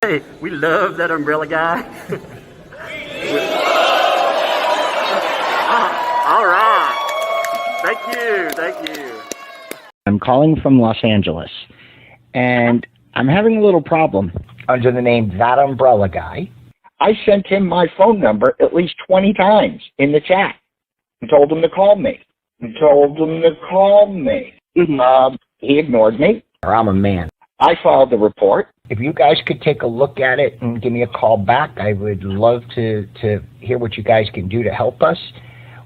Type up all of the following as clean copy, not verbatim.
Hey, we love that umbrella guy. All right. Thank you. I'm calling from Los Angeles, and I'm having a little problem under the name ThatUmbrellaGuy. I sent him my phone number at least 20 times in the chat and told him to call me. He ignored me. I'm a man. I filed the report. If you guys could take a look at it and give me a call back, I would love to hear what you guys can do to help us.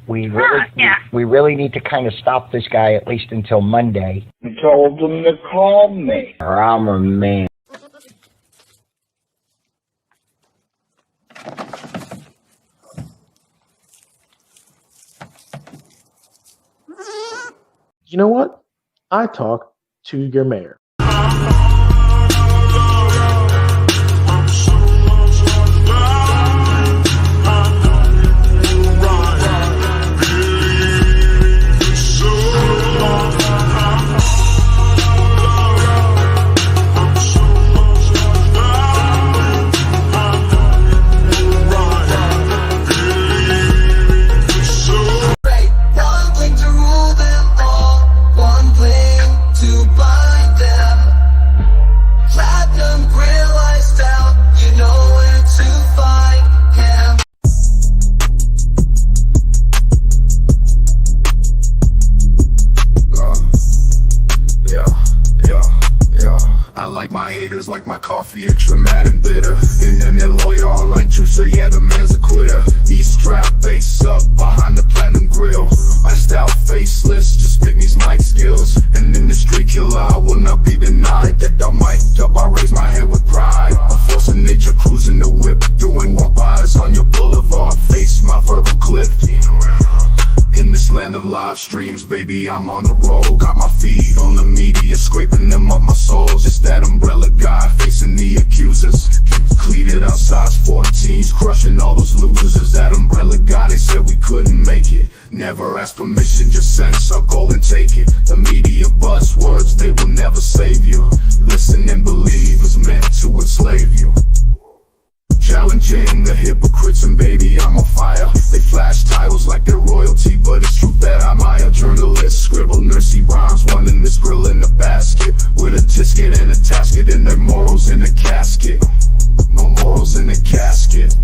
We really need to kind of stop this guy at least until Monday. I told him to call me. I'm a man. You know what? I talked to your mayor. Like my coffee, extra mad and bitter. And then they're loyal, like juice, so yeah, the man's a quitter. He's strapped face up behind the platinum grill. I style faceless, just pick these mic skills. And in the street killer, I will not be denied. That I'm mic'd up, I raise my head with pride. A force of nature, cruising the whip, doing walk-bys on your boulevard. Face my verbal clip. In this land of live streams, baby, I'm on the road. Got my feet on the media, scraping them up my soles. It's that umbrella guy facing the accusers. Cleated out size 14s, crushing all those losers. It's that umbrella guy, they said we couldn't make it. Never ask permission, just sense I'll go and take it. The media buzzwords, they will never save you. Listen and believe is meant to enslave you. Challenging the hypocrites, and baby, I'm on fire. They flash titles like they're royalty, but it's true that I'm a journalist. Scribble nursey rhymes, one in this grill in a basket, with a tisket and a tasket, and their morals in a casket. No morals in a casket.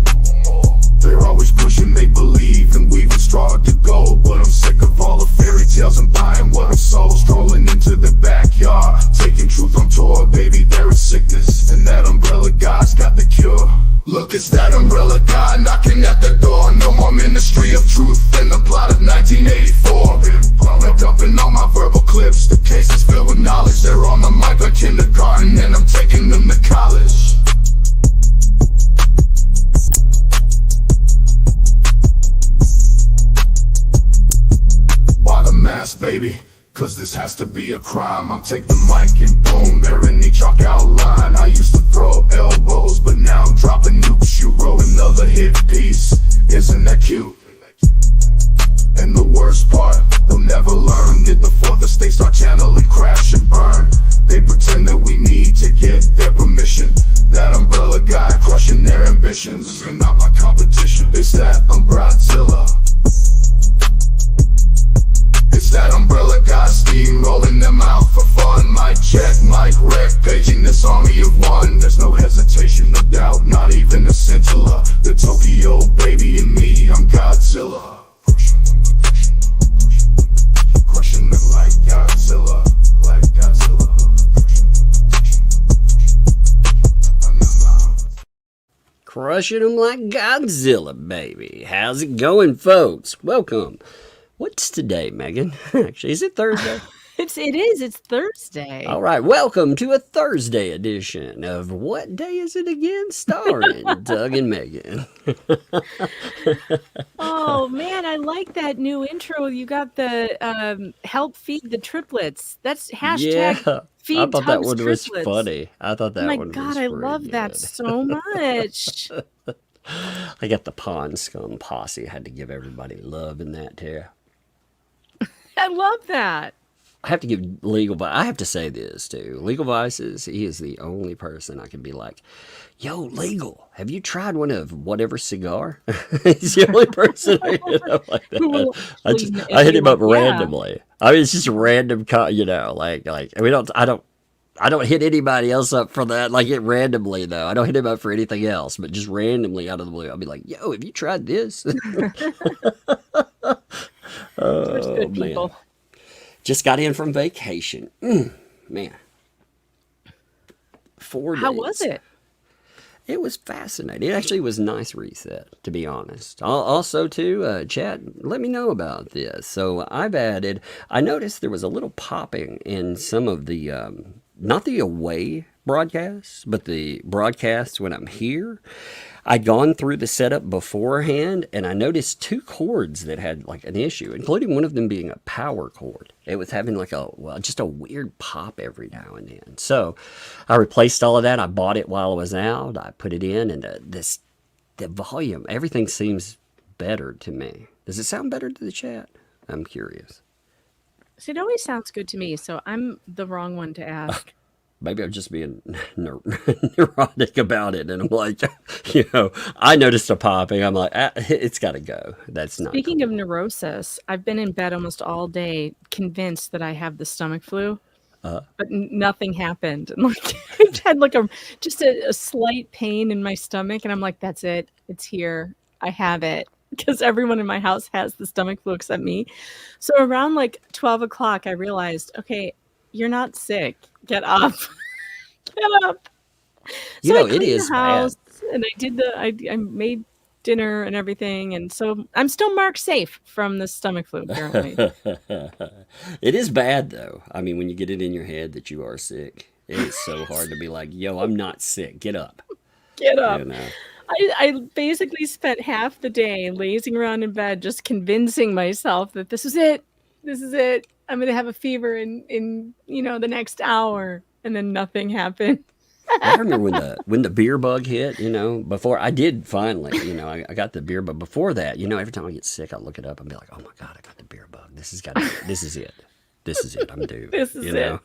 They're always pushing make believe and weaving straw to gold, but I'm sick of all the fairy tales and buying what I'm sold. Strolling into the backyard, taking truth on tour, baby, there is sickness, and that umbrella guy's got the cure. Look, it's that umbrella guy knocking at the door. No more ministry of truth than the plot of 1984. They're dumping all my verbal clips. The case is filled with knowledge. They're on the mic like kindergarten, and I'm taking them to college. Why the mask, baby? Cause this has to be a crime. I'll take the mic and boom, there in the chalk outline. I used to throw elbows, but now I'm dropping nukes. You wrote another hit piece, isn't that cute? And the worst part, they'll never learn it before the stakes start channeling, crash and burn. They pretend that we need to get their permission. That umbrella guy crushing their ambitions. You're not my competition, it's that umbrella. It's that umbrella guy steamrolling them out for fun. Mic check, mic wreck, paging this army of one. There's no hesitation, no doubt, not even a scintilla. The Tokyo baby and me, I'm Godzilla. Crushing them like Godzilla, like Godzilla. Crushing them like Godzilla, baby. How's it going, folks? Welcome. What's today, Megan? Actually, is it Thursday? It is. It's Thursday. All right. Welcome to a Thursday edition of What Day Is It Again? Starring Doug and Megan. Oh, man. I like that new intro. You got the help feed the triplets. That's hashtag feed I thought that one triplets. was funny. I thought that one was Oh, my God. I love that so much. I got the Pond Scum posse. I had to give everybody love in that too. I love that. I have to give Legal I have to say this too. Legal Vices, he is the only person I can be like, yo, Legal, have you tried one of whatever cigar? He's the only person I hit up like Who will that. actually I hit him up anyone- yeah. randomly. I mean, it's just random, like I don't hit anybody else up for that, like it randomly though. I don't hit him up for anything else, but just randomly out of the blue, I'll be like, yo, have you tried this? Such good man. people. Just got in from vacation. Man. 4 days. How was it? It was fascinating. It actually was a nice reset, to be honest. Also, too, chat, let me know about this. So I noticed there was a little popping in some of the, not the away broadcasts, but the broadcasts when I'm here. I'd gone through the setup beforehand, and I noticed 2 cords that had like an issue, including one of them being a power cord. It was having like just a weird pop every now and then. So I replaced all of that. I bought it while I was out. I put it in, and the volume, everything seems better to me. Does it sound better to the chat? I'm curious. So it always sounds good to me. So I'm the wrong one to ask. Maybe I'm just being neurotic about it. And I'm like, I noticed a popping. I'm like, it's got to go. That's not Speaking cool. of neurosis, I've been in bed almost all day convinced that I have the stomach flu, but nothing happened. And like, I've had like just a slight pain in my stomach. And I'm like, that's it. It's here. I have it. Because everyone in my house has the stomach flu except me. So around like 12 o'clock, I realized, okay, you're not sick. Get up. Get up. So I it cleaned is the house, bad. and I made dinner and everything, and so I'm still marked safe from the stomach flu, apparently. It is bad, though. I mean, when you get it in your head that you are sick, it is so hard to be like, yo, I'm not sick. Get up. Get up. You know? I basically spent half the day lazing around in bed just convincing myself that this is it. This is it. I'm going to have a fever in the next hour. And then nothing happened. I remember when the beer bug hit, before I did finally, I got the beer bug. Before that, every time I get sick, I look it up and be like, oh my God, I got the beer bug. This is it. This is it. I'm due. This is it.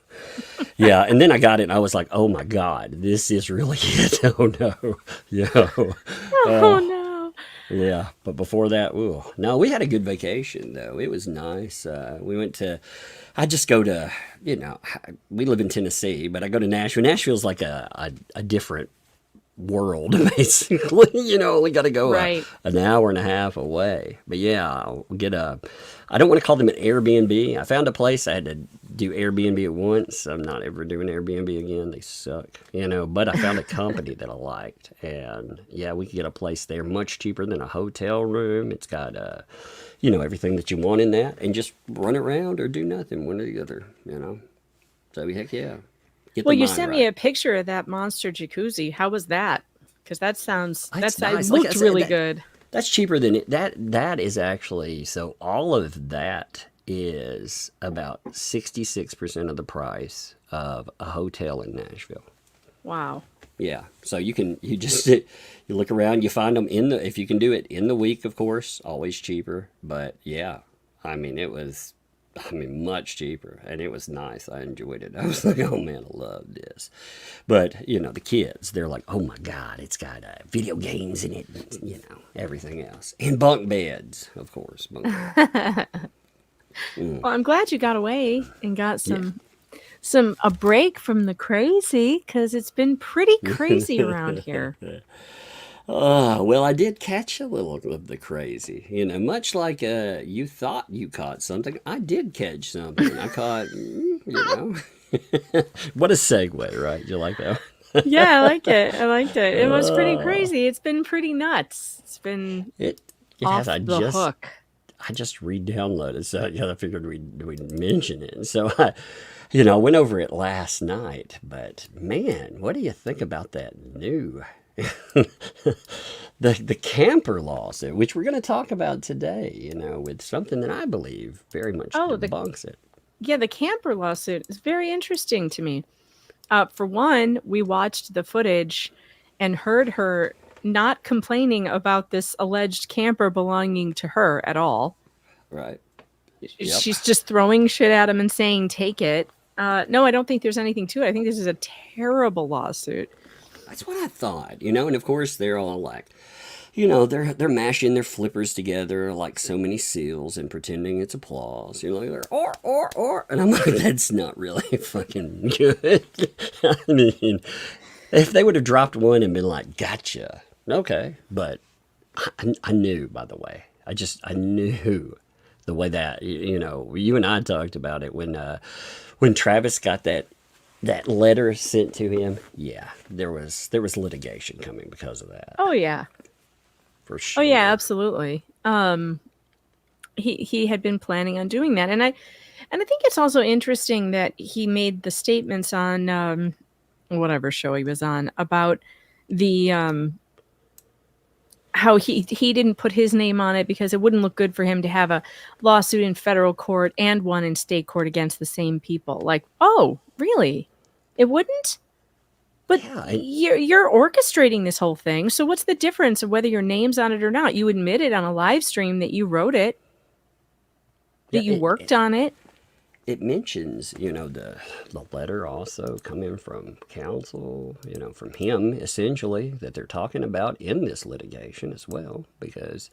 Yeah. And then I got it and I was like, oh my God, this is really it. Oh no. Oh no. Yeah, but before that, ooh. No, we had a good vacation, though. It was nice. We went to, I just go to, we live in Tennessee, but I go to Nashville. Nashville's like a different world, basically. Only got to go an hour and a half away. But yeah, I'll get I don't want to call them an Airbnb. I found a place. I had to do Airbnb at once. I'm not ever doing Airbnb again. They suck, but I found a company that I liked. And yeah, we could get a place there much cheaper than a hotel room. It's got, everything that you want in that, and just run around or do nothing, one or the other, So heck yeah. Well, you sent me a picture of that monster jacuzzi. How was that? Because that nice. Looked really good. That's cheaper than it. That is actually, so all of that is about 66% of the price of a hotel in Nashville. Wow. Yeah. So you look around, you find them if you can do it in the week, of course, always cheaper. But yeah, I mean, it was, much cheaper, and it was nice. I enjoyed it. I was like, oh man, I love this. But, the kids, they're like, oh my God, it's got video games in it, everything else. And bunk beds, of course. Bunk beds. Well, I'm glad you got away and got a break from the crazy, because it's been pretty crazy around here. Well, I did catch a little of the crazy, much like you thought you caught something. I did catch something. I caught, what a segue, right? You like that? Yeah, I liked it. It was pretty crazy. It's been pretty nuts. It's been off the hook. I just re-downloaded, so I figured we'd mention it. So I went over it last night. But man, what do you think about that new? the camper lawsuit, which we're going to talk about today, with something that I believe very much debunks it. Yeah, the camper lawsuit is very interesting to me. For one, we watched the footage and heard her not complaining about this alleged camper belonging to her at all. Right. She's just throwing shit at him and saying, take it. No, I don't think there's anything to it. I think this is a terrible lawsuit. That's what I thought, you know, and of course they're all like, you know, they're mashing their flippers together like so many seals and pretending it's applause. You know, they're or, and I'm like, that's not really fucking good. I mean, if they would have dropped one and been like, gotcha, okay, but I knew, by the way, I knew the way that, you know, you and I talked about it when Travis got that letter sent to him. Yeah, there was litigation coming because of that. Oh yeah. For sure. Oh yeah, absolutely. He had been planning on doing that, and I think it's also interesting that he made the statements on whatever show he was on about the how he didn't put his name on it because it wouldn't look good for him to have a lawsuit in federal court and one in state court against the same people. Like, oh, really? It wouldn't? But yeah, you're orchestrating this whole thing. So what's the difference of whether your name's on it or not? You admitted on a live stream that you wrote it, that you worked on it. It mentions, you know, the letter also coming from counsel, you know, from him, essentially, that they're talking about in this litigation as well. Because,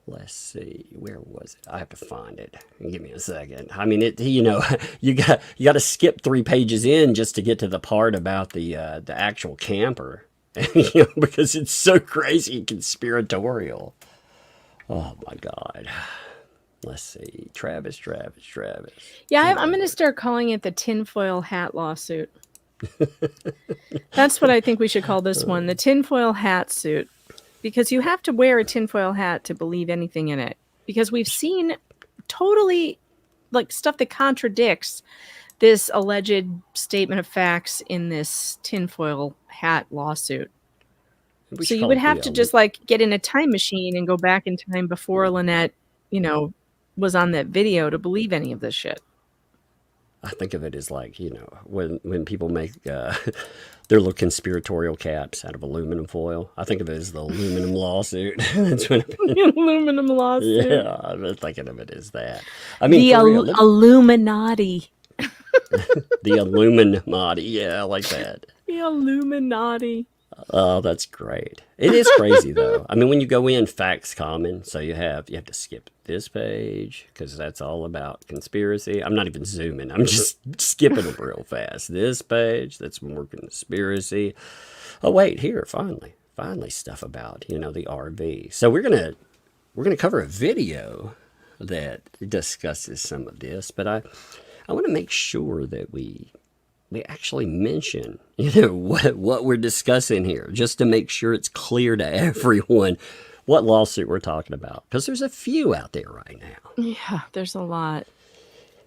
let's see, where was it? I have to find it. Give me a second. I mean, you know, you got to skip 3 pages in just to get to the part about the actual camper, you know, because it's so crazy and conspiratorial. Oh my God. Let's see, Travis. Yeah, I'm going to start calling it the tinfoil hat lawsuit. That's what I think we should call this one, the tinfoil hat suit. Because you have to wear a tinfoil hat to believe anything in it. Because we've seen totally like stuff that contradicts this alleged statement of facts in this tinfoil hat lawsuit. So you would have to just like get in a time machine and go back in time before Lynette, you know, was on that video to believe any of this shit. I think of it as like, you know, when people make their little conspiratorial caps out of aluminum foil. I think of it as the aluminum lawsuit. That's what the aluminum lawsuit. Yeah, I've been thinking of it as that. I mean, the Illuminati. The Illuminati. Yeah, I like that. The Illuminati. Oh, that's great. It is crazy though. I mean, when you go in facts common, so you have to skip this page because that's all about conspiracy. I'm not even zooming. I'm just skipping them real fast. This page, that's more conspiracy. Oh wait, here, finally stuff about, you know, the RV. So we're gonna cover a video that discusses some of this, but I want to make sure that we actually mention, you know, what we're discussing here, just to make sure it's clear to everyone what lawsuit we're talking about. Because there's a few out there right now. Yeah, there's a lot.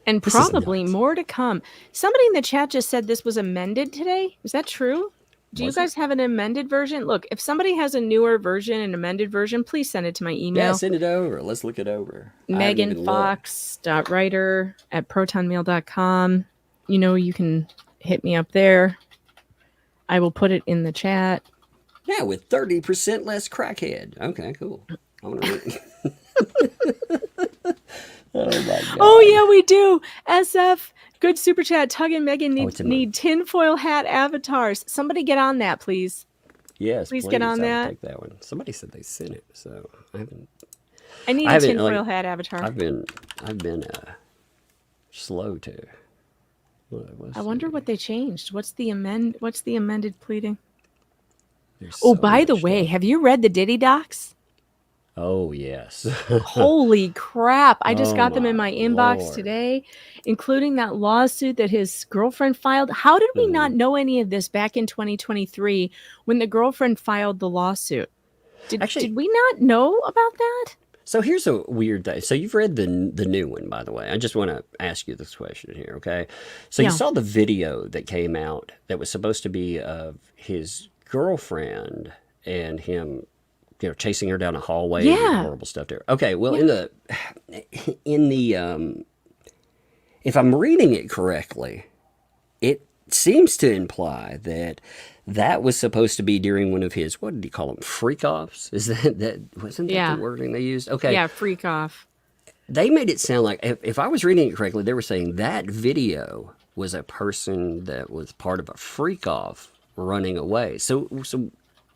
And probably more to come. Somebody in the chat just said this was amended today. Is that true? Do you guys have an amended version? Look, if somebody has a newer version, an amended version, please send it to my email. Yeah, send it over. Let's look it over. meganfox.writer@protonmail.com. You know, you can hit me up there. I will put it in the chat. Yeah, with 30% less crackhead. Okay, cool. I want to read. Oh my God. Oh yeah, we do. SF, good super chat. Tug and Megan need tinfoil hat avatars. Somebody get on that, please. Yes, please get on that. Take that one. Somebody said they sent it, so I haven't. I need a tinfoil hat avatar. I've been slow to. I wonder what they changed. What's the amended pleading? By the way, have you read the Diddy docs? Oh, yes. Holy crap. I just got them in my inbox today, including that lawsuit that his girlfriend filed. How did we not know any of this back in 2023 when the girlfriend filed the lawsuit? Did we not know about that? So here's a weird thing. So you've read the new one, by the way. I just want to ask you this question here, okay? So you saw the video that came out that was supposed to be of his girlfriend and him, you know, chasing her down a hallway and horrible stuff there. Okay, well, in the if I'm reading it correctly, it seems to imply that was supposed to be during one of his, what did he call them, freak offs? Is that wasn't that the wording they used? Okay. Yeah, freak off. they made it sound like, if I was reading it correctly, they were saying that video was a person that was part of a freak off running away. So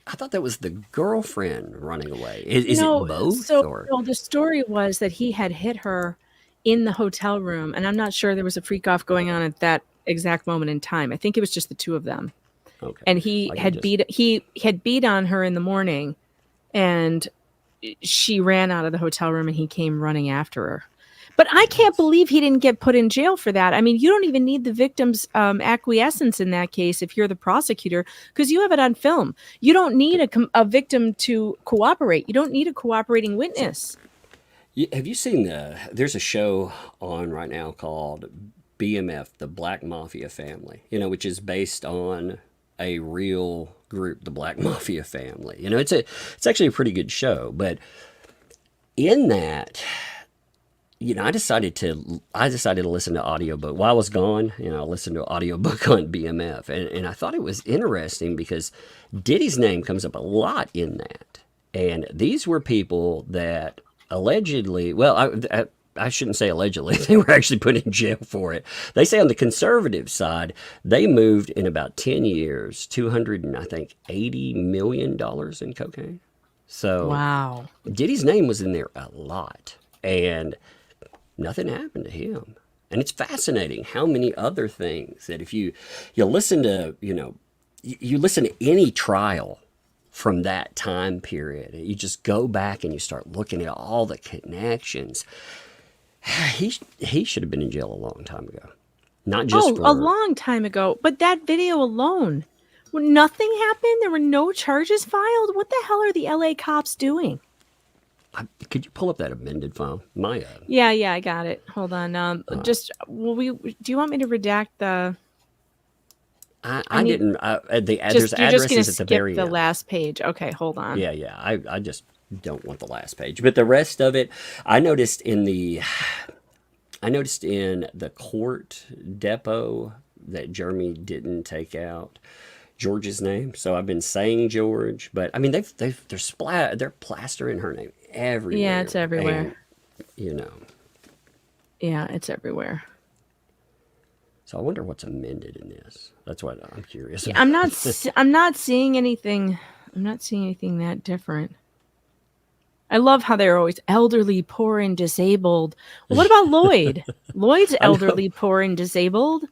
I thought that was the girlfriend running away. Is it both? No, the story was that he had hit her in the hotel room, and I'm not sure there was a freak off going on at that exact moment in time. I think it was just the two of them. Okay. And he had beat on her in the morning, and she ran out of the hotel room and he came running after her. But I can't believe he didn't get put in jail for that. I mean, you don't even need the victim's acquiescence in that case if you're the prosecutor, because you have it on film. You don't need a victim to cooperate. You don't need a cooperating witness. Have you seen there's a show on right now called BMF, the Black Mafia Family, which is based on a real group, the Black Mafia Family. It's actually a pretty good show, but in that, I decided to listen to audiobook while I was gone. I listened to audiobook on BMF, and I thought it was interesting because Diddy's name comes up a lot in that, and these were people that allegedly, well, I shouldn't say allegedly, they were actually put in jail for it. They say on the conservative side, they moved in about 10 years, $280 million in cocaine. So wow, Diddy's name was in there a lot, and nothing happened to him. And it's fascinating how many other things that if you listen to, you listen to any trial from that time period, you just go back and you start looking at all the connections. He should have been in jail a long time ago. Not just a long time ago. But that video alone, nothing happened. There were no charges filed. What the hell are the LA cops doing? Could you pull up that amended file? Yeah, I got it. Hold on. Do you want me to redact the? I didn't. There's you're just addresses at the very the end. last page. Okay, hold on. Yeah. I just don't want the last page, but the rest of it, I noticed in the court depot that Jeremy didn't take out George's name. So I've been saying George, but I mean they're plastering her name everywhere. Yeah, it's everywhere. And, Yeah, it's everywhere. So I wonder what's amended in this. That's what I'm curious about. I'm not seeing anything. I'm not seeing anything that different. I love how they're always elderly, poor, and disabled. Well, what about Lloyd? Lloyd's elderly, poor, and disabled.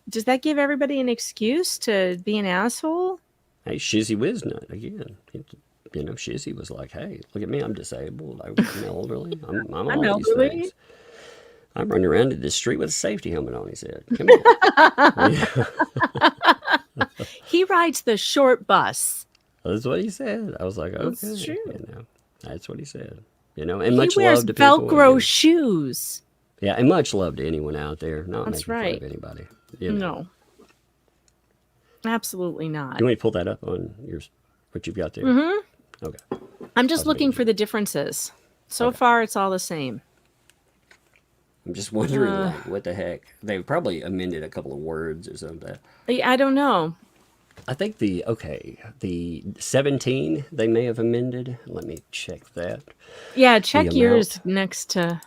Does that give everybody an excuse to be an asshole? Hey, Shizzy Wiznut again. Shizzy was like, "Hey, look at me. I'm disabled. I'm elderly. I'm all these elderly. things. I'm running around in the street with a safety helmet on his head. Come on." He rides the short bus. That's what he said. I was like, okay. That's true. That's what he said. And he much wears love to people. Velcro shoes. Yeah, and much love to anyone out there. Not That's making right. fun of anybody. No. Absolutely not. You want me to pull that up on what you've got there? Mm-hmm. Okay. I'm just looking for the differences. So far, it's all the same. I'm just wondering, what the heck? They've probably amended a couple of words or something. I don't know. I think the 17 they may have amended. Let me check that. Yeah, check yours next to.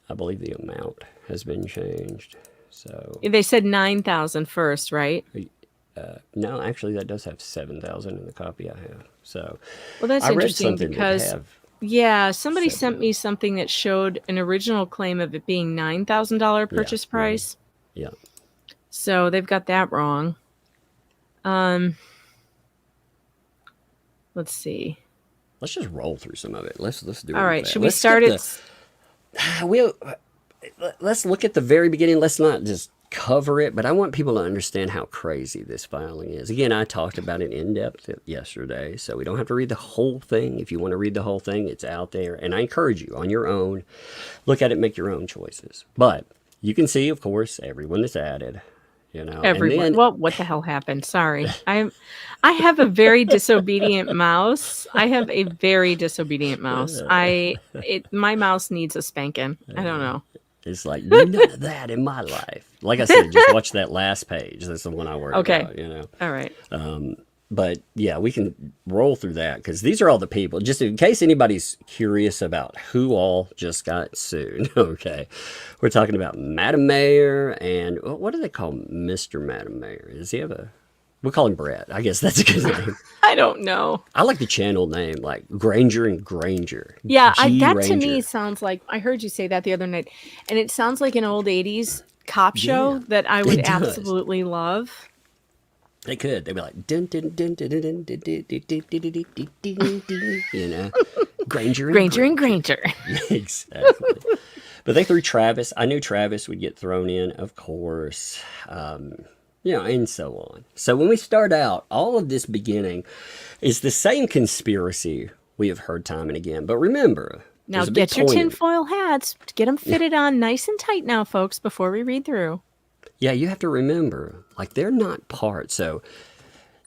I believe the amount has been changed. So they said 9,000 first, right? No, actually, that does have 7,000 in the copy I have. So well, that's interesting because somebody 7. sent me something that showed an original claim of it being $9,000 purchase price. Yeah. So they've got that wrong. Let's see. Let's just roll through some of it. Let's do it. All right. Should we start it? Let's look at the very beginning. Let's not just cover it, but I want people to understand how crazy this filing is. Again, I talked about it in depth yesterday, so we don't have to read the whole thing. If you want to read the whole thing, it's out there, and I encourage you on your own, look at it, make your own choices. But you can see, of course, everyone that's added. Everyone. Well, what the hell happened? Sorry. I have a very disobedient mouse. My mouse needs a spanking. I don't know. It's like none of that in my life. Like I said, just watch that last page. That's the one I worry about. All right. But yeah, we can roll through that because these are all the people. Just in case anybody's curious about who all just got sued. Okay, we're talking about Madam Mayor and what do they call Mr. Madam Mayor? Does he have a? We call him Brett. I guess that's a good name. I don't know. I like the channel name, like Granger and Granger. Yeah, that Ranger. to me sounds like, I heard you say that the other night, and it sounds like an old 80s cop show that I would absolutely love. They could. They'd be like, dun, dun, dun, dun, dun, dun, dun, dun, dun, dun, dun, dun, dun, you know, Granger and Granger. Exactly. But they threw Travis. I knew Travis would get thrown in, of course. You know, and so on. So when we start out, all of this beginning is the same conspiracy we have heard time and again. But remember, now get your tinfoil hats, get them fitted on nice and tight now, folks, before we read through. Yeah, you have to remember, like, they're not part. So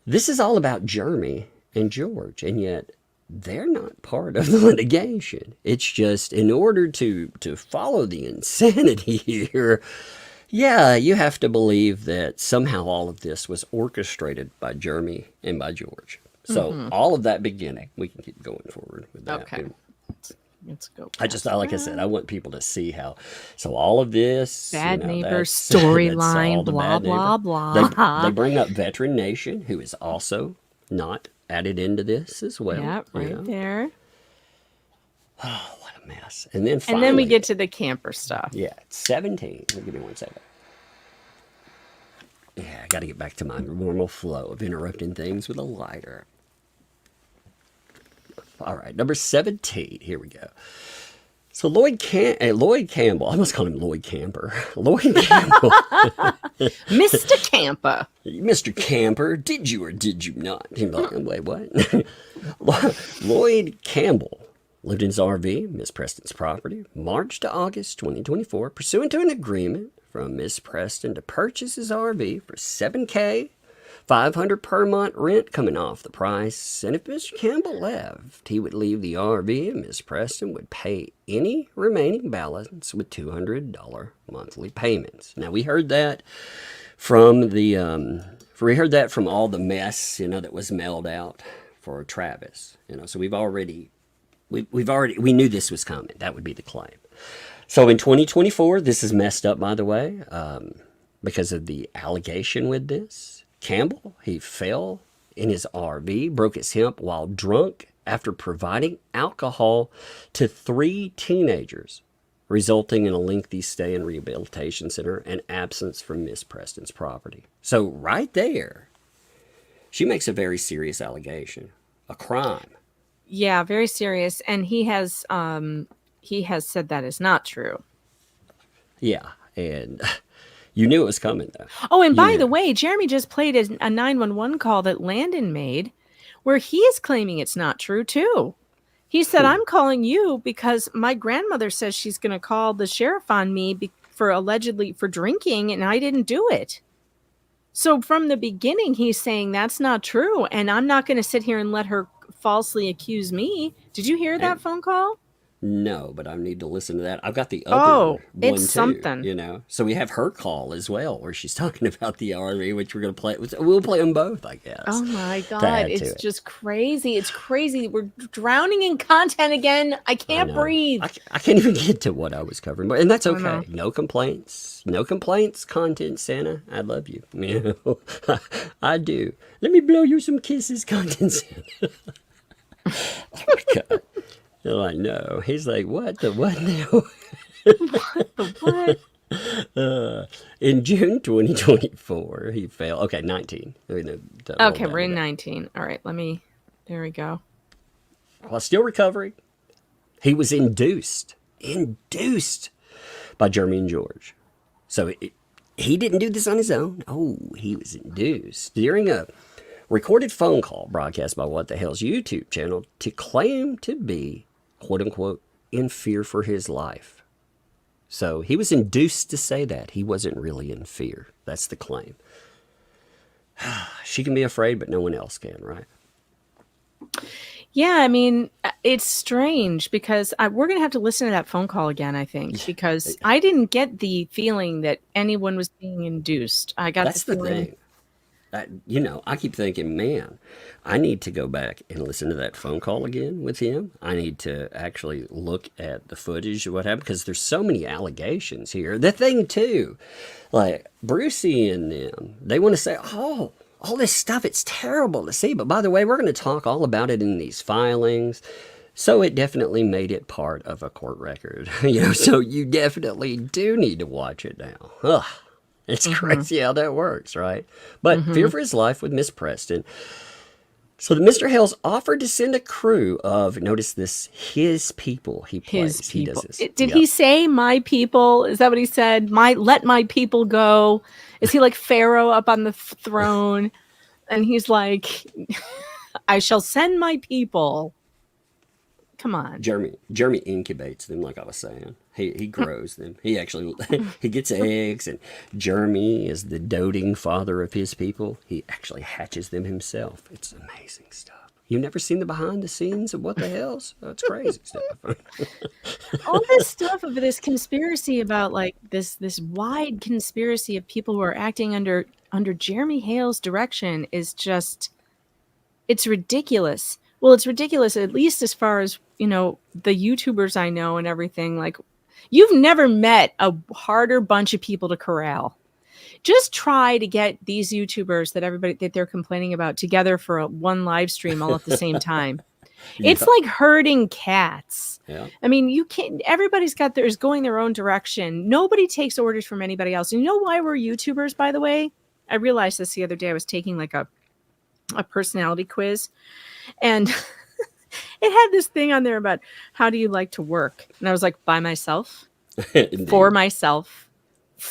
this is all about Jeremy and George, and yet they're not part of the litigation. It's just in order to follow the insanity here, yeah, you have to believe that somehow all of this was orchestrated by Jeremy and by George. So all of that beginning, we can keep going forward with that. Okay. Let's go. Like I said, I want people to see how. So all of this bad neighbor storyline, blah blah blah. They bring up Veteran Nation, who is also not added into this as well. Yeah, right there. Oh, what a mess! And then we get to the camper stuff. Yeah, 17. Give me 1 second. Yeah, I got to get back to my normal flow of interrupting things with a lighter. All right, number 17. Here we go. So Lloyd Campbell. I must call him Lloyd Camper. Lloyd Campbell. Mr. Camper. Mr. Camper, did you or did you not? He's like, wait, what? Lloyd Campbell lived in his RV, Miss Preston's property, March to August 2024, pursuant to an agreement from Miss Preston to purchase his RV for $7,000. $500 per month rent coming off the price, and if Mr. Campbell left, he would leave the RV and Miss Preston would pay any remaining balance with $200 monthly payments. Now we heard that from all the mess, that was mailed out for Travis. So we knew this was coming. That would be the claim. So in 2024, this is messed up, by the way, because of the allegation with this. Campbell, he fell in his RV, broke his hip while drunk after providing alcohol to 3 teenagers, resulting in a lengthy stay in rehabilitation center and absence from Miss Preston's property. So right there, she makes a very serious allegation, a crime. Yeah, very serious. And he has said that is not true. Yeah, and you knew it was coming, though. Oh, and by the way, Jeremy just played a 911 call that Landon made where he is claiming it's not true, too. He said, I'm calling you because my grandmother says she's going to call the sheriff on me for allegedly for drinking, and I didn't do it. So from the beginning, he's saying that's not true, and I'm not going to sit here and let her falsely accuse me. Did you hear that phone call? No, but I need to listen to that. I've got the other one it's too, something. So we have her call as well, where she's talking about the RV, which we're going to play. We'll play them both, I guess. Oh my God, it's just crazy. It's crazy. We're drowning in content again. I can't breathe. I can't even get to what I was covering, and that's okay. No complaints. No complaints. Content Santa, I love you. I do. Let me blow you some kisses, Content Santa. Oh my God. They're like, no. He's like, what the what now? What the what? In June 2024, he failed. Okay, 19. Okay, we're in 19. All right, there we go. While still recovering, he was induced by Jeremy and George. So he didn't do this on his own. Oh, he was induced during a recorded phone call broadcast by What the Hell's YouTube channel to claim to be, quote unquote, in fear for his life. So he was induced to say that. He wasn't really in fear. That's the claim. She can be afraid, but no one else can, right? Yeah, I mean, it's strange because we're going to have to listen to that phone call again, I think, because I didn't get the feeling that anyone was being induced. I got That's the thing. I keep thinking, man, I need to go back and listen to that phone call again with him. I need to actually look at the footage of what happened, because there's so many allegations here. The thing, too, like Brucey and them, they want to say, oh, all this stuff, it's terrible to see. But by the way, we're going to talk all about it in these filings. So it definitely made it part of a court record. So you definitely do need to watch it now. Ugh. It's crazy how that works, right? But fear for his life with Miss Preston. So the Mr. Hale's offered to send a crew of, notice this, his people. He plays. His He people. does this. Did he say my people? Is that what he said? Let my people go. Is he like Pharaoh up on the throne? And he's like, I shall send my people. Come on. Jeremy incubates them, like I was saying. He grows them. He actually he gets eggs, and Jeremy is the doting father of his people. He actually hatches them himself. It's amazing stuff. You've never seen the behind the scenes of what the hell's? Oh, it's crazy stuff. All this stuff of this conspiracy about like this wide conspiracy of people who are acting under Jeremy Hale's direction is just, it's ridiculous. Well, it's ridiculous, at least as far as, the YouTubers I know and everything. Like, you've never met a harder bunch of people to corral. Just try to get these YouTubers that they're complaining about together for one live stream all at the same time. It's like herding cats. Yeah. I mean, you can't, everybody's going their own direction. Nobody takes orders from anybody else. And you know why we're YouTubers, by the way? I realized this the other day. I was taking like a personality quiz, and it had this thing on there about how do you like to work? And I was like, by myself, for myself,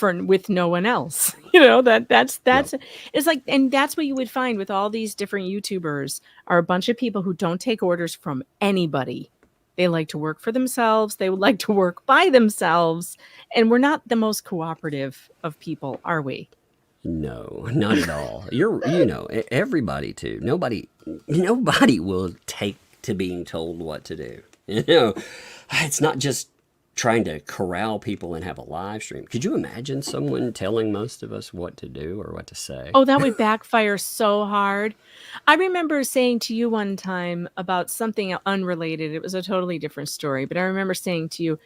with no one else. That's it's like, and that's what you would find with all these different YouTubers are a bunch of people who don't take orders from anybody. They like to work for themselves. They would like to work by themselves. And we're not the most cooperative of people, are we? No, not at all. Everybody too. Nobody will take to being told what to do. It's not just trying to corral people and have a live stream. Could you imagine someone telling most of us what to do or what to say? Oh, that would backfire so hard. I remember saying to you one time about something unrelated. It was a totally different story, but I remember saying to you,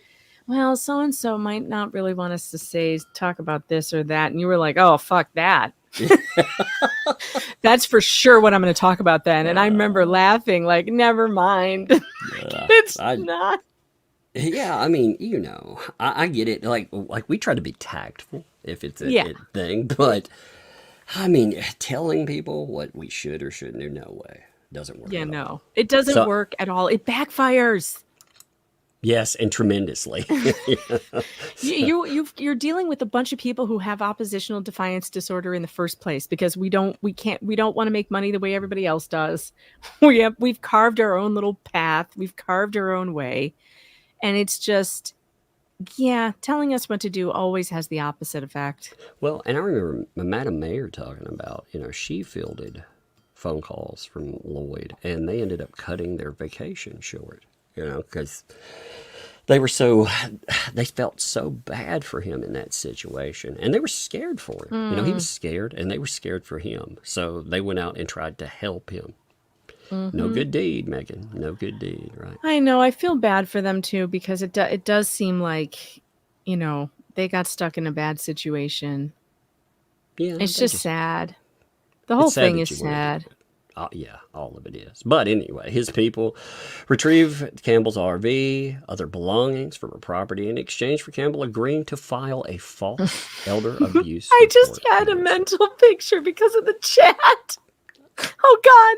well, so-and-so might not really want us to talk about this or that. And you were like, oh, fuck that. That's for sure what I'm going to talk about then. And I remember laughing like, never mind. It's not. Yeah, I mean, I get it. Like we try to be tactful if it's a thing. But, I mean, telling people what we should or shouldn't do, no way. Doesn't work. Yeah, no. It doesn't work at all. It backfires. Yes, and tremendously. You're dealing with a bunch of people who have oppositional defiance disorder in the first place because we don't want to make money the way everybody else does. We've carved our own little path. We've carved our own way. And it's just, telling us what to do always has the opposite effect. Well, and I remember Madam Mayor talking about, she fielded phone calls from Lloyd and they ended up cutting their vacation short. Because they felt so bad for him in that situation. And they were scared for him. He was scared and they were scared for him. So they went out and tried to help him. Mm-hmm. No good deed, Megan. No good deed, right? I know. I feel bad for them, too, because it does seem like, they got stuck in a bad situation. Yeah. It's just sad. The whole thing is sad. Yeah, all of it is. But anyway, his people retrieve Campbell's RV, other belongings from her property in exchange for Campbell agreeing to file a false elder abuse I just had a mental picture because of the chat. Oh, God.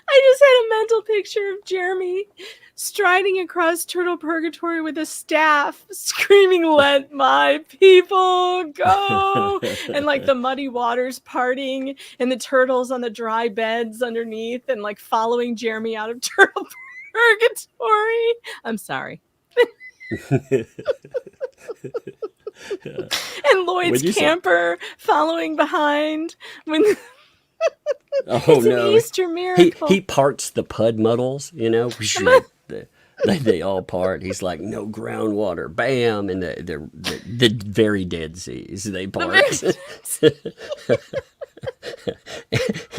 I just had a mental picture of Jeremy striding across Turtle Purgatory with a staff, screaming, "Let my people go!" And like the muddy waters parting and the turtles on the dry beds underneath and like following Jeremy out of Turtle Purgatory. I'm sorry. And Lloyd's camper following behind when... it's an Easter miracle. He parts the pud muddles, they all part. He's like, no groundwater, bam, and the very Dead Seas they part.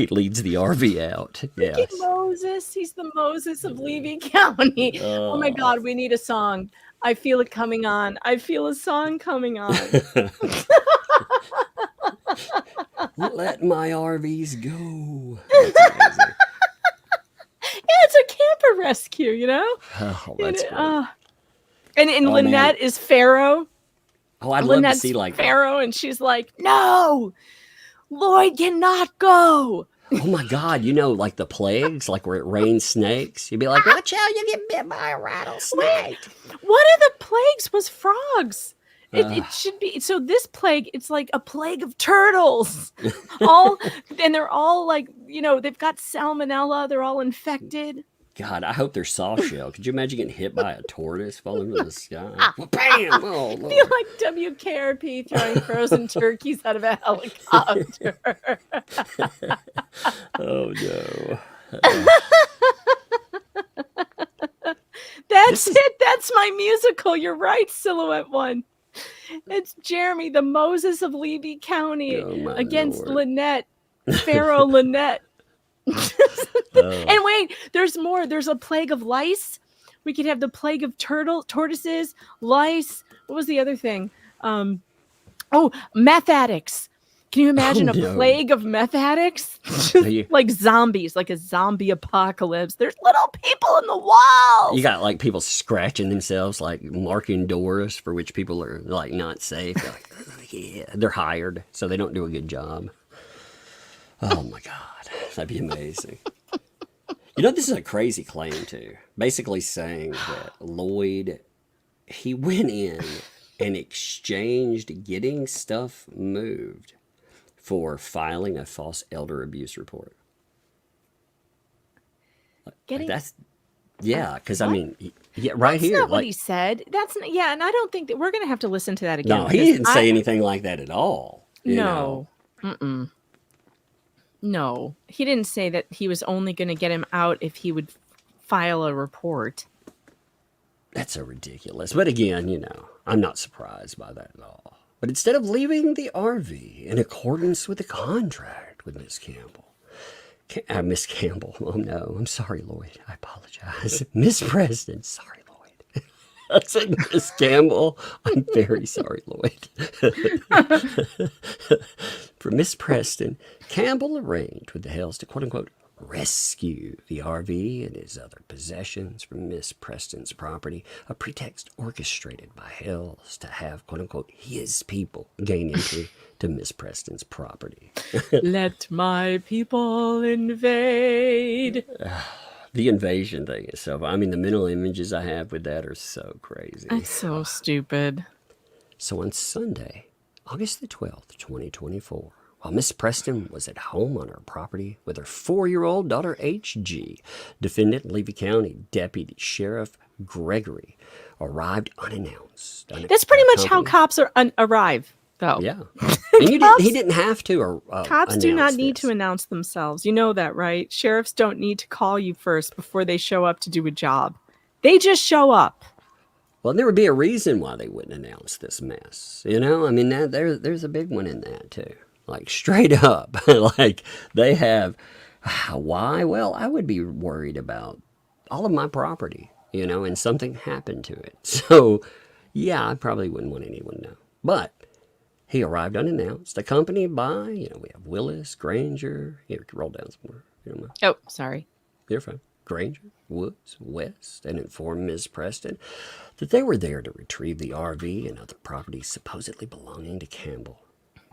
He leads the RV out. Yes. Freaking Moses. He's the Moses of Levy County. Oh my God, we need a song. I feel it coming on. I feel a song coming on. Let my RVs go. It's a camper rescue, you know? Oh, that's great. And Lynette is Pharaoh. Oh, I'd Lynette's love to see like Pharaoh, and she's like, no, Lloyd cannot go. Oh my God, you know, like the plagues, like where it rains snakes. You'd be like, watch out, you get bit by a rattlesnake. One of the plagues was frogs. It should be. So this plague, it's like a plague of turtles. And they're all like, you know, they've got salmonella. They're all infected. God, I hope they're soft shell. Could you imagine getting hit by a tortoise falling from the sky? Well, bam! Oh, I Lord. feel like WKRP throwing frozen turkeys out of a helicopter. Oh, no. That's it. That's my musical. You're right, Silhouette One. It's Jeremy, the Moses of Levy County, against Lord. Lynette, Pharaoh Lynette. And wait, there's more. There's a plague of lice. We could have the plague of tortoises, lice. What was the other thing? Meth addicts. Can you imagine a plague of meth addicts? Like zombies, like a zombie apocalypse. There's little people in the walls. You got like people scratching themselves, like marking doors for which people are like not safe. They're like, yeah, they're hired, so they don't do a good job. Oh my God, that'd be amazing. You know, this is a crazy claim too. Basically saying that Lloyd, he went in and exchanged getting stuff moved for filing a false elder abuse report. Because I mean, yeah, right That's here. not what he said. And I don't think that we're going to have to listen to that again. No, he didn't say anything like that at all. No. No, he didn't say that he was only going to get him out if he would file a report. That's so ridiculous. But again, you know, I'm not surprised by that at all. But instead of leaving the RV in accordance with the contract with Miss Campbell, Miss Campbell, oh no, I'm sorry, Lloyd, I apologize. Miss Preston, sorry, Lloyd. I said Miss Campbell, I'm very sorry, Lloyd. For Miss Preston, Campbell arranged with the Hales to quote-unquote rescue the RV and his other possessions from Miss Preston's property, a pretext orchestrated by Hales to have, quote-unquote, his people gain entry to Miss Preston's property. Let my people invade. The invasion thing is so... I mean, the mental images I have with that are so crazy. That's so stupid. So on Sunday, August the 12th, 2024, while Miss Preston was at home on her property with her 4-year-old daughter, H.G., defendant Levy County Deputy Sheriff Gregory arrived unannounced. That's pretty much how cops arrive, though. Yeah. And he didn't have to. Cops do not need to announce themselves. You know that, right? Sheriffs don't need to call you first before they show up to do a job. They just show up. Well, there would be a reason why they wouldn't announce this mess. You know, I mean, there's a big one in that, too. Like, straight up. Like, they have... Why? Well, I would be worried about all of my property, you know, and something happened to it. So, yeah, I probably wouldn't want anyone to know. But he arrived unannounced, accompanied by, you know, we have Willis, Granger. Here, roll down some more. Oh, sorry. You're fine. Granger, Woods, West, and informed Ms. Preston that they were there to retrieve the RV and other properties supposedly belonging to Campbell.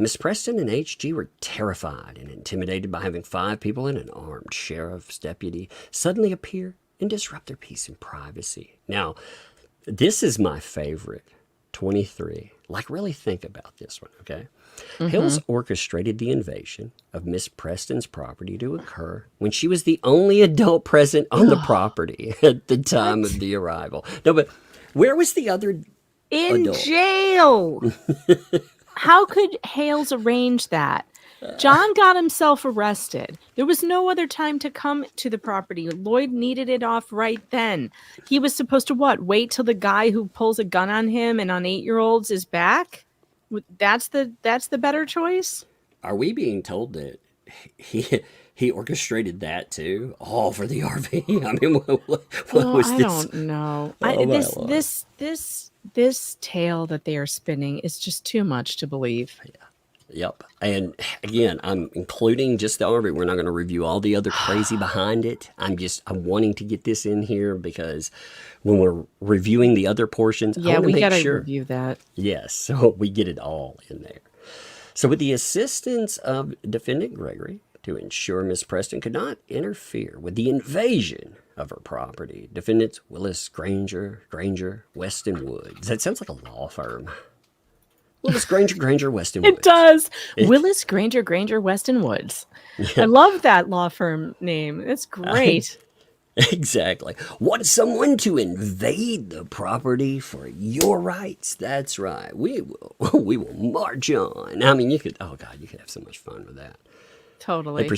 Miss Preston and H.G. were terrified and intimidated by having 5 people and an armed sheriff's deputy suddenly appear and disrupt their peace and privacy. Now, this is my favorite, 23. Like, really think about this one, okay? Mm-hmm. Hales orchestrated the invasion of Miss Preston's property to occur when she was the only adult present on the property at the time of the arrival. No, but where was the other adult? Jail! How could Hales arrange that? John got himself arrested. There was no other time to come to the property. Lloyd needed it off right then. He was supposed to what? Wait till the guy who pulls a gun on him and on 8-year-olds is back? That's the better choice? Are we being told that he orchestrated that too, all for the RV. I mean, what Oh, was I this? don't know. Oh my Lord. This tale that they are spinning is just too much to believe. Yep. And again, I'm including just the RV. We're not going to review all the other crazy behind it. I'm wanting to get this in here because when we're reviewing the other portions, I Yeah, want to we make gotta sure. review that. Yes, so we get it all in there. So with the assistance of Defendant Gregory, to ensure Miss Preston could not interfere with the invasion of her property, Defendants Willis, Granger, Weston Woods. That sounds like a law firm. Willis, Granger, Weston Woods. It does. Willis, Granger, Weston Woods. I love that law firm name. It's great. Exactly. Want someone to invade the property for your rights? That's right. We will march on. I mean, you could have so much fun with that. Totally.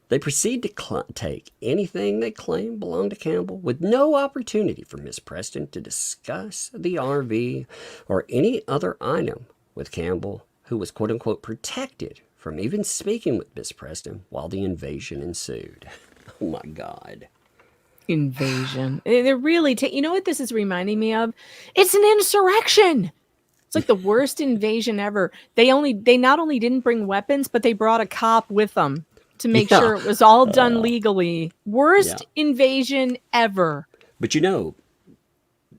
They proceed to take anything they claim belonged to Campbell with no opportunity for Miss Preston to discuss the RV or any other item with Campbell, who was quote-unquote protected from even speaking with Miss Preston while the invasion ensued. Oh my God. Invasion. They're really you know what this is reminding me of? It's an insurrection. It's like the worst invasion ever. They not only didn't bring weapons, but they brought a cop with them to make sure it was all done legally. Worst invasion ever. But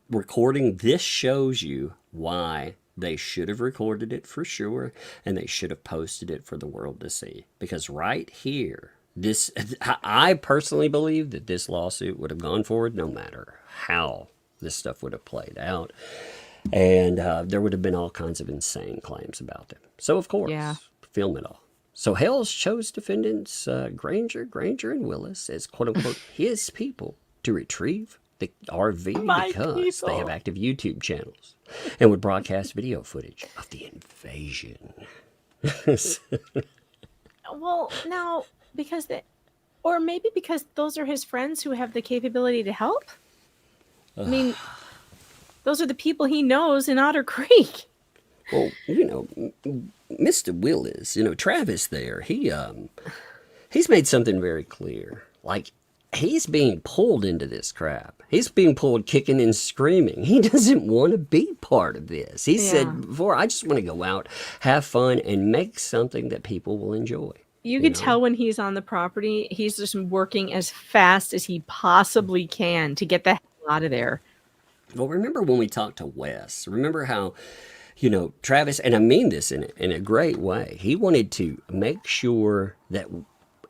recording this shows you why they should have recorded it for sure, and they should have posted it for the world to see. Because right here, I personally believe that this lawsuit would have gone forward no matter how this stuff would have played out. And there would have been all kinds of insane claims about them. So, of course, film it all. So, Hale chose defendants Granger, and Willis as, quote-unquote, his people to retrieve the RV because they have active YouTube channels and would broadcast video footage of the invasion. Well, now, because maybe because those are his friends who have the capability to help? I mean, those are the people he knows in Otter Creek. Well, Mr. Willis, Travis there, he's made something very clear. Like, he's being pulled into this crap. He's being pulled kicking and screaming. He doesn't want to be part of this. He said before, I just want to go out, have fun, and make something that people will enjoy. You could tell when he's on the property, he's just working as fast as he possibly can to get the hell out of there. Well, remember when we talked to Wes? Remember how, Travis, and I mean this in a great way, he wanted to make sure that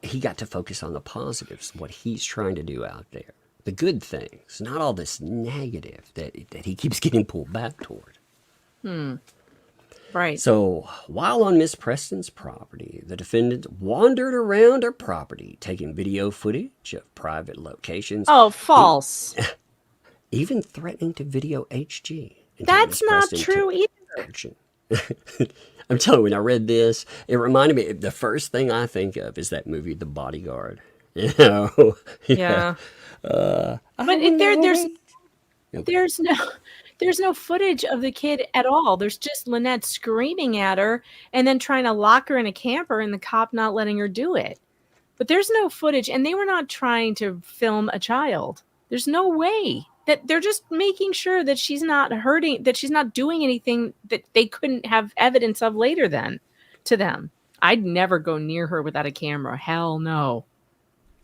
he got to focus on the positives, what he's trying to do out there. The good things, not all this negative that he keeps getting pulled back toward. Right. So, while on Miss Preston's property, the defendant wandered around her property, taking video footage of private locations. Oh, false. Even threatening to video HG. That's not true either. Action. I'm telling you, when I read this, it reminded me, the first thing I think of is that movie, The Bodyguard. Yeah. But there's no footage of the kid at all. There's just Lynette screaming at her and then trying to lock her in a camper and the cop not letting her do it. But there's no footage, and they were not trying to film a child. There's no way. That they're just making sure that she's not hurting, that she's not doing anything that they couldn't have evidence of later then to them. I'd never go near her without a camera. Hell no.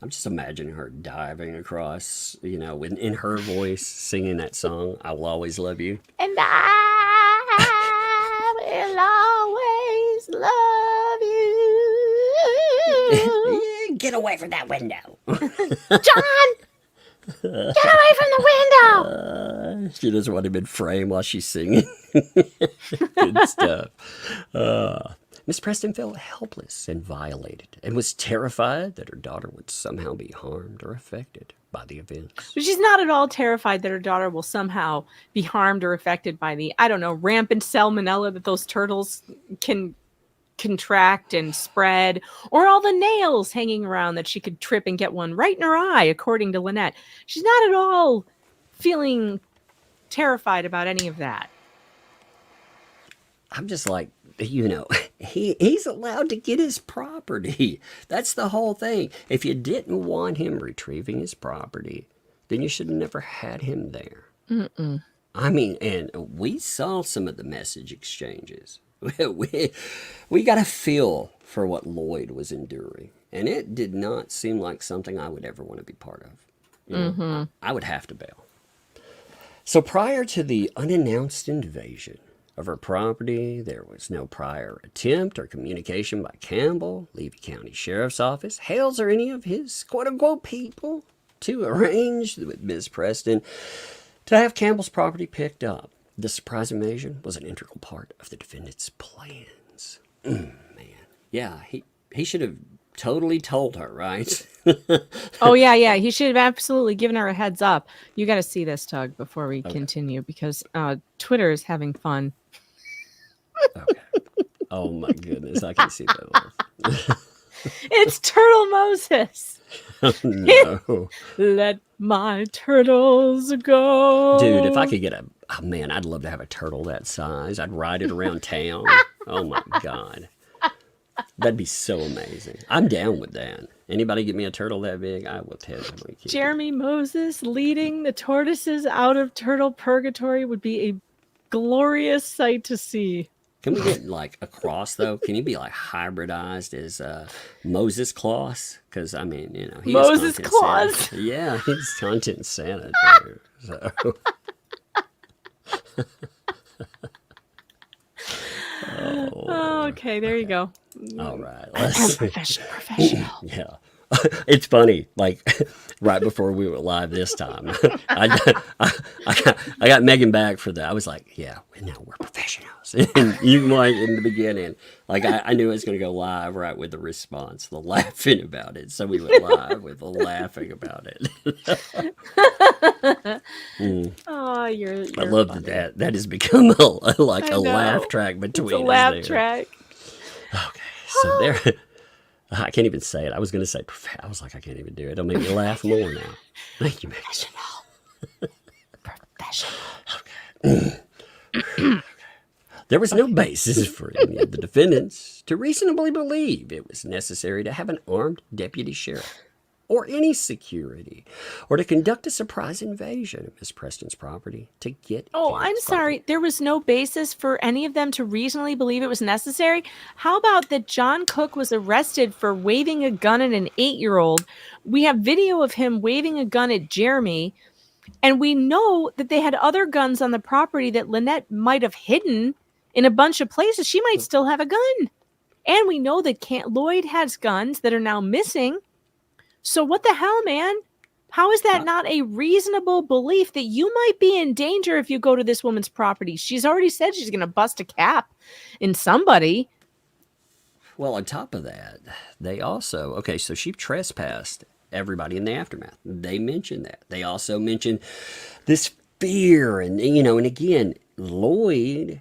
I'm just imagining her diving across, in her voice, singing that song, I Will Always Love You. And I will always love you. Get away from that window. John! Get away from the window! She doesn't want him in frame while she's singing. Good stuff. Miss Preston felt helpless and violated and was terrified that her daughter would somehow be harmed or affected by the events. But she's not at all terrified that her daughter will somehow be harmed or affected by the, rampant salmonella that those turtles can contract and spread, or all the nails hanging around that she could trip and get one right in her eye, according to Lynette. She's not at all feeling terrified about any of that. I'm just like, he's allowed to get his property. That's the whole thing. If you didn't want him retrieving his property, then you should have never had him there. I mean, and we saw some of the message exchanges. We got a feel for what Lloyd was enduring, and it did not seem like something I would ever want to be part of. You know, I would have to bail. So prior to the unannounced invasion of her property, there was no prior attempt or communication by Campbell, Levy County Sheriff's Office, Hales, or any of his quote-unquote people to arrange with Ms. Preston to have Campbell's property picked up. The surprise invasion was an integral part of the defendant's plans. Man. Yeah, he should have totally told her, right? Oh, yeah. He should have absolutely given her a heads up. You got to see this, Tug, before we continue, because Twitter is having fun. Okay. Oh, my goodness. I can see that. It's Turtle Moses. Oh, no. Let my turtles go. Dude, if I could get oh man, I'd love to have a turtle that size. I'd ride it around town. Oh my God. That'd be so amazing. I'm down with that. Anybody get me a turtle that big? I will totally keep Jeremy Moses leading the tortoises out of turtle purgatory would be a glorious sight to see. Can we get like a cross though? Can he be like hybridized as Moses Claus? Because I mean, you know, Moses Claus. Santa. Yeah, he's content Santa. Dude, so. Oh, okay, there you go. All right, Professional. Yeah. It's funny, like right before we were live this time, I got Megan back for that. I was like, yeah, no, we're professionals. And even like in the beginning, like I knew it was going to go live right with the response, the laughing about it. So we went live with the laughing about it. Oh, you're I love funny. that has become a I know. laugh track between It's a us laugh there. track. Okay, so there. I can't even say it. I was going to say, I was like, I can't even do it. It'll make me laugh more now. Thank you, man. Professional. Okay. There was no basis for any of the defendants to reasonably believe it was necessary to have an armed deputy sheriff or any security or to conduct a surprise invasion of Miss Preston's property to get. Oh, Campbell's I'm sorry. property. There was no basis for any of them to reasonably believe it was necessary. How about that John Cook was arrested for waving a gun at an 8-year-old? We have video of him waving a gun at Jeremy, and we know that they had other guns on the property that Lynette might have hidden in a bunch of places. She might still have a gun. And we know that Lloyd has guns that are now missing. So what the hell, man? How is that not a reasonable belief that you might be in danger if you go to this woman's property? She's already said she's going to bust a cap in somebody. Well, on top of that, they also, so she trespassed everybody in the aftermath. They mentioned that. They also mentioned this fear and again, Lloyd,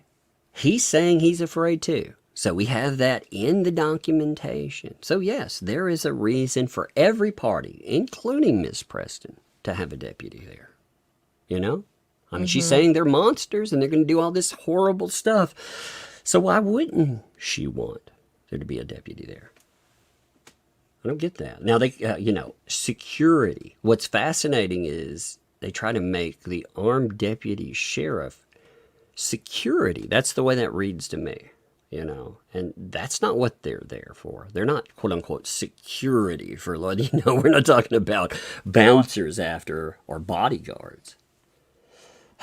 he's saying he's afraid too. So we have that in the documentation. So yes, there is a reason for every party, including Miss Preston, to have a deputy there. You know? I mean, she's saying they're monsters and they're going to do all this horrible stuff. So why wouldn't she want there to be a deputy there? I don't get that. Now, they, security. What's fascinating is they try to make the armed deputy sheriff security. That's the way that reads to me. And that's not what they're there for. They're not, quote unquote, security for, we're not talking about bouncers after or bodyguards.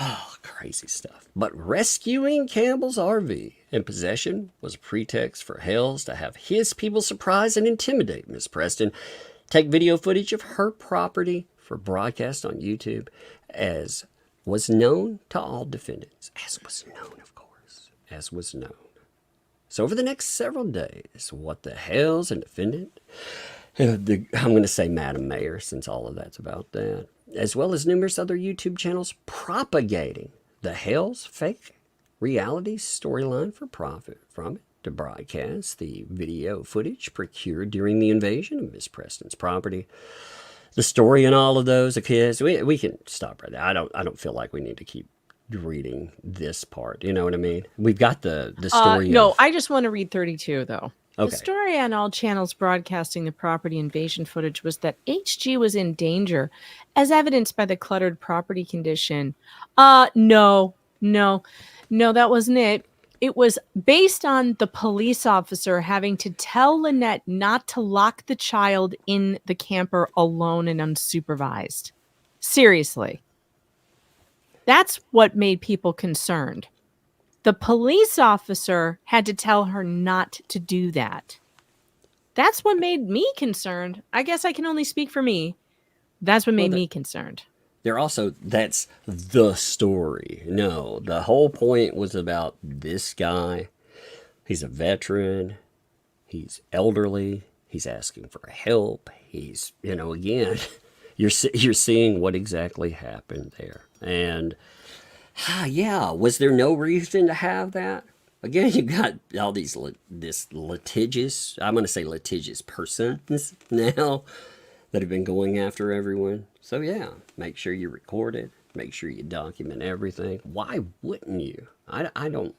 Oh, crazy stuff. But rescuing Campbell's RV in possession was a pretext for Hales to have his people surprise and intimidate Miss Preston, take video footage of her property for broadcast on YouTube, as was known to all defendants. As was known, of course. As was known. So over the next several days, what the Hales and defendant, I'm going to say Madam Mayor, since all of that's about that, as well as numerous other YouTube channels propagating the Hales fake reality storyline for profit from it to broadcast the video footage procured during the invasion of Miss Preston's property. The story in all of those, we can stop right there. I don't feel like we need to keep reading this part. You know what I mean? We've got the story. No, I just want to read 32 though. Okay. The story on all channels broadcasting the property invasion footage was that HG was in danger, as evidenced by the cluttered property condition. No, that wasn't it. It was based on the police officer having to tell Lynette not to lock the child in the camper alone and unsupervised. Seriously. That's what made people concerned. The police officer had to tell her not to do that. That's what made me concerned. I guess I can only speak for me. That's what made me concerned. That's the story. No, the whole point was about this guy. He's a veteran. He's elderly. He's asking for help. He's, again, you're seeing what exactly happened there. And was there no reason to have that? Again, you've got all this litigious, I'm going to say litigious persons now that have been going after everyone. So make sure you record it. Make sure you document everything. Why wouldn't you? I don't,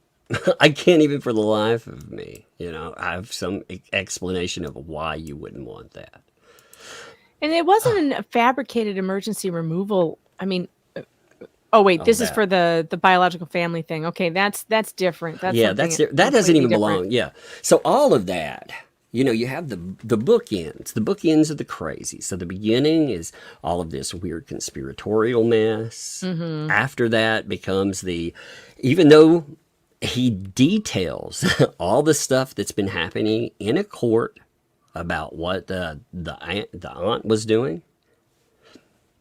I can't even for the life of me, I have some explanation of why you wouldn't want that. And it wasn't a fabricated emergency removal. I mean, this is for the biological family thing. Okay, that's different. That doesn't even belong. Yeah. So all of that, you have the bookends of the crazy. So the beginning is all of this weird conspiratorial mess. Mm-hmm. After that becomes even though he details all the stuff that's been happening in a court about what the aunt was doing.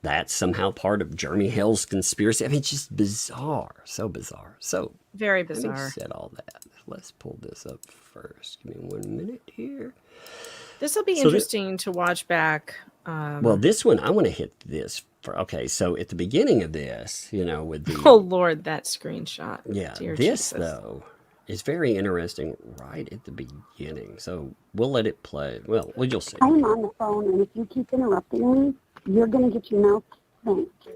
That's somehow part of Jeremy Hale's conspiracy. I mean, it's just bizarre. So bizarre. So very bizarre. Having said all that, let's pull this up first. Give me 1 minute here. This will be interesting to watch back. Well, this one, I want to hit this. So at the beginning of this, with the... Oh, Lord, that screenshot. Yeah, this, though, is very interesting right at the beginning. So we'll let it play. Well, you'll see. I'm on the phone, and if you keep interrupting me, you're going to get your mouth spanked.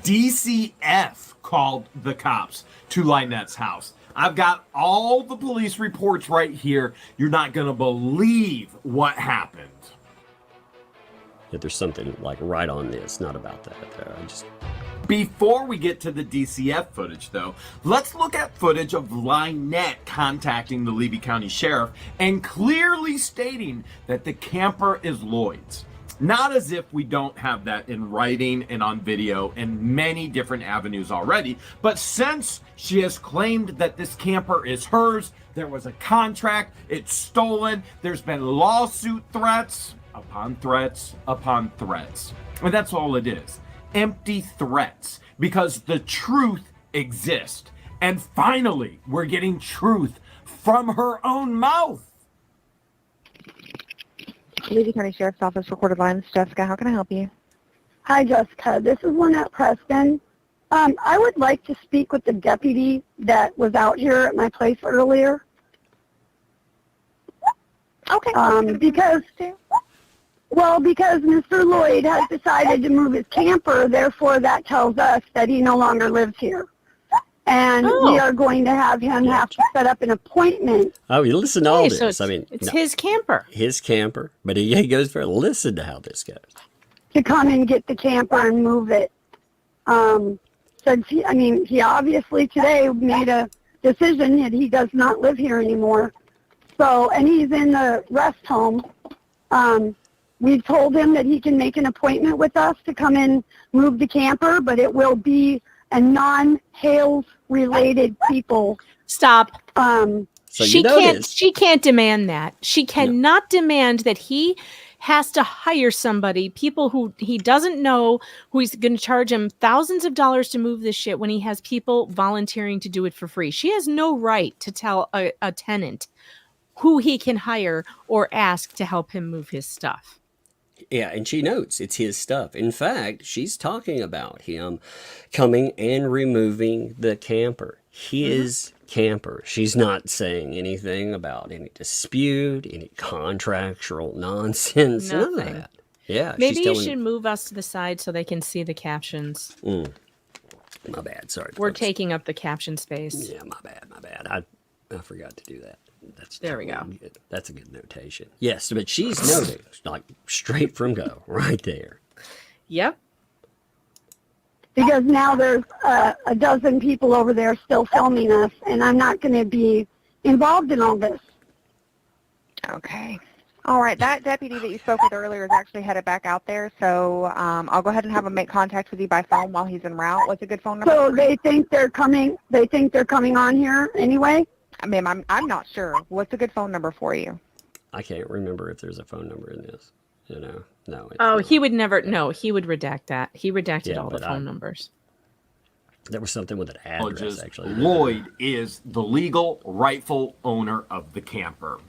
DCF called the cops to Lynette's house. I've got all the police reports right here. You're not going to believe what happened. Yeah, there's something right on this, not about that. Before we get to the DCF footage, though, let's look at footage of Lynette contacting the Levy County Sheriff and clearly stating that the camper is Lloyd's. Not as if we don't have that in writing and on video in many different avenues already, but since she has claimed that this camper is hers, there was a contract, it's stolen, there's been lawsuit threats upon threats upon threats. And that's all it is. Empty threats, because the truth exists. And finally, we're getting truth from her own mouth. Levy County Sheriff's Office recorded lines. Jessica, how can I help you? Hi, Jessica. This is Lynette Preston. I would like to speak with the deputy that was out here at my place earlier. Okay. Because Mr. Lloyd has decided to move his camper, therefore that tells us that he no longer lives here. And we are going to have him have to set up an appointment. Oh, you listen to all this. So it's his camper. His camper. But he goes for listen to how this goes. To come and get the camper and move it. He obviously today made a decision that he does not live here anymore. So, and he's in the rest home. We've told him that he can make an appointment with us to come and move the camper, but it will be a non-Hales related people. Stop. So she can't demand that. She cannot demand that he has to hire somebody, people who he doesn't know, who he's going to charge him thousands of dollars to move this shit when he has people volunteering to do it for free. She has no right to tell a tenant who he can hire or ask to help him move his stuff. Yeah, and she notes it's his stuff. In fact, she's talking about him coming and removing the camper. His camper. She's not saying anything about any dispute, any contractual nonsense, none of that. Yeah, maybe you should move us to the side so they can see the captions. My bad. Sorry. We're folks. taking up the caption space. Yeah, my bad. My bad. I forgot to do that. That's there we go. Good. That's a good notation. Yes, but she's noted like straight from go right there. Yep. Because now there's a dozen people over there still filming us, and I'm not going to be involved in all this. Okay. All right. That deputy that you spoke with earlier is actually headed back out there, so I'll go ahead and have him make contact with you by phone while he's en route. What's a good phone number? So they think they're coming. They think they're coming on here anyway. Ma'am, I'm not sure. What's a good phone number for you? I can't remember if there's a phone number in this. You know, no. Oh, he would never. No, he would redact that. He redacted all the but phone numbers. There was something with an address, actually. Lloyd is the legal, rightful owner of the camper.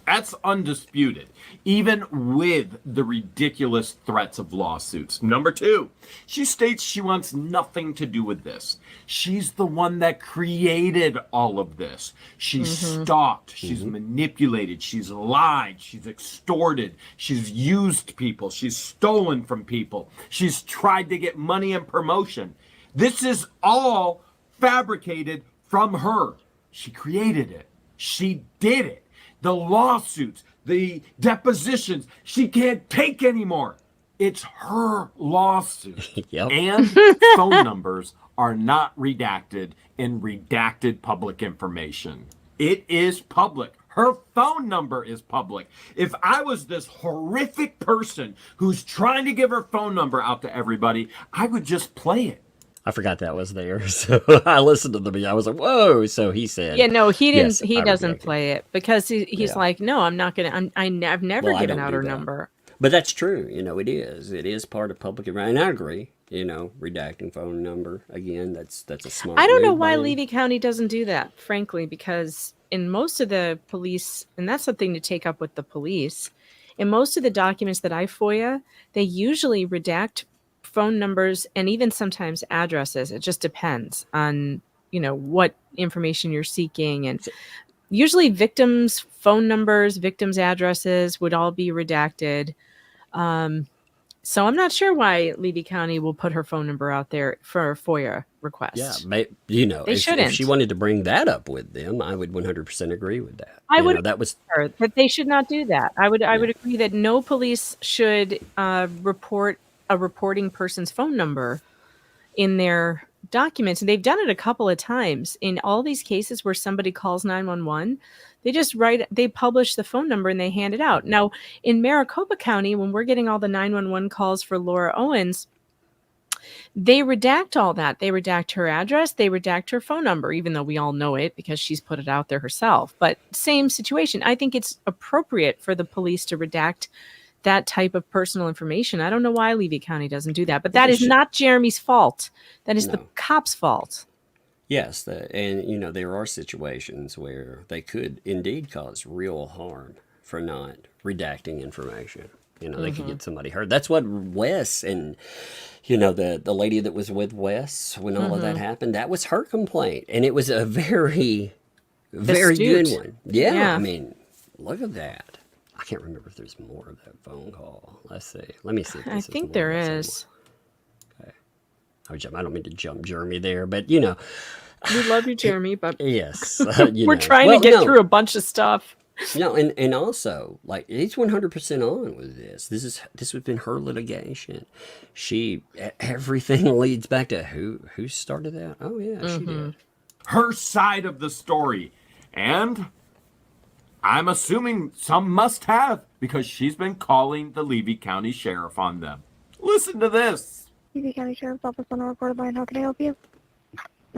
That's undisputed, even with the ridiculous threats of lawsuits. Number two, she states she wants nothing to do with this. She's the one that created all of this. She's stalked, she's manipulated, she's lied, she's extorted, she's used people, she's stolen from people, she's tried to get money and promotion. This is all fabricated from her. She created it. She did it. The lawsuits, the depositions, she can't take anymore. It's her lawsuit. Yep. And phone numbers are not redacted in redacted public information. It is public. Her phone number is public. If I was this horrific person who's trying to give her phone number out to everybody, I would just play it. I forgot that was there, so I listened to the. I was like, "Whoa!" So he said, Yeah, no, he didn't. Yes, he I doesn't rejected. play it because he's like, no, I'm not gonna. I've never Well, I given don't out do her that. number. But that's true. You know, it is. It is part of public, and I agree. You know, redacting phone number again. That's a smart. I don't know move why by him. Levy County doesn't do that, frankly, because in most of the police, and that's something to take up with the police. In most of the documents that I FOIA, they usually redact phone numbers and even sometimes addresses. It just depends on, what information you're seeking. And usually victims' phone numbers, victims' addresses would all be redacted. So I'm not sure why Levy County will put her phone number out there for a FOIA request. Yeah, they shouldn't. If she wanted to bring that up with them, I would 100% agree with that. I would. That was that they should not do that. I would agree that no police should report a reporting person's phone number in their documents. And they've done it a couple of times in all these cases where somebody calls 911. They publish the phone number and they hand it out. Now in Maricopa County, when we're getting all the 911 calls for Laura Owens, they redact all that. They redact her address. They redact her phone number, even though we all know it because she's put it out there herself. But same situation. I think it's appropriate for the police to redact that type of personal information. I don't know why Levy County doesn't do that, but that is not Jeremy's fault. That is the cop's fault. Yes, there are situations where they could indeed cause real harm for not redacting information. They could get somebody hurt. That's what Wes and, the lady that was with Wes when all of that happened, that was her complaint. And it was a very, very astute. good one. Yeah, Yeah. I mean, look at that. I can't remember if there's more of that phone call. Let's see. Let me see. If I think there is. Okay. I don't mean to jump Jeremy there, but We love you, Jeremy, but yes, we're trying to get through a bunch of stuff. No, and also he's 100% on with this. This has been her litigation. Everything leads back to who started that. Oh yeah, she did. Her side of the story. And I'm assuming some must have because she's been calling the Levy County Sheriff on them. Listen to this. Levy County Sheriff's Office on a recorded line. How can I help you?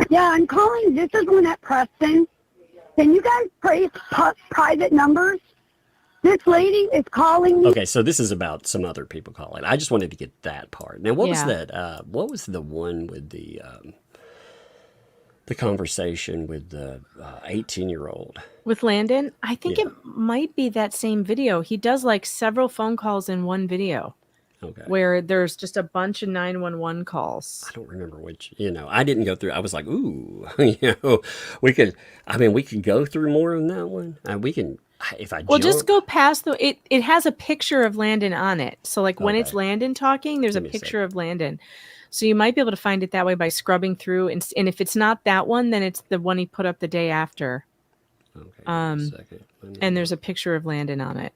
Yeah, I'm calling. This is Lynette Preston. Can you guys praise private numbers? This lady is calling me. Okay, so this is about some other people calling. I just wanted to get that part. Now, what was that? What was the one with the conversation with the 18-year-old? With Landon, I think it might be that same video. He does several phone calls in one video. Okay. where there's just a bunch of 911 calls. I don't remember which, I didn't go through. I was like, ooh, we could go through more on that one. We can, if I Well, jump. just go past it has a picture of Landon on it. So like when it's Okay. Landon talking, there's a Give me a picture of Landon. So you might be able to find it that way by scrubbing through. And if it's not that one, then it's the one he put up the day after. Okay, give me a second. And there's a picture of Landon on it.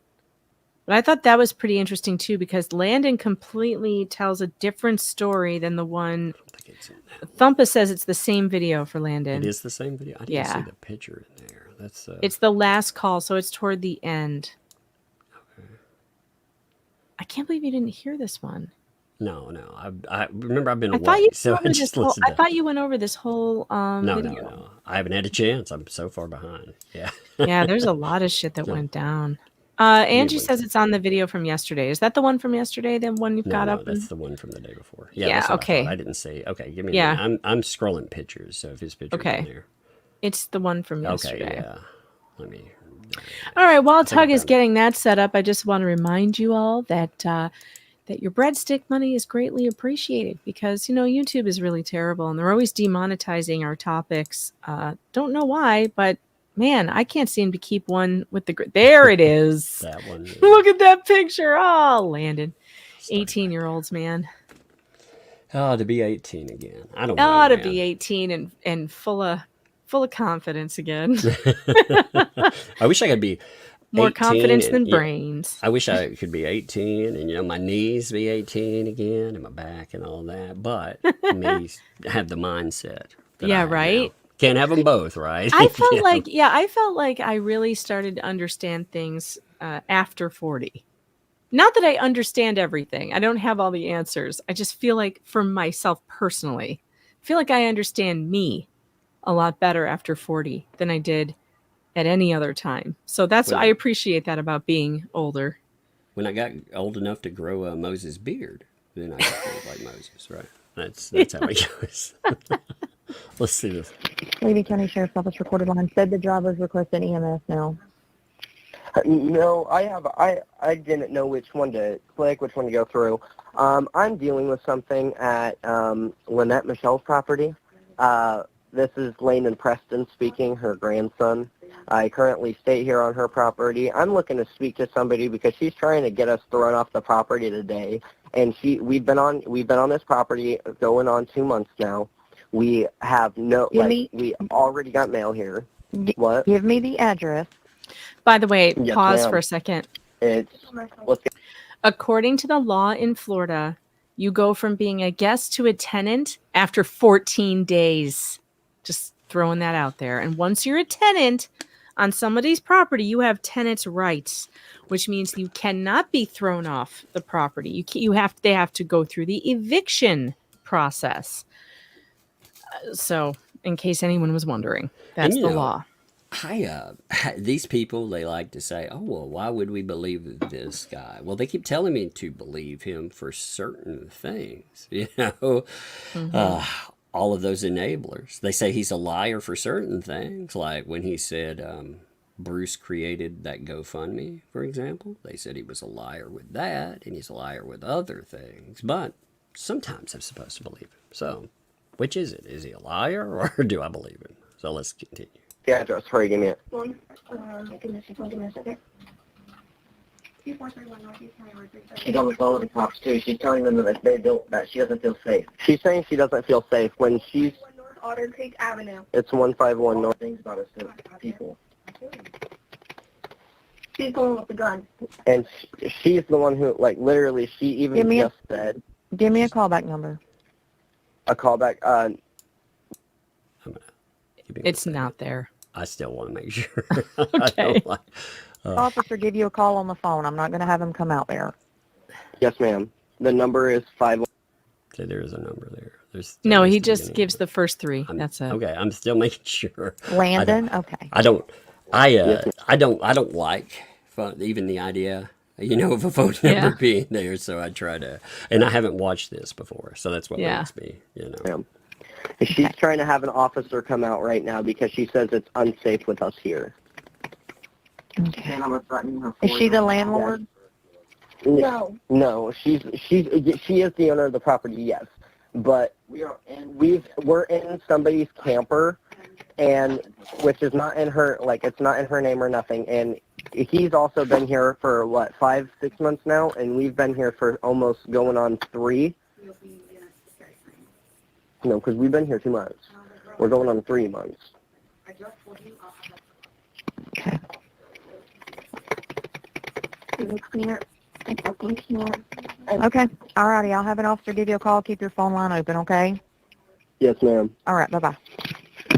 But I thought that was pretty interesting too, because Landon completely tells a different story than the one. I think it's in that. Thumpa says it's the same video for Landon. It is the same video. I didn't see the picture in there. That's It's the last call, so it's toward the end. okay. I can't believe you didn't hear this one. No. I remember I've been I away, thought you so I just listened. I thought you went over this whole video. No. I haven't had a chance. I'm so far behind. Yeah. Yeah, there's a lot of shit that No. went down. Angie Anyway. says it's on the video from yesterday. Is that the one from yesterday? The one you've got No, up? that's the one from the day before. Yeah, Yeah, that's what okay. I didn't see. Okay, give me. Yeah. A minute. I'm scrolling pictures, so if his picture's Okay. in there. It's the one from Okay, yesterday. yeah. Let me. All right. While think Tug I is found it. getting that set up, I just want to remind you all that that your breadstick money is greatly appreciated, because YouTube is really terrible and they're always demonetizing our topics. Don't know why, but man, I can't seem to keep one with the. There it is. That one. Look at that picture. Oh, Landon, 18-year-olds, man. Oh, to be 18 again. I don't know. Oh, to man. be 18 and full of confidence again. I wish I could be More 18 confidence and- than yeah, brains. I wish I could be 18 and my knees be 18 again and my back and all that, but me have the mindset. That Yeah, I have now. right? Can't have them both, right? I felt Yeah. I felt like I really started to understand things after 40. Not that I understand everything. I don't have all the answers. I just feel like, for myself personally, I feel like I understand me a lot better after 40 than I did at any other time. So I appreciate that about being older. When I got old enough to grow a Moses beard, then I got things like Moses, right? That's how it goes. Let's see this. Levy County Sheriff's Office recorded line said the driver's requesting EMS now. No, I didn't know which one to click, which one to go through. I'm dealing with something at Lynette Michelle's property. This is Landon Preston speaking, her grandson. I currently stay here on her property. I'm looking to speak to somebody because she's trying to get us thrown off the property today. And we've been on this property going on 2 months now. We have we already got mail here. What? Give me the address. By the way, Yes, pause ma'am. for a second. Let's get According to the law in Florida, you go from being a guest to a tenant after 14 days. Just throwing that out there. And once you're a tenant on somebody's property, you have tenant's rights, which means you cannot be thrown off the property. They have to go through the eviction process. So, in case anyone was wondering, that's the law. These people, they like to say, oh, well, why would we believe this guy? Well, they keep telling me to believe him for certain things, all of those enablers. They say he's a liar for certain things, like when he said Bruce created that GoFundMe, for example. They said he was a liar with that, and he's a liar with other things. But sometimes I'm supposed to believe him. So, which is it? Is he a liar, or do I believe him? So let's continue. the address. Hurry, give me it. She's on the phone with the cops too. She's telling them that she doesn't feel safe. She's saying she doesn't feel safe when she's. Otter Creek Avenue. It's 151 North. Things about us people. She's going with the gun. And she's the one who, like, literally, she even just said. Give me a callback number. A callback. It's not there. I still want to make sure. Okay. Officer, give you a call on the phone. I'm not going to have him come out there. Yes, ma'am. The number is 5. Okay, there is a number there. No, he just gives the first three. That's it. Okay, I'm still making sure. Landon? Okay. I don't like even the idea, of a phone number being there. So I try to, and I haven't watched this before, so that's what makes me, Yeah. She's trying to have an officer come out right now because she says it's unsafe with us here. Okay. Is she the landlord? No, she is the owner of the property, yes. But we're in somebody's camper, and which is not in her, like, it's not in her name or nothing. And he's also been here for, 5-6 months now, and we've been here for almost going on 3. No, because we've been here 2 months. We're going on 3 months. Okay. Okay. Alrighty, I'll have an officer give you a call. Keep your phone line open, okay? Yes, ma'am. All right, bye-bye.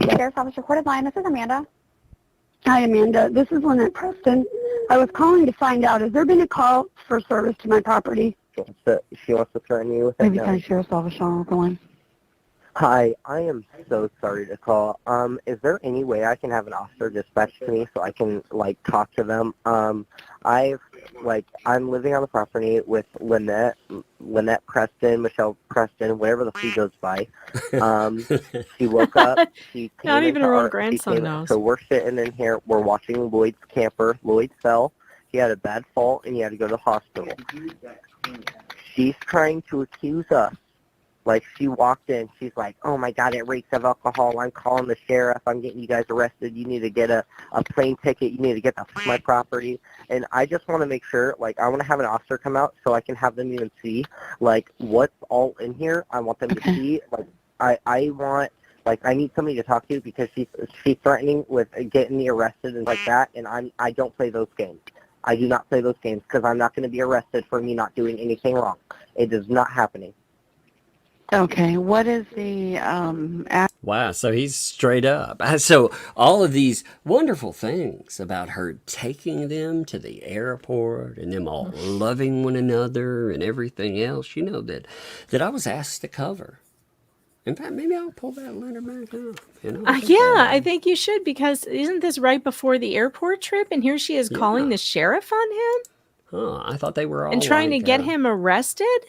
Sheriff's Office recorded line. This is Amanda. Hi, Amanda. This is Lynette Preston. I was calling to find out, has there been a call for service to my property? She wants to threaten you with it Maybe now. kind of Sheriff's Office on the line. Hi, I am so sorry to call. Is there any way I can have an officer dispatched to me so I can, talk to them? I'm living on the property with Lynette Preston, Michelle Preston, whatever the fee goes by. She woke up. She came Not even into her own our- grandson she came- knows. So we're sitting in here. We're watching Lloyd's camper. Lloyd fell. He had a bad fall, and he had to go to the hospital. She's trying to accuse us. Like, she walked in, she's like, oh my God, it reeks of alcohol, I'm calling the sheriff, I'm getting you guys arrested, you need to get a plane ticket, you need to get my property. And I just want to make sure, I want to have an officer come out so I can have them even see, what's all in here. I want them to see, I want, I need somebody to talk to because she's threatening with getting me arrested and like that, and I don't play those games. I do not play those games because I'm not going to be arrested for me not doing anything wrong. It is not happening. Okay, what is the Wow, so he's straight up. So all of these wonderful things about her taking them to the airport and them all loving one another and everything else, that I was asked to cover. In fact, maybe I'll pull that letter back up. Yeah, I think you should, because isn't this right before the airport trip? And here she is calling the sheriff on him? Huh, I thought they were all and trying to get him arrested?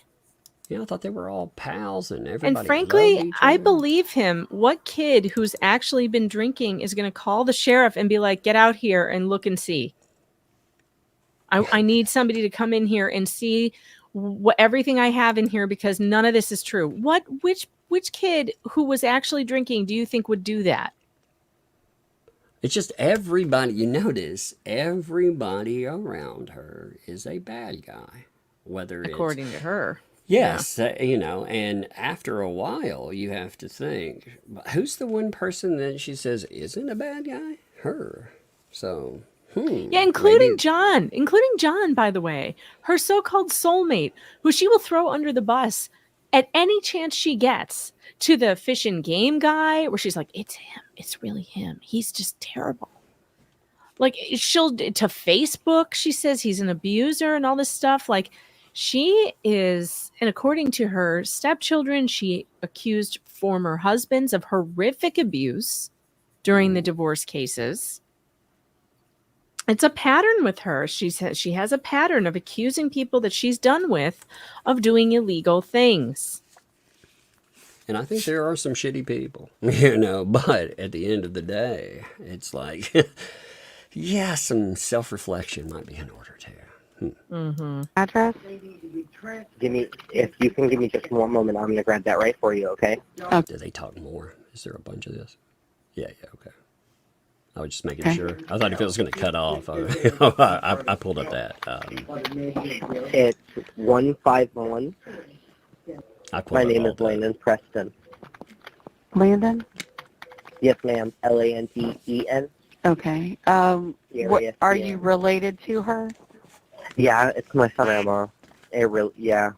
Yeah, I thought they were all pals and everybody. And frankly, loved each I other. believe him. What kid who's actually been drinking is going to call the sheriff and be like, get out here and look and see? I need somebody to come in here and see everything I have in here, because none of this is true. Which kid who was actually drinking do you think would do that? It's just everybody, you notice, everybody around her is a bad guy. Whether According to her. Yes, and after a while, you have to think, who's the one person that she says isn't a bad guy? Her. So, yeah, including John, by the way, her so-called soulmate, who she will throw under the bus at any chance she gets, to the fish and game guy, where she's like, it's him. It's really him. He's just terrible. She'll, to Facebook, she says he's an abuser and all this stuff. She is, and according to her stepchildren, she accused former husbands of horrific abuse during the divorce cases. It's a pattern with her. She says she has a pattern of accusing people that she's done with of doing illegal things. And I think there are some shitty people, but at the end of the day, it's like, yeah, some self-reflection might be in order too. address? If you can give me just one moment, I'm going to grab that right for you, okay? Do they talk more? Is there a bunch of this? Yeah, okay. I was just making sure. I thought if it was going to cut off, I pulled up that. It's 151. My name is Landon Preston. Landon? Yes, ma'am. Lanten. Okay. What, are you related to her? Yeah, it's my son-in-law. Yeah.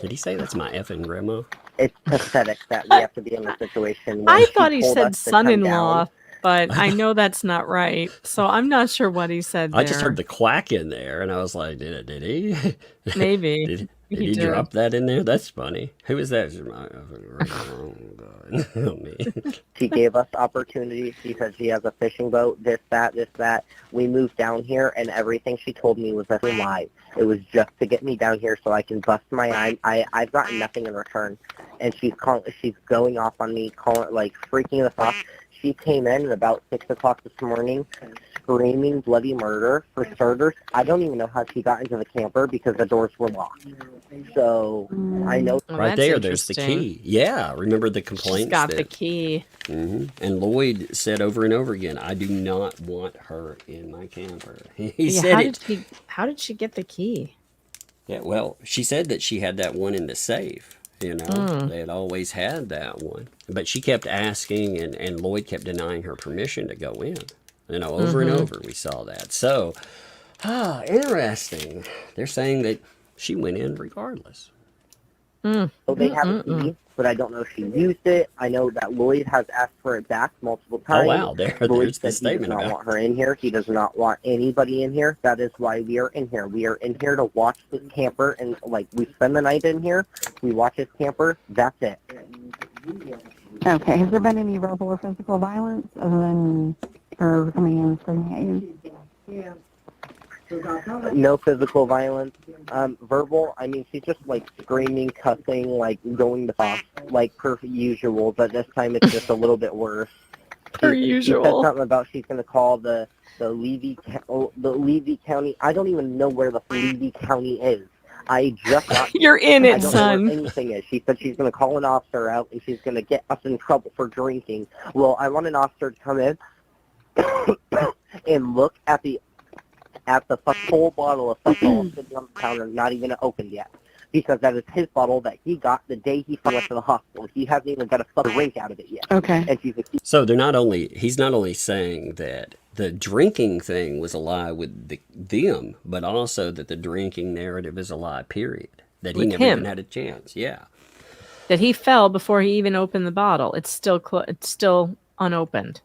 Did he say that's my effing grandma? It's pathetic that we have to be in a situation where I thought he told said us to come son-in-law, down. but I know that's not right. So I'm not sure what he said there. I just heard the quack in there, and I was like, did he? Maybe. Did he drop that in there? That's funny. Who is that? Oh, me. She gave us opportunities. She said she has a fishing boat, this, that. We moved down here, and everything she told me was a lie. It was just to get me down here so I can bust my eye. I've gotten nothing in return. And she's going off on me, freaking us off. She came in at about 6 o'clock this morning, screaming bloody murder. For starters, I don't even know how she got into the camper because the doors were locked. So I know. Well, Right that's there, there's the interesting. key. Yeah, remember the complaints? She's got that, the key. And Lloyd said over and over again, I do not want her in my camper. He Yeah, said how did she get the key? Yeah, well, she said that she had that one in the safe. They had always had that one. But she kept asking, and Lloyd kept denying her permission to go in. Over and over we saw that. So, interesting. They're saying that she went in regardless. So they have a key, but I don't know if she used it. I know that Lloyd has asked for it back multiple times. Oh, wow. Lloyd There's the said he does statement not about want her in here. He does not want anybody in here. That is why we are in here. We are in here to watch this camper, and, we spend the night in here. We watch this camper. That's it. Okay. Has there been any verbal or physical violence other than her coming in and screaming at you? No physical violence. Verbal, I mean, she's just, screaming, cussing, going to off, per usual, but this time it's just a little bit worse. Per She said usual. something about she's going to call the Levy County. I don't even know where the Levy County is. I just got You're in I it, don't know son. where anything is. She said she's going to call an officer out and she's going to get us in trouble for drinking. Well, I want an officer to come in and look at the whole bottle of alcohol sitting on the counter, not even opened yet. Because that is his bottle that he got the day he went to the hospital. He hasn't even got a fucking drink out of it yet. Okay. And she's like, So he's not only saying that the drinking thing was a lie with them, but also that the drinking narrative is a lie, period. That he With never him. even had a chance. Yeah. That he fell before he even opened the bottle. It's still unopened.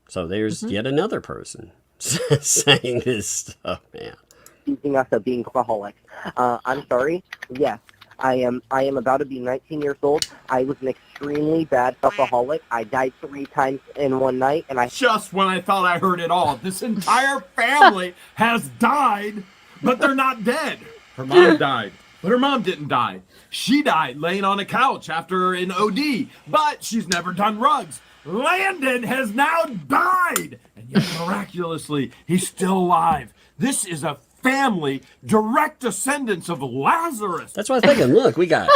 So there's yet another person saying this stuff, man. accusing us of being alcoholics. I'm sorry. Yes, I am about to be 19 years old. I was an extremely bad alcoholic. I died 3 times in one night, and I Just when I thought I heard it all, this entire family has died, but they're not dead. Her mom died, but her mom didn't die. She died laying on a couch after an OD, but she's never done rugs. Landon has now died, and yet miraculously, he's still alive. This is a family, direct descendants of Lazarus. That's what I'm thinking. Look, we got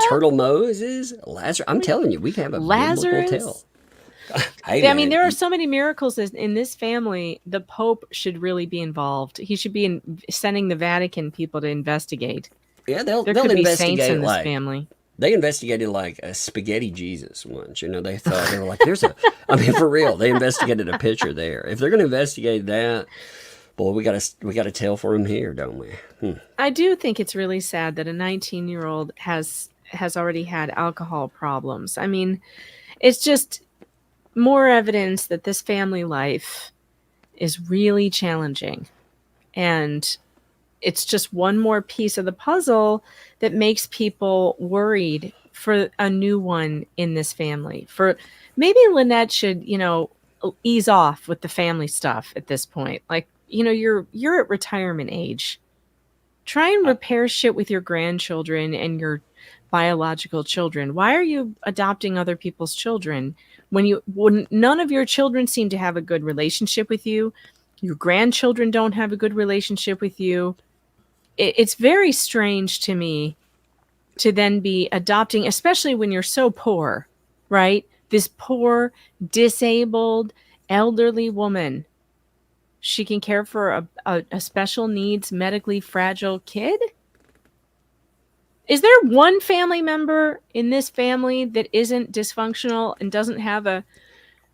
Turtle Moses, Lazarus. I'm telling you, we can have a Lazarus? biblical tale. Hey, I mean, man, there are so many miracles in this family. The Pope should really be involved. He should be sending the Vatican people to investigate. Yeah, There they'll could be investigate saints in this like family. they investigated like a spaghetti Jesus once. You know, they thought they were like, "There's a." I mean, for real, they investigated a picture there. If they're going to investigate that, boy, we got a tale for him here, don't we? I do think it's really sad that a 19-year-old has already had alcohol problems. I mean, it's just more evidence that this family life is really challenging. And it's just one more piece of the puzzle that makes people worried for a new one in this family. For maybe Lynette should, ease off with the family stuff at this point. Like, you're at retirement age. Try and repair shit with your grandchildren and your biological children. Why are you adopting other people's children when none of your children seem to have a good relationship with you? Your grandchildren don't have a good relationship with you. It's very strange to me to then be adopting, especially when you're so poor, right? This poor, disabled, elderly woman. She can care for a special needs, medically fragile kid? Is there one family member in this family that isn't dysfunctional and doesn't have a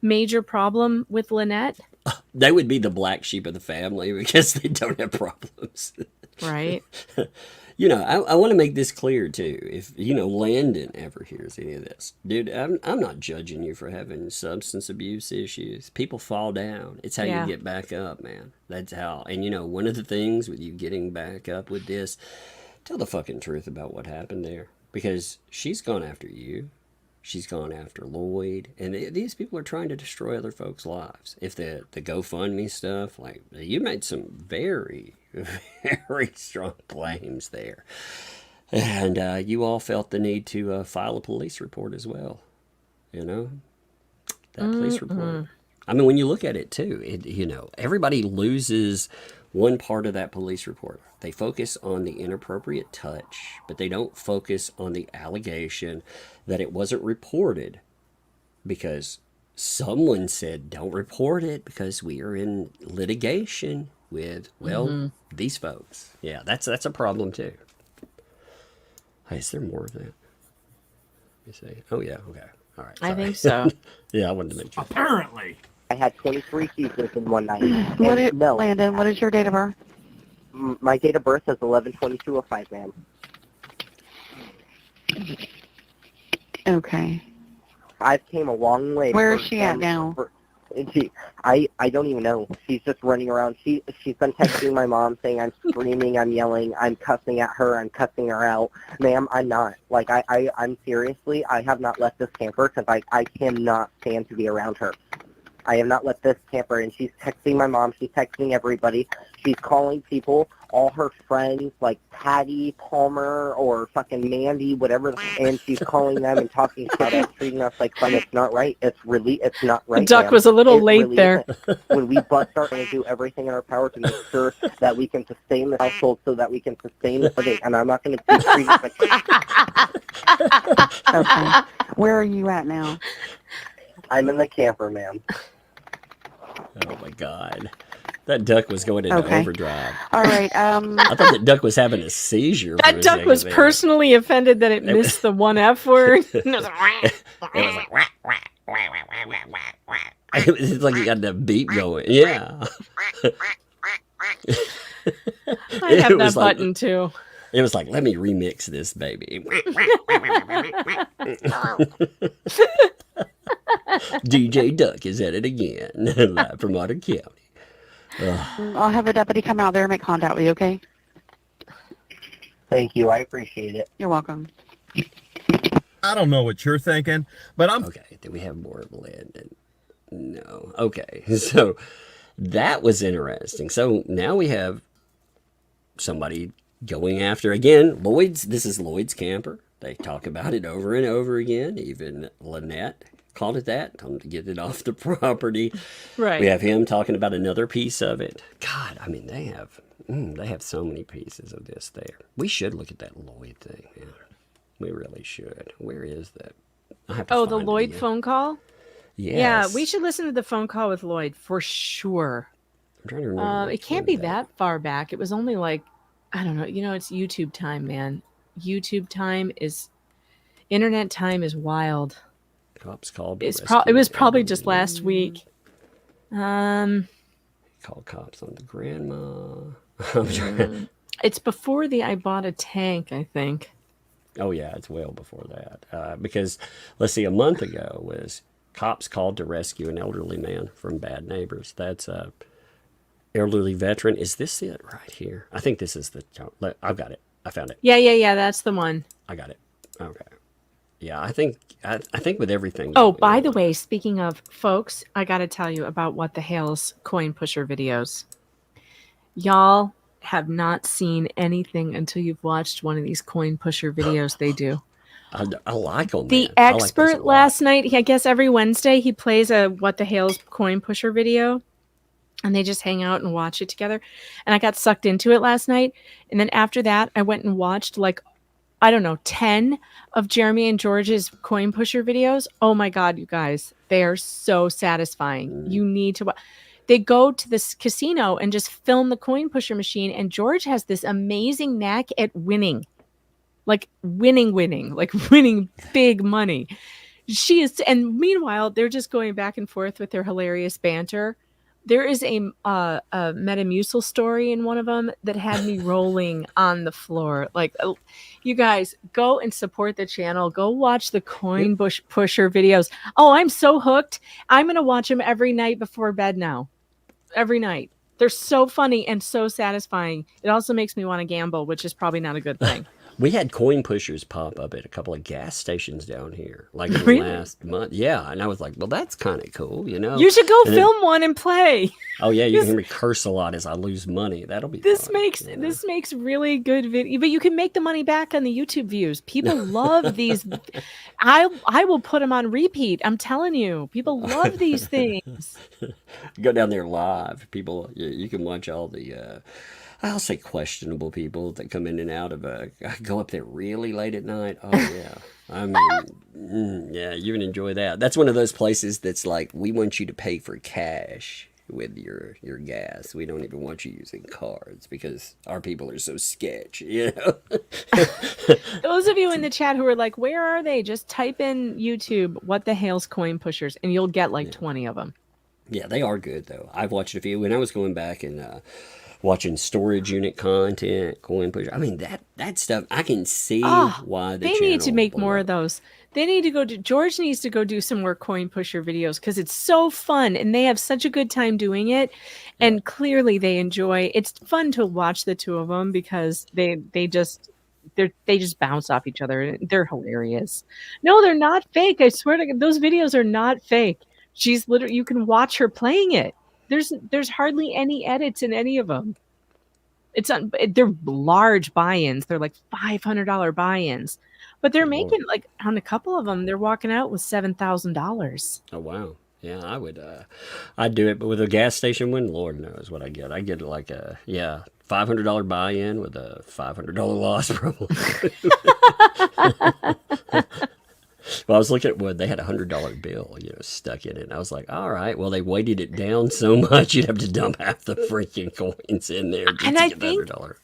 major problem with Lynette? They would be the black sheep of the family because they don't have problems. Right. I want to make this clear too. If Landon ever hears any of this, dude, I'm not judging you for having substance abuse issues. People fall down. It's how Yeah. you get back up, man. That's how. And one of the things with you getting back up with this, tell the fucking truth about what happened there, because she's gone after you. She's gone after Lloyd, and these people are trying to destroy other folks' lives. If the GoFundMe stuff, like, you made some very, very strong claims there, and you all felt the need to file a police report as well. That police report. I mean, when you look at it too, everybody loses one part of that police report. They focus on the inappropriate touch, but they don't focus on the allegation that it wasn't reported because someone said, don't report it because we are in litigation with, these folks. Yeah, that's a problem too. Hey, is there more of that? Let me see. Oh, yeah, okay. All right. I sorry. think so. Yeah, I wanted to make sure. Apparently. I had 23 seizures in one night. Landon, what is your date of birth? My date of birth is 11/22/05, ma'am. Okay. I've came a long way. Where is she at now? I don't even know. She's just running around. She's been texting my mom saying I'm screaming, I'm yelling, I'm cussing at her, I'm cussing her out. Ma'am, I'm not. Like, I'm seriously, I have not left this camper because I cannot stand to be around her. I have not left this camper, and she's texting my mom. She's texting everybody. She's calling people, all her friends, like Patty, Palmer, or fucking Mandy, whatever, and she's calling them and talking about us, treating us like fun. It's not right. It's not right. Duck ma'am. was a little late really there. isn't. When we bust our going to do everything in our power to make sure that we can sustain the household so that we can sustain the living, and I'm not going to be treated like Okay. Where are you at now? I'm in the camper, ma'am. Oh, my God. That duck was going into overdrive. All right. I thought that duck was having a seizure. That duck was personally offended that it missed the one F word. It was like, whack, whack, whack, whack, whack, whack, whack. It's like you got the beat going. Yeah. I have that button too. It was like, let me remix this, baby. DJ Duck is at it again, live from Otter County. I'll have a deputy come out there and make contact with you, okay? Thank you. I appreciate it. You're welcome. I don't know what you're thinking, but I'm... Okay, do we have more of Landon? No. Okay, so that was interesting. So now we have somebody going after, again, this is Lloyd's camper. They talk about it over and over again. Even Lynette called it that, told him to get it off the property. Right. We have him talking about another piece of it. God, I mean, they have so many pieces of this there. We should look at that Lloyd thing. Yeah. We really should. Where is that? I have to the find Lloyd it. phone call? Yes. Yeah, we should listen to the phone call with Lloyd for sure. I'm trying to remember. It can't be that far back. It was only like, I don't know. It's YouTube time, man. YouTube time internet time is wild. Cops called. It was probably just last week. Call cops on the grandma. It's before I bought a tank, I think. Oh yeah, it's well before that. Because let's see, a month ago was cops called to rescue an elderly man from bad neighbors. That's a elderly veteran. Is this it right here? I think this is I've got it. I found it. Yeah. That's the one. I got it. Okay. Yeah, I think with everything. Oh, by the way, speaking of folks, I got to tell you about what the Hale's coin pusher videos. Y'all have not seen anything until you've watched one of these coin pusher videos they do. I like them. The expert last night, I guess every Wednesday, he plays a What the Hale's coin pusher video. And they just hang out and watch it together. And I got sucked into it last night. And then after that, I went and watched 10 of Jeremy and George's coin pusher videos. Oh my God, you guys. They are so satisfying. You need to watch. They go to this casino and just film the coin pusher machine. And George has this amazing knack at winning. Like winning big money. She is. And meanwhile, they're just going back and forth with their hilarious banter. There is a Metamucil story in one of them that had me rolling on the floor. Like, you guys, go and support the channel. Go watch the coin pusher videos. Oh, I'm so hooked. I'm going to watch them every night before bed now. Every night. They're so funny and so satisfying. It also makes me want to gamble, which is probably not a good thing. We had coin pushers pop up at a couple of gas stations down here, like in the Really? last month. Yeah, and I was like, well, that's kind of cool, you know? You should go And then- film one and play. oh, yeah, you can hear me curse a lot as I lose money. That'll be This fun, makes you know? this makes really good video, but you can make the money back on the YouTube views. People love these. I will put them on repeat. I'm telling you, people love these things. Go down there live. People, you can watch all the, I'll say questionable people that come in and out of go up there really late at night. Oh, yeah. I mean, yeah, you can enjoy that. That's one of those places that's like, we want you to pay for cash with your gas. We don't even want you using cards because our people are so sketch, you know? Those of you in the chat who are like, where are they? Just type in YouTube, what the Hale's coin pushers, and you'll get like 20 of them. Yeah, they are good, though. I've watched a few. When I was going back and watching storage unit content, coin push. I mean, that stuff, I can see why they need to make more of those. They need to George needs to go do some more coin pusher videos because it's so fun and they have such a good time doing it. And clearly they enjoy. It's fun to watch the two of them because they just bounce off each other. They're hilarious. No, they're not fake. I swear to God, those videos are not fake. She's literally, you can watch her playing it. There's hardly any edits in any of them. They're large buy-ins. They're like $500 buy-ins, but they're making like on a couple of them. They're walking out with $7,000. Oh wow, yeah, I would. I'd do it, but with a gas station one, Lord knows what I get. I get like a $500 buy-in with a $500 loss probably. Well, I was looking at wood. They had $100 bill, stuck in it. And I was like, all right, well, they weighted it down so much, you'd have to dump half the freaking coins in there just to get the $100.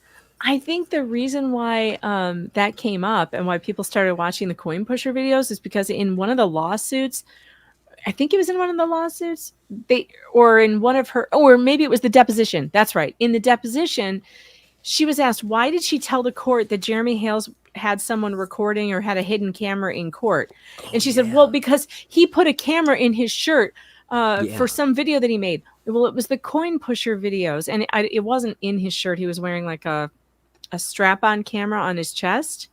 I think the reason why that came up and why people started watching the coin pusher videos is because in one of the lawsuits, I think it was in one of the lawsuits, or maybe it was the deposition. That's right. In the deposition, she was asked, why did she tell the court that Jeremy Hale's had someone recording or had a hidden camera in court? And she said, well, because he put a camera in his shirt for some video that he made. Well, it was the coin pusher videos. And it wasn't in his shirt. He was wearing like a strap-on camera on his chest.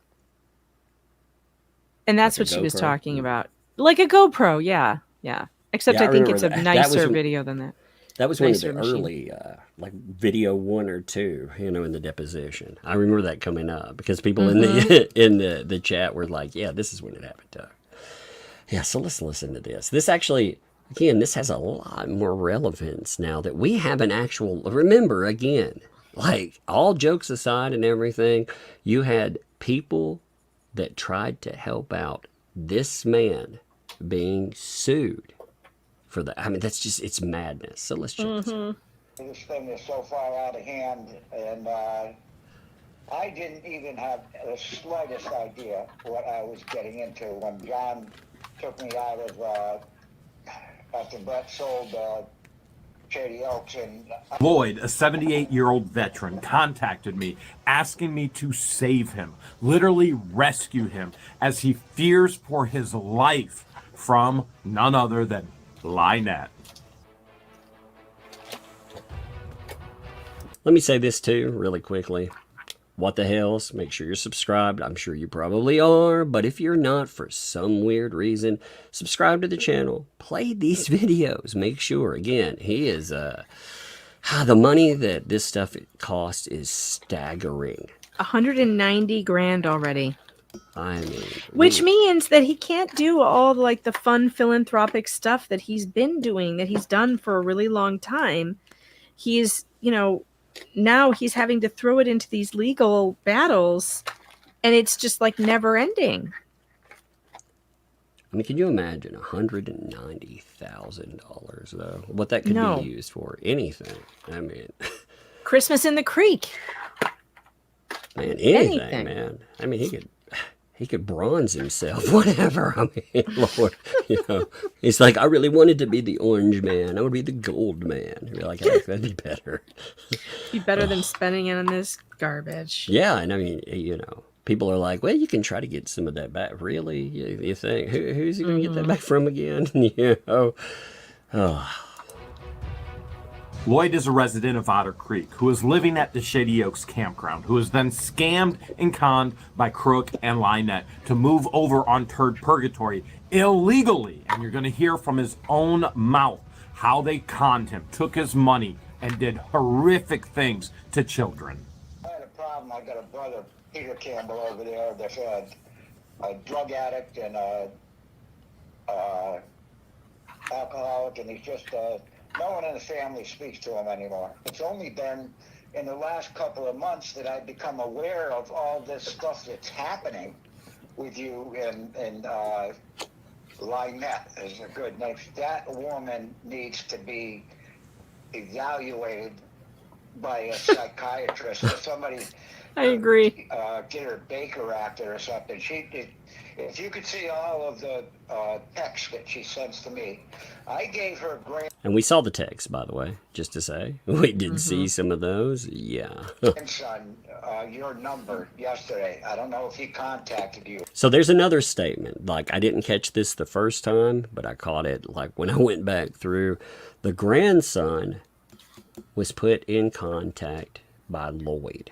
And that's what she was talking about. Like a GoPro, yeah. Except I think it's a nicer video than that. That was one of the early, like video 1 or 2, in the deposition. I remember that coming up because people in the chat were like, "Yeah, this is when it happened to." Yeah, so let's listen to this. This actually, again, this has a lot more relevance now that we have an actual. Remember, again, like all jokes aside and everything, you had people that tried to help out this man being sued. For that, I mean, that's just, it's madness. So let's check this out. This thing is so far out of hand, and I didn't even have the slightest idea what I was getting into when John took me out of, after Brett sold Shady Oaks. And Lloyd, a 78-year-old veteran, contacted me asking me to save him, literally rescue him, as he fears for his life from none other than Lynette. Let me say this too, really quickly. What the hells? Make sure you're subscribed. I'm sure you probably are, but if you're not, for some weird reason, subscribe to the channel. Play these videos. Make sure. Again, he is the money that this stuff costs is staggering. 190 grand already. I mean, which means that he can't do all like the fun philanthropic stuff that he's been doing, that he's done for a really long time. He's, now he's having to throw it into these legal battles, and it's just like never ending. I mean, can you imagine $190,000 though? What that could be used for? Anything. I mean, Christmas in the Creek. Man, anything. Man. I mean, he could bronze himself, whatever. I mean, Lord, he's like, I really wanted to be the orange man. I would be the gold man. You're like, hey, that'd be better. Be better than spending it on this garbage. Yeah, and I mean, people are like, well, you can try to get some of that back. Really? You think? Who's he going to get that back from again? Oh. Lloyd is a resident of Otter Creek who is living at the Shady Oaks campground, who was then scammed and conned by Crook and Lynette to move over on Turd Purgatory illegally. And you're going to hear from his own mouth how they conned him, took his money, and did horrific things to children. I had a problem. I got a brother, Peter Campbell, over there that's a drug addict and alcoholic, and he's just no one in the family speaks to him anymore. It's only been in the last couple of months that I've become aware of all this stuff that's happening with you and Lynette is a good name. That woman needs to be evaluated by a psychiatrist or somebody. I agree. Get her Baker acted or something. If you could see all of the texts that she sends to me, I gave her And we saw the text, by the way, just to say. We did see some of those. Yeah. grandson your number yesterday. I don't know if he contacted you. So there's another statement. Like, I didn't catch this the first time, but I caught it like when I went back through. The grandson was put in contact by Lloyd.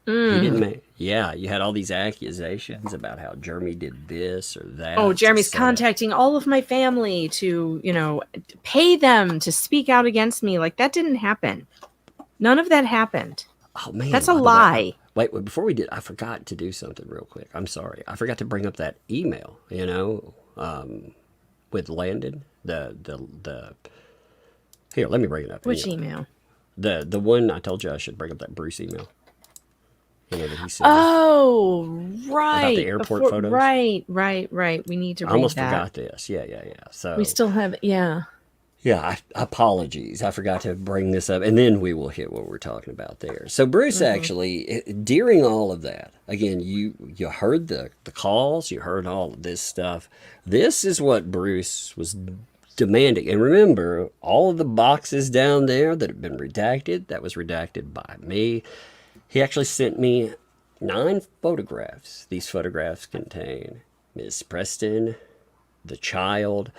He didn't make, yeah, you had all these accusations about how Jeremy did this or that. Oh, Jeremy's contacting all of my family to, pay them to speak out against me. Like, that didn't happen. None of that happened. Oh, man. That's a lie. Wait, before we did, I forgot to do something real quick. I'm sorry. I forgot to bring up that email, with Landon. Here, let me bring it up. Which email? The one I told you I should bring up, that Bruce email. That he sent oh, right. About the airport photos. Right. We need to read that. I almost forgot this. Yeah. So we still have, yeah. Yeah, apologies. I forgot to bring this up, and then we will hit what we're talking about there. So Bruce actually, during all of that, again, you heard the calls, you heard all of this stuff. This is what Bruce was demanding. And remember, all of the boxes down there that have been redacted, that was redacted by me. He actually sent me 9 photographs. These photographs contain Ms. Preston, the child,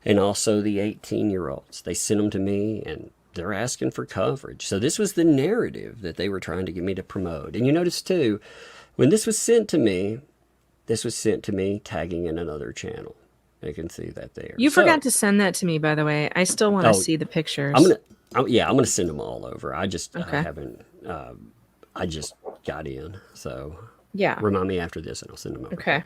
and also the 18-year-olds. They sent them to me, and they're asking for coverage. So this was the narrative that they were trying to get me to promote. And you notice, too, when this was sent to me tagging in another channel. You can see that there. You forgot to send that to me, by the way. I still want to see the pictures. I'm gonna send them all over. I haven't. I just got in, so yeah. Remind me after this, and I'll send them over. Okay.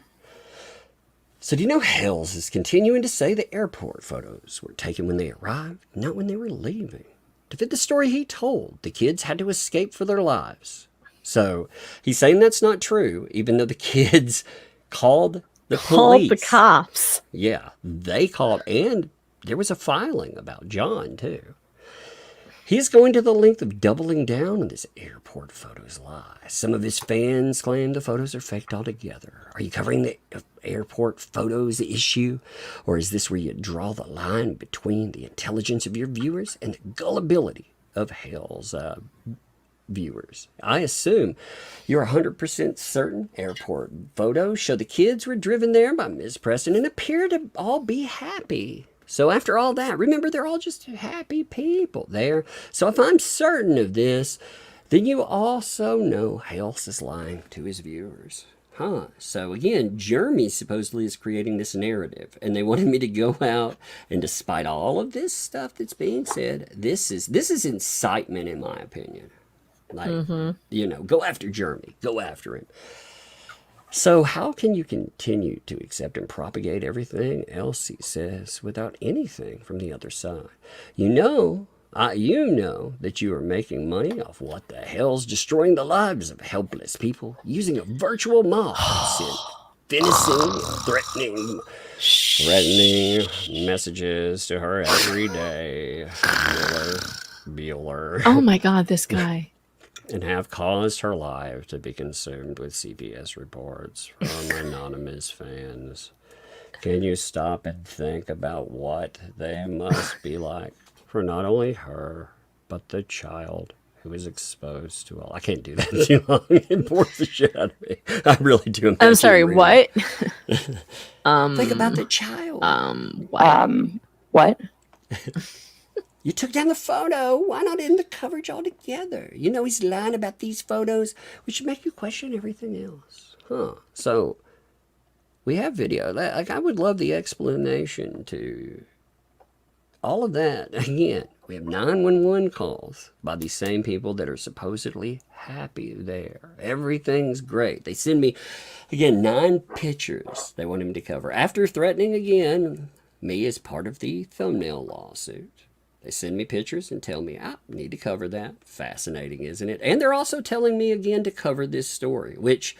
So do you know Hales is continuing to say the airport photos were taken when they arrived, not when they were leaving? To fit the story he told, the kids had to escape for their lives. So he's saying that's not true, even though the kids called the police. Called the cops. Yeah, they called, and there was a filing about John, too. He's going to the length of doubling down on this airport photos lie. Some of his fans claim the photos are faked altogether. Are you covering the airport photos issue? Or is this where you draw the line between the intelligence of your viewers and the gullibility of Hale's viewers? I assume you're 100% certain airport photos show the kids were driven there by Ms. Preston and appear to all be happy. So after all that, remember, they're all just happy people there. So if I'm certain of this, then you also know Hales is lying to his viewers. So again, Jeremy supposedly is creating this narrative, and they wanted me to go out, and despite all of this stuff that's being said, this is incitement, in my opinion. Like, go after Jeremy, go after him. So how can you continue to accept and propagate everything else he says without anything from the other side? You know that you are making money off what the hell's destroying the lives of helpless people using a virtual mob and send threatening messages to her every day. Bueller. Oh my God, this guy. And have caused her life to be consumed with CBS reports from anonymous fans. Can you stop and think about what they must be like for not only her, but the child who is exposed to all? I can't do that too long. It bores the shit out of me. I really do. I'm sorry, what? Think about the child. What? You took down the photo. Why not end the coverage altogether? You know he's lying about these photos, which should make you question everything else. Huh. So, we have video. Like, I would love the explanation to all of that. Again, we have 911 calls by these same people that are supposedly happy there. Everything's great. They send me, again, 9 pictures they want him to cover. After threatening again me as part of the thumbnail lawsuit. They send me pictures and tell me, I need to cover that. Fascinating, isn't it? And they're also telling me again to cover this story, which...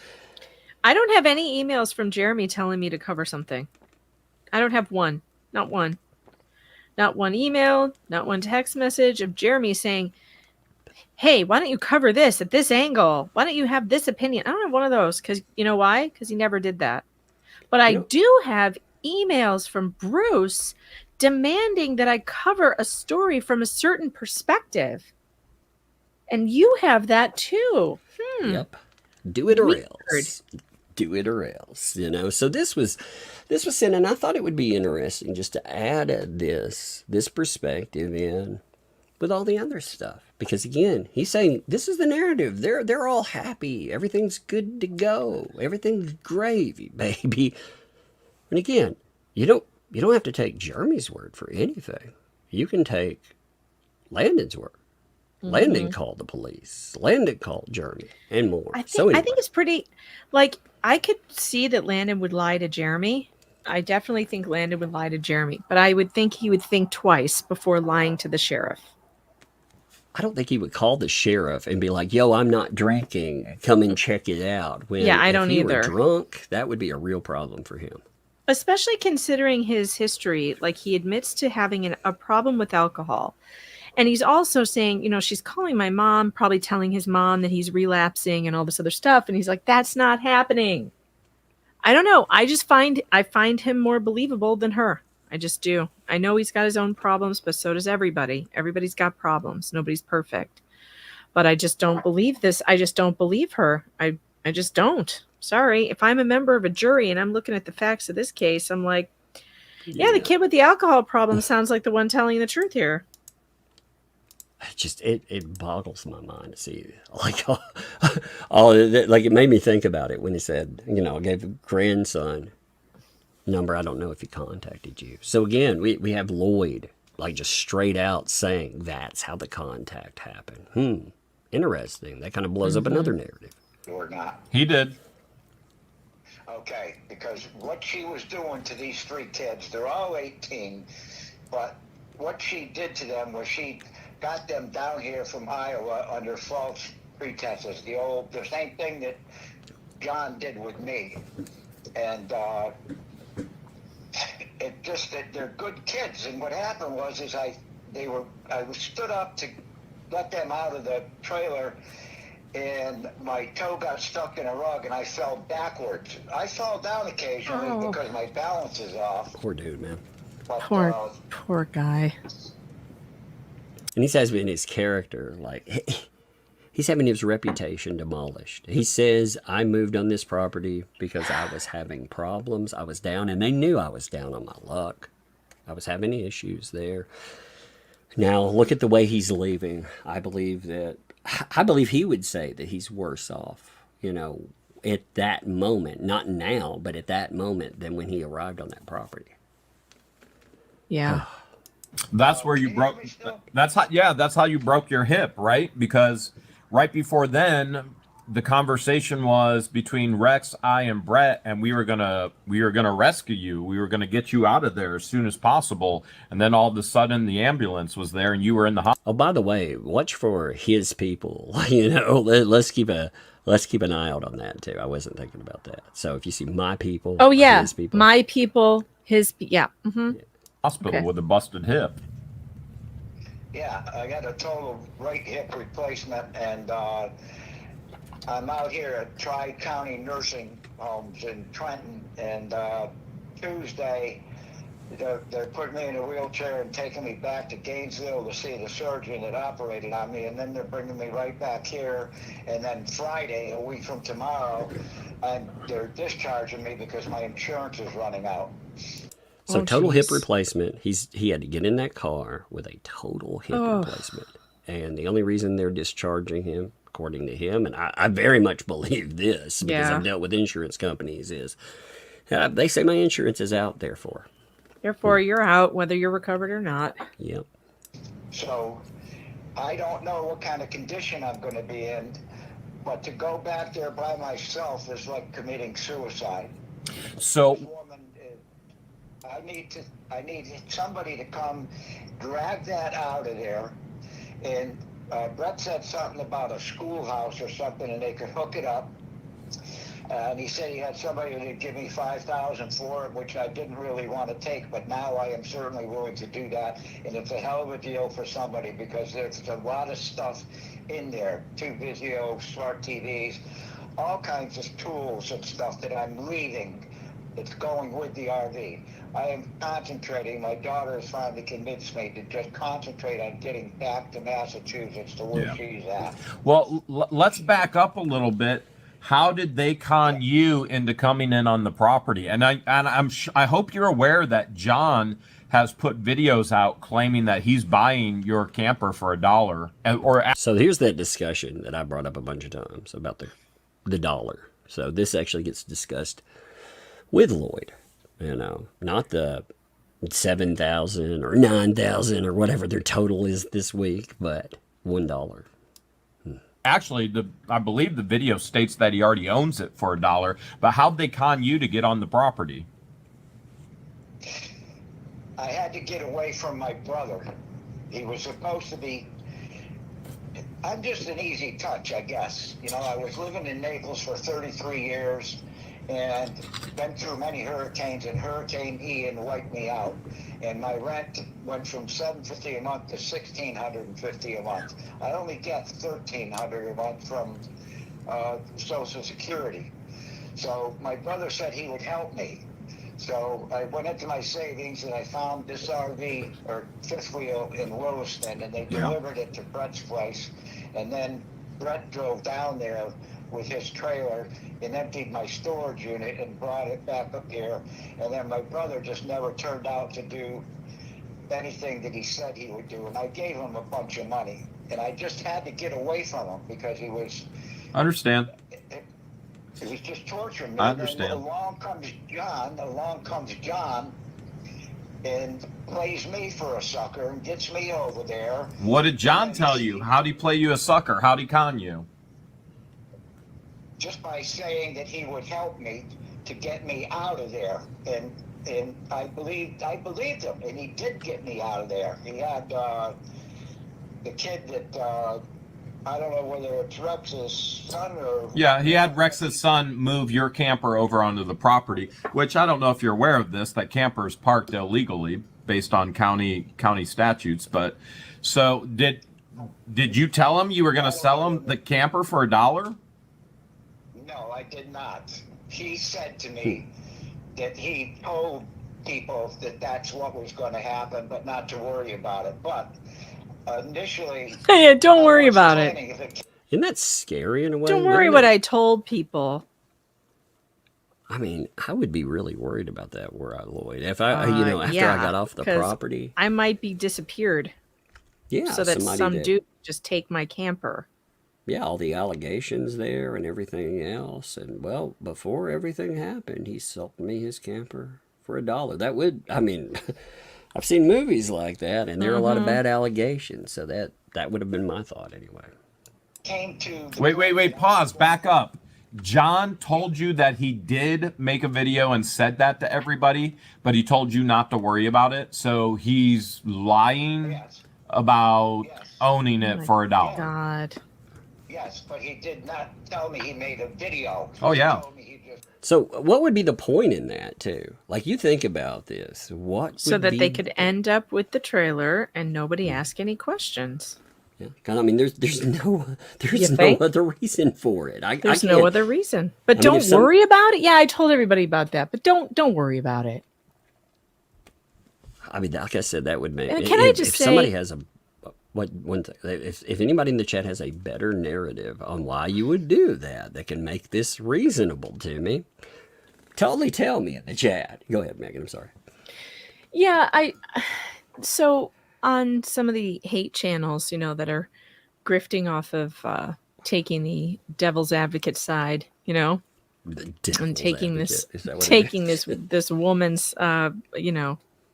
I don't have any emails from Jeremy telling me to cover something. I don't have one. Not one. Not one email, not one text message of Jeremy saying, hey, why don't you cover this at this angle? Why don't you have this opinion? I don't have one of those. Because you know why? Because he never did that. But I do have emails from Bruce demanding that I cover a story from a certain perspective. And you have that too. Yep. Do it or else. Do it or else. You know, so this was sent, and I thought it would be interesting just to add this perspective in with all the other stuff. Because again, he's saying this is the narrative. They're all happy. Everything's good to go. Everything's gravy, baby. And again, you don't have to take Jeremy's word for anything. You can take Landon's word. Landon called the police. Landon called Jeremy and more. I think it's pretty, like, I could see that Landon would lie to Jeremy. I definitely think Landon would lie to Jeremy, but I would think he would think twice before lying to the sheriff. I don't think he would call the sheriff and be like, yo, I'm not drinking. Come and check it out. When, yeah, I don't if he either. Were drunk, that would be a real problem for him. Especially considering his history. Like, he admits to having a problem with alcohol. And he's also saying, you know, she's calling my mom, probably telling his mom that he's relapsing and all this other stuff. And he's like, that's not happening. I don't know. I find him more believable than her. I just do. I know he's got his own problems, but so does everybody. Everybody's got problems. Nobody's perfect. But I just don't believe this. I just don't believe her. I just don't. Sorry. If I'm a member of a jury and I'm looking at the facts of this case, I'm like, yeah, the kid with the alcohol problem sounds like the one telling the truth here. It boggles my mind to see like all like it made me think about it when he said, you know, I gave a grandson number. I don't know if he contacted you. So again, we have Lloyd like just straight out saying that's how the contact happened. Interesting. That kind of blows up another narrative. Or not. He did. Okay, because what she was doing to these 3 kids, they're all 18, but what she did to them was she got them down here from Iowa under false pretenses. The same thing that John did with me. And it just that they're good kids. And what happened was I stood up to let them out of the trailer, and my toe got stuck in a rug and I fell backwards. I fall down occasionally because my balance is off. Poor dude, man. But, Poor guy. And he says in his character, like, he's having his reputation demolished. He says, I moved on this property because I was having problems. I was down, and they knew I was down on my luck. I was having issues there. Now, look at the way he's leaving. I believe he would say that he's worse off, you know, at that moment. Not now, but at that moment than when he arrived on that property. Yeah. That's where you broke. That's how you broke your hip, right? Because right before then, the conversation was between Rex, I, and Brett, and we were gonna rescue you. We were gonna get you out of there as soon as possible. And then all of a sudden, the ambulance was there, and you were in the hospital. Oh, by the way, watch for his people. You know, let's keep an eye out on that too. I wasn't thinking about that. So if you see my people, oh yeah, his people, my people, his yeah. Mm-hmm. Hospital with a busted hip. Yeah, I got a total right hip replacement, and I'm out here at Tri-County Nursing Homes in Trenton, and Tuesday they're putting me in a wheelchair and taking me back to Gainesville to see the surgeon that operated on me, and then they're bringing me right back here, and then Friday, a week from tomorrow, they're discharging me because my insurance is running out. So Oh, total hip jeez. replacement. He had to get in that car with a total hip replacement. And the only reason they're discharging him, according to him, and I very much believe this because Yeah. I've dealt with insurance companies, is they say my insurance is out, therefore. Therefore, you're out, whether you're recovered or not. Yep. So I don't know what kind of condition I'm going to be in, but to go back there by myself is like committing suicide. So This woman, I need somebody to come drag that out of there. And Brett said something about a schoolhouse or something, and they could hook it up. And he said he had somebody who would give me $5,000 for it, which I didn't really want to take, but now I am certainly willing to do that. And it's a hell of a deal for somebody because there's a lot of stuff in there. 2 Vizio, smart TVs, all kinds of tools and stuff that I'm leaving. It's going with the RV. I am concentrating. My daughter has finally convinced me to just concentrate on getting back to Massachusetts to where she's at. well, let's back up a little bit. How did they con you into coming in on the property? And I hope you're aware that John has put videos out claiming that he's buying your camper for $1. So here's that discussion that I brought up a bunch of times about the dollar. So this actually gets discussed with Lloyd, not the 7,000 or 9,000 or whatever their total is this week, but $1. Actually, I believe the video states that he already owns it for $1. But how'd they con you to get on the property? I had to get away from my brother. He was supposed to be. I'm just an easy touch, I guess. I was living in Naples for 33 years and been through many hurricanes, and Hurricane Ian wiped me out. And my rent went from $750 a month to $1,650 a month. I only get $1,300 a month from Social Security. So my brother said he would help me. So I went into my savings and I found this RV or fifth wheel in Lewiston, and they delivered it to Brett's place. And then Brett drove down there with his trailer and emptied my storage unit and brought it back up here. And then my brother just never turned out to do anything that he said he would do. And I gave him a bunch of money. And I just had to get away from him because he was... Understand. It was just torturing me. I understand. And then along comes John and plays me for a sucker and gets me over there. What did John tell you? How'd he play you a sucker? How'd he con you? Just by saying that he would help me to get me out of there. And I believed him, and he did get me out of there. He had the kid that... I don't know whether it's Rex's son or... Yeah, he had Rex's son move your camper over onto the property, which I don't know if you're aware of this, that camper's parked illegally based on county statutes. But so did you tell him you were going to sell him the camper for $1? No, I did not. He said to me that he told people that that's what was going to happen, but not to worry about it. But... initially, yeah, don't worry about it. Isn't that scary in a way? Don't worry what I told people. I mean, I would be really worried about that, were I Lloyd? If I, after I got off the property, I might be disappeared. Yeah, so that some dude just take my camper. Yeah, all the allegations there and everything else, and well, before everything happened, he sold me his camper for $1. That would, I mean. I've seen movies like that, and there are a lot of bad allegations, so that would have been my thought anyway. Wait, pause, back up. John told you that he did make a video and said that to everybody, but he told you not to worry about it, so he's lying about owning it for $1. God. Yes, but he did not tell me he made a video. Oh, yeah. So what would be the point in that, too? Like, you think about this. So that they could end up with the trailer and nobody ask any questions. Yeah, I mean, there's no other reason for it. There's no other reason. But don't worry about it. Yeah, I told everybody about that, but don't worry about it. I mean, like I said, that would make... Can I just say... If somebody has one thing, if anybody in the chat has a better narrative on why you would do that can make this reasonable to me, totally tell me in the chat. Go ahead, Megan. I'm sorry. Yeah, so on some of the hate channels, that are grifting off of taking the devil's advocate side, The and devil's taking advocate. Is that what it taking is? this woman's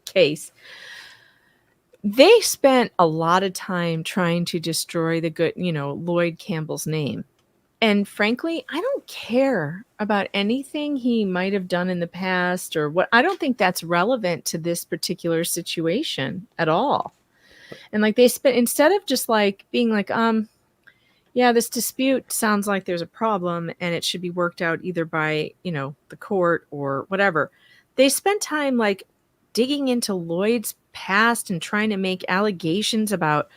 case. They spent a lot of time trying to destroy the good, Lloyd Campbell's name. And frankly, I don't care about anything he might have done in the past or what. I don't think that's relevant to this particular situation at all. And like they spent, instead of just like being like, yeah, this dispute sounds like there's a problem and it should be worked out either by, the court or whatever. They spent time like digging into Lloyd's past and trying to make allegations about.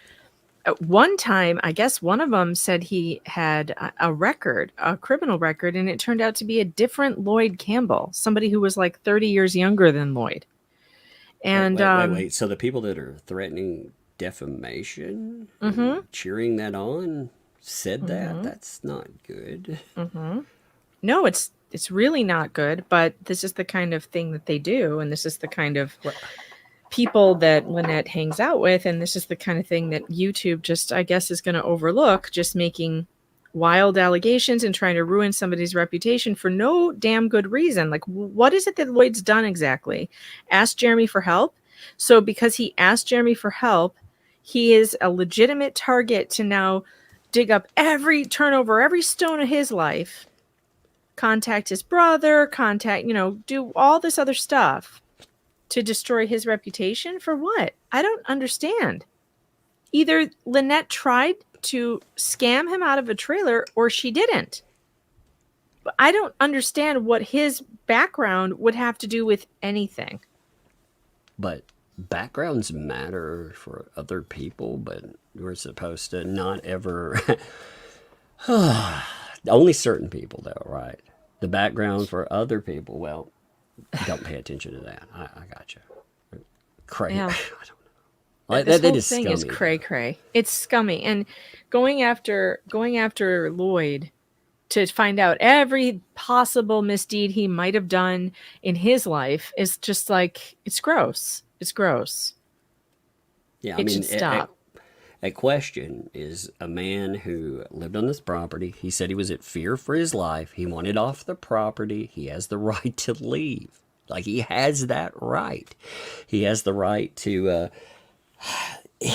At one time, I guess one of them said he had a criminal record, and it turned out to be a different Lloyd Campbell, somebody who was like 30 years younger than Lloyd. And wait. So the people that are threatening defamation, cheering that on, said that? That's not good. No, it's really not good, but this is the kind of thing that they do, and this is the kind of people that Lynette hangs out with, and this is the kind of thing that YouTube just, I guess, is going to overlook, just making wild allegations and trying to ruin somebody's reputation for no damn good reason. Like, what is it that Lloyd's done exactly? Asked Jeremy for help. So because he asked Jeremy for help, he is a legitimate target to now dig up turn over every stone of his life, contact his brother, do all this other stuff to destroy his reputation. For what? I don't understand. Either Lynette tried to scam him out of a trailer or she didn't. But I don't understand what his background would have to do with anything. But backgrounds matter for other people, but we're supposed to not ever... Only certain people, though, right? The background for other people, well, don't pay attention to that. I got you. Crazy. Yeah. I don't know. This that whole is thing scummy. is cray-cray. It's scummy. And going after Lloyd to find out every possible misdeed he might have done in his life is just like, it's gross. It's gross. Yeah, It should stop. A question is a man who lived on this property. He said he was at fear for his life. He wanted off the property. He has the right to leave. Like, he has that right. He has the right to...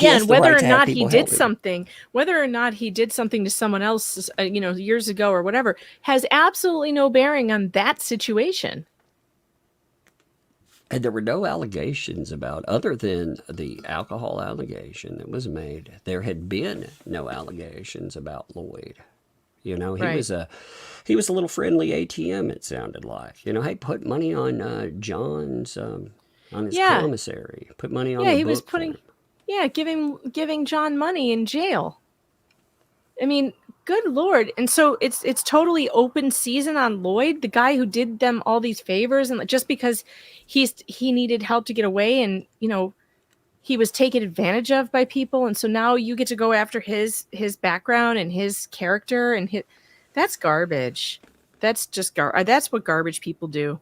and whether or not he did something, to someone else, years ago or whatever, has absolutely no bearing on that situation. And there were no allegations about, other than the alcohol allegation that was made, there had been no allegations about Lloyd. He Right. was a little friendly ATM, it sounded like. Hey, put money on John's, on his commissary. Put money on the he book was for putting, him. giving John money in jail. I mean, good Lord. And so it's totally open season on Lloyd, the guy who did them all these favors, and just because he needed help to get away, and he was taken advantage of by people, and so now you get to go after his background and his character, and that's garbage. That's just that's what garbage people do.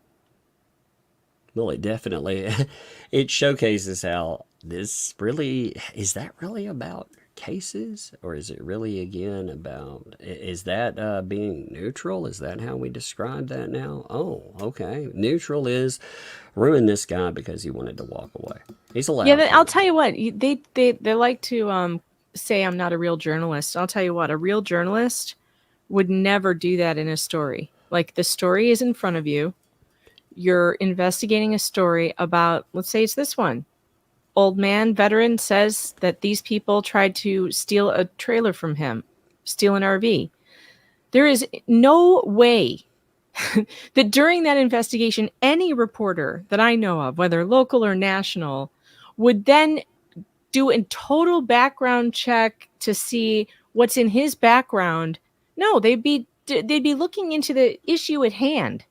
Well, it definitely, it showcases how this really, is that really about cases, or is it really again about, is that being neutral? Is that how we describe that now? Oh, okay. Neutral is ruin this guy because he wanted to walk away. He's allowed. Yeah, I'll tell you what, they like to say I'm not a real journalist. I'll tell you what, a real journalist would never do that in a story. Like, the story is in front of you. You're investigating a story about, let's say it's this one. Old man, veteran, says that these people tried to steal a trailer from him, steal an RV. There is no way that during that investigation, any reporter that I know of, whether local or national, would then do a total background check to see what's in his background. No, they'd be looking into the issue at hand.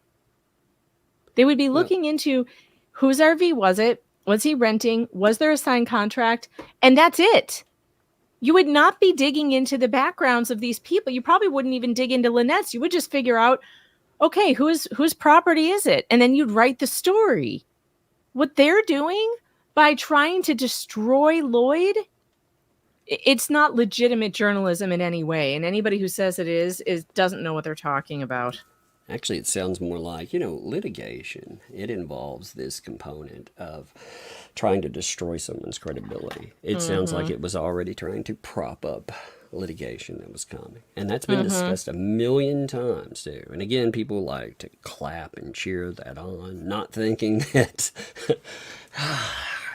They would be looking into whose RV was it? Was he renting? Was there a signed contract? And that's it. You would not be digging into the backgrounds of these people. You probably wouldn't even dig into Lynette's. You would just figure out, okay, whose property is it? And then you'd write the story. What they're doing, by trying to destroy Lloyd, it's not legitimate journalism in any way. And anybody who says it is doesn't know what they're talking about. Actually, it sounds more like, you know, litigation. It involves this component of trying to destroy someone's credibility. It sounds like it was already trying to prop up litigation that was coming. And that's been discussed a million times, too. And again, people like to clap and cheer that on, not thinking that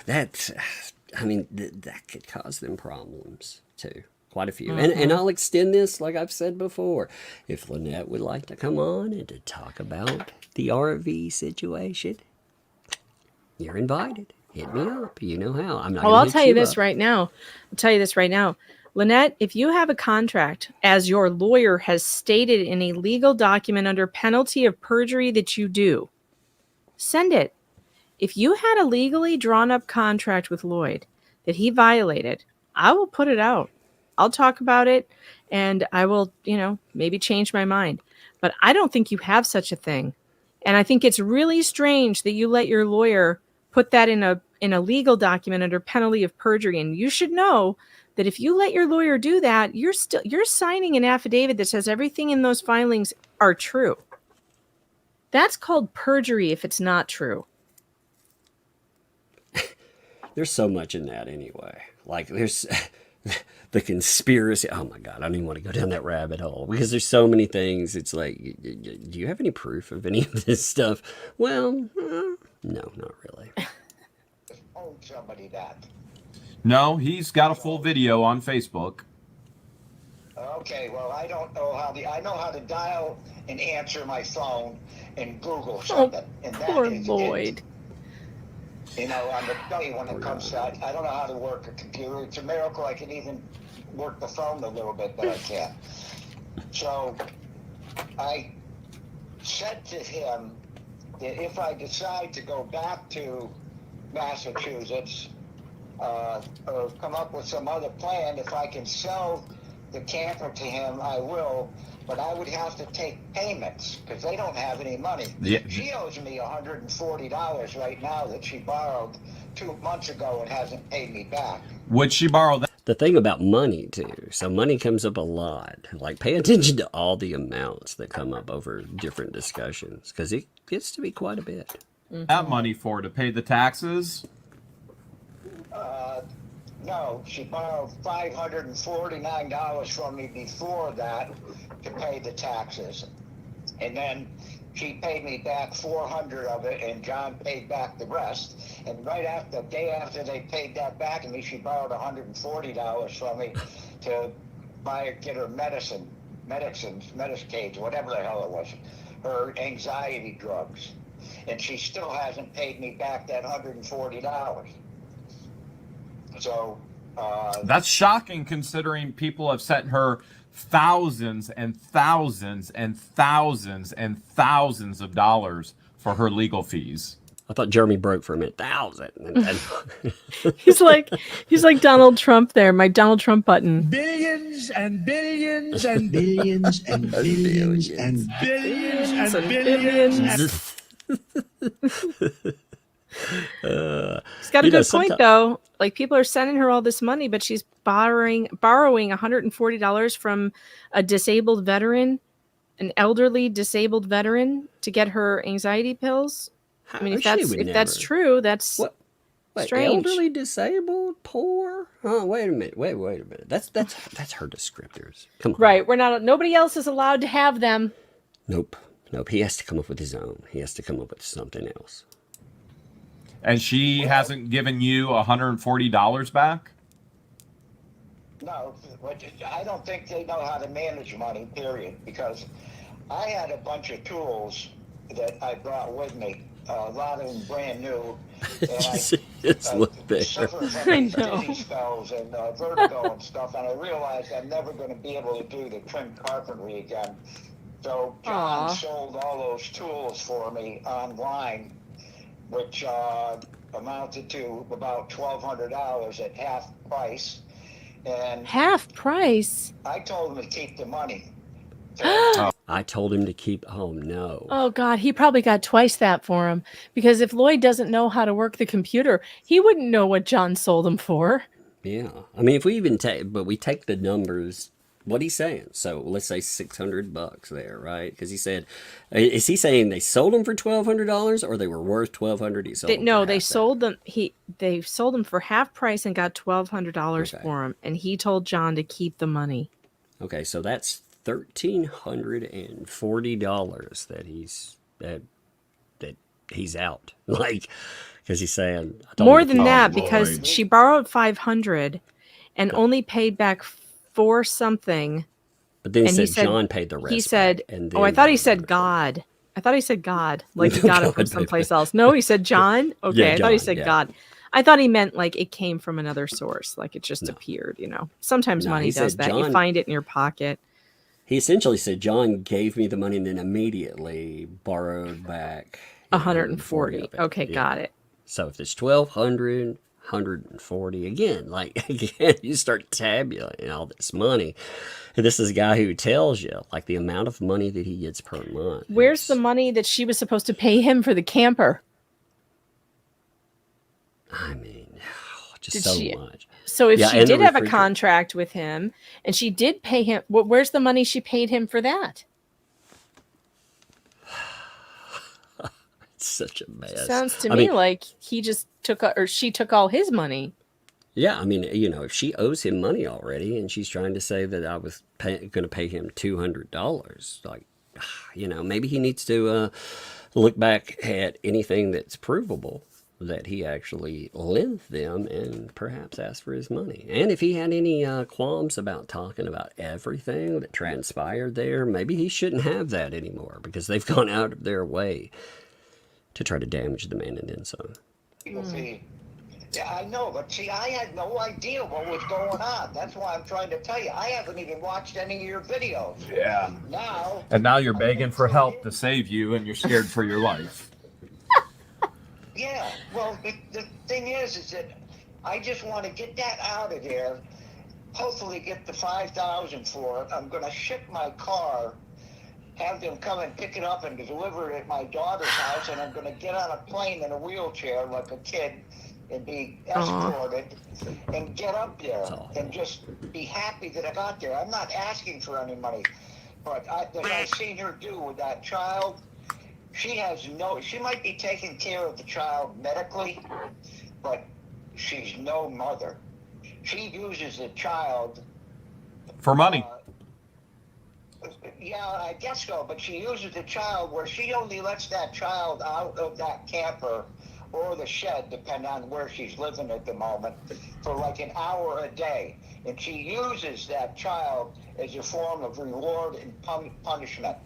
that could cause them problems, too. Quite a few. And I'll extend this, like I've said before. If Lynette would like to come on and to talk about the RV situation, you're invited. Hit me up. You know how. I'm not. Well, I'll tell you this right now. Lynette, if you have a contract, as your lawyer has stated in a legal document under penalty of perjury that you do, send it. If you had a legally drawn up contract with Lloyd that he violated, I will put it out. I'll talk about it, and I will, maybe change my mind. But I don't think you have such a thing. And I think it's really strange that you let your lawyer put that in a legal document under penalty of perjury. And you should know that if you let your lawyer do that, you're signing an affidavit that says everything in those filings are true. That's called perjury if it's not true. There's so much in that anyway. Like there's the conspiracy. Oh my God, I don't even want to go down that rabbit hole because there's so many things. It's like, do you have any proof of any of this stuff? Well, no, not really. Owe somebody that. No, he's got a full video on Facebook. Okay, well, I don't know I know how to dial and answer my phone and Google something. And that poor is Lloyd. I'm the dummy when it comes to I don't know how to work a computer. It's a miracle I can even work the phone a little bit, but I can't. So I said to him that if I decide to go back to Massachusetts or come up with some other plan, if I can sell the camper to him, I will. But I would have to take payments because they don't have any money. Yeah. She owes me $140 right now that she borrowed 2 months ago and hasn't paid me back. Would she borrow that? The thing about money, too, so money comes up a lot. Like, pay attention to all the amounts that come up over different discussions because it gets to be quite a bit. That money for to pay the taxes? No, she borrowed $549 from me before that to pay the taxes. And then she paid me back $400 of it, and John paid back the rest. And right after, the day after they paid that back to me, she borrowed $140 from me to get her Medicaid, whatever the hell it was, her anxiety drugs. And she still hasn't paid me back that $140. So that's shocking considering people have sent her thousands and thousands and thousands and thousands of dollars for her legal fees. I thought Jeremy broke for a minute. 1,000. He's like Donald Trump there, my Donald Trump button. Billions and billions and billions and billions and billions and billions. He's got a good point though. Like people are sending her all this money, but she's borrowing $140 from a disabled veteran, an elderly disabled veteran, to get her anxiety pills. I mean, if that's true, that's strange. Elderly, disabled, poor. Oh, wait a minute. Wait a minute. That's her descriptors. Come on. Right. Nobody else is allowed to have them. Nope. He has to come up with his own. He has to come up with something else. And she hasn't given you $140 back? No, I don't think they know how to manage money, period, because I had a bunch of tools that I brought with me, a lot of them brand new, and I suffer from dizzy spells and vertigo and stuff, and I realized I'm never going to be able to do the trim carpentry again. So John sold all those tools for me online, which amounted to about $1,200 at half price. And half price? I told him to keep the money. I told him to keep home. No. Oh, God, he probably got twice that for him. Because if Lloyd doesn't know how to work the computer, he wouldn't know what John sold him for. Yeah. I mean, if we even we take the numbers, what he's saying. So let's say $600 there, right? Because he said, is he saying they sold them for $1,200 or they were worth $1,200? He sold them No, for they half sold them. They sold them for half price and got $1,200 for him. And he told John to keep the money. Okay, so that's $1,340 that he's out. Like, because he's saying more than that, because she borrowed $500 and only paid back $4 something. But then he said John paid the rest. He said, back, and I thought he said God. I thought he said God, like he got it from someplace else. No, he said John. Okay, Yeah, I thought he said God. I thought he meant like it came from another source, like it just appeared. Sometimes money does that. You find it in your pocket. He essentially said John gave me the money and then immediately borrowed back 140. Okay, got it. So if it's 1,200, 140 again, you start tabulating all this money. And this is a guy who tells you like the amount of money that he gets per month. Where's the money that she was supposed to pay him for the camper? I mean, just so much. So if she did have a contract with him and she did pay him, where's the money she paid him for that? It's such a mess. Sounds to me like he just she took all his money. Yeah, I mean, if she owes him money already and she's trying to say that I was going to pay him $200, like, maybe he needs to look back at anything that's provable that he actually lent them and perhaps ask for his money. And if he had any qualms about talking about everything that transpired there, maybe he shouldn't have that anymore because they've gone out of their way to try to damage the man and then some. Yeah, I know, but see, I had no idea what was going on. That's why I'm trying to tell you. I haven't even watched any of your videos. Yeah. Now you're begging for help to save you, and you're scared for your life. Yeah, well, the thing is that I just want to get that out of there, hopefully get the $5,000 for it. I'm going to ship my car, have them come and pick it up and deliver it at my daughter's house, and I'm going to get on a plane in a wheelchair like a kid and be escorted and get up there and just be happy that I got there. I'm not asking for any money, but what I've seen her do with that child, she might be taking care of the child medically, but she's no mother. She uses the child for money. Yeah, I guess so, but she uses the child where she only lets that child out of that camper or the shed, depending on where she's living at the moment, for like an hour a day. And she uses that child as a form of reward and punishment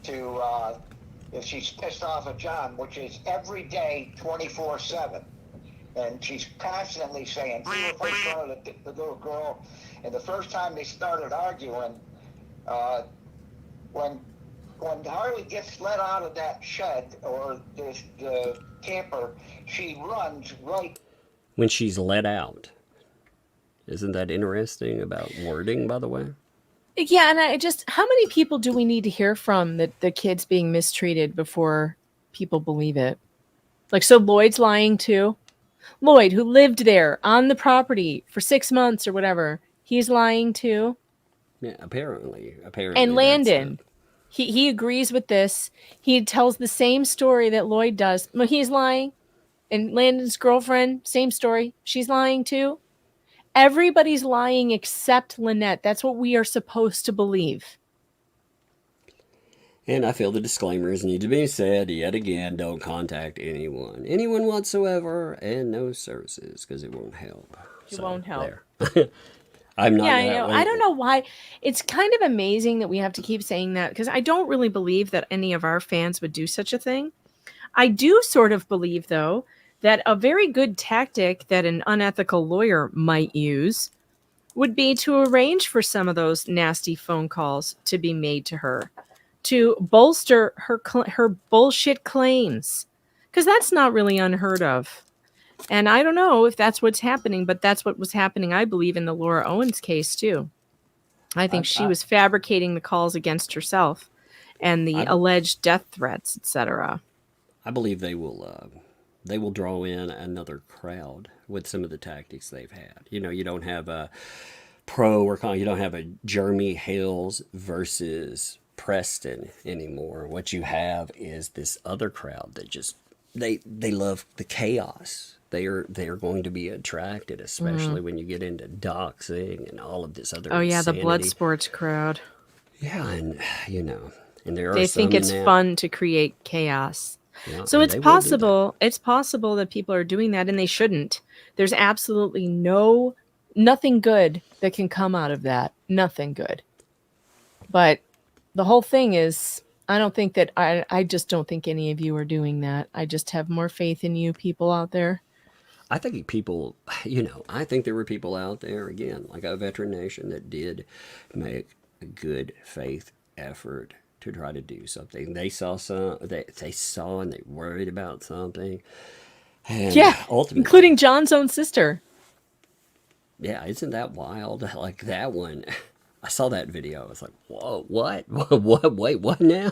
to, if she's pissed off at John, which is every day, 24/7. And she's constantly saying, see if I saw the little girl. And the first time they started arguing, when Harley gets let out of that shed or the camper, she runs right. When she's let out. Isn't that interesting about wording, by the way? Yeah, and how many people do we need to hear from that the kid's being mistreated before people believe it? Like, so Lloyd's lying too? Lloyd, who lived there on the property for 6 months or whatever, he's lying too? Yeah, apparently. And Landon, he agrees with this. He tells the same story that Lloyd does. Well, he's lying. And Landon's girlfriend, same story. She's lying too. Everybody's lying except Lynette. That's what we are supposed to believe. And I feel the disclaimers need to be said yet again. Don't contact anyone whatsoever, and no services, because it won't help. It won't help. I'm not. Yeah, I know. I don't know why. It's kind of amazing that we have to keep saying that, because I don't really believe that any of our fans would do such a thing. I do sort of believe, though, that a very good tactic that an unethical lawyer might use would be to arrange for some of those nasty phone calls to be made to her to bolster her bullshit claims, because that's not really unheard of. And I don't know if that's what's happening, but that's what was happening, I believe, in the Laura Owens case too. I think she was fabricating the calls against herself and the alleged death threats, etc. I believe they will draw in another crowd with some of the tactics they've had. You know, you don't have a pro or con, you don't have a Jeremy Hales versus Preston anymore. What you have is this other crowd that just they love the chaos. They are going to be attracted, especially when you get into doxing and all of this other. Oh yeah, insanity. the blood sports crowd. Yeah, and you know, and there are they some think it's now, fun to create chaos. yeah, So and it's they will do possible. It's possible that people are doing that, and they shouldn't. There's absolutely nothing good that can come out of that. Nothing good. But the whole thing is, I just don't think any of you are doing that. I just have more faith in you people out there. I think people, you know, I think there were people out there, again, like a veteran nation, that did make a good faith effort to try to do something. They saw they saw and they worried about something. And Yeah, ultimately, including John's own sister. yeah, isn't that wild? Like that one, I saw that video. I was like, whoa, what? What? Wait, what now?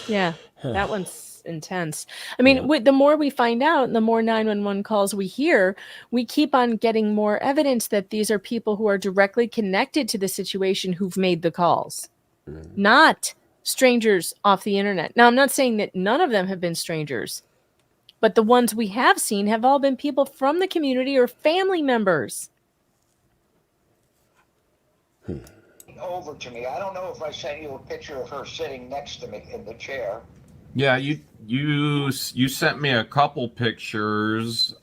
Yeah, that one's intense. I mean, the more we find out and the more 911 calls we hear, we keep on getting more evidence that these are people who are directly connected to the situation who've made the calls, not strangers off the internet. Now, I'm not saying that none of them have been strangers, but the ones we have seen have all been people from the community or family members. Over to me. I don't know if I sent you a picture of her sitting next to me in the chair. Yeah, you sent me a couple pictures.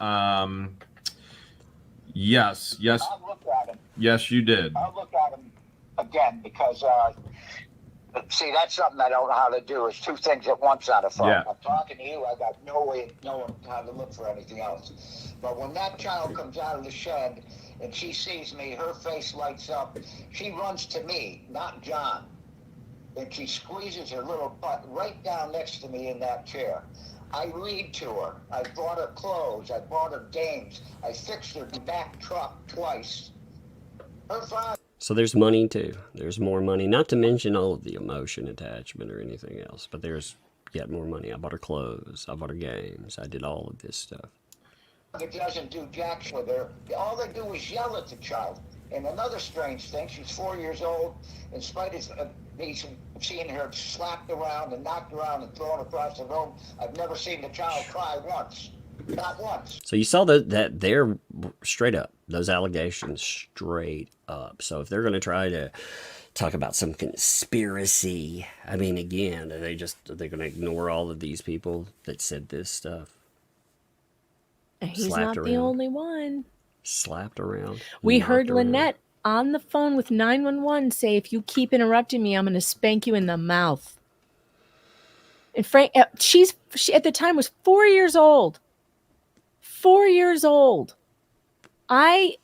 Yes. I'll look at them. Yes, you did. I'll look at them again because, see, that's something I don't know how to do. Is two things at once on a phone. Yeah. I'm talking to you. I got no way of knowing how to look for anything else. But when that child comes out of the shed and she sees me, her face lights up. She runs to me, not John. And she squeezes her little butt right down next to me in that chair. I read to her. I bought her clothes. I bought her games. I fixed her back truck twice. Her father. So there's money too. There's more money, not to mention all of the emotion attachment or anything else, but there's yet more money. I bought her clothes. I bought her games. I did all of this stuff. It doesn't do jack with her. All they do is yell at the child. And another strange thing, she's 4 years old. In spite of me seeing her slapped around and knocked around and thrown across the room, I've never seen the child cry once. Not once. So you saw that they're straight up, those allegations straight up. So if they're going to try to talk about some conspiracy, I mean, again, they're going to ignore all of these people that said this stuff. He's not the only one. Slapped around. We heard Lynette on the phone with 911 say, if you keep interrupting me, I'm going to spank you in the mouth. And Frank, she at the time was 4 years old. 4 years old. I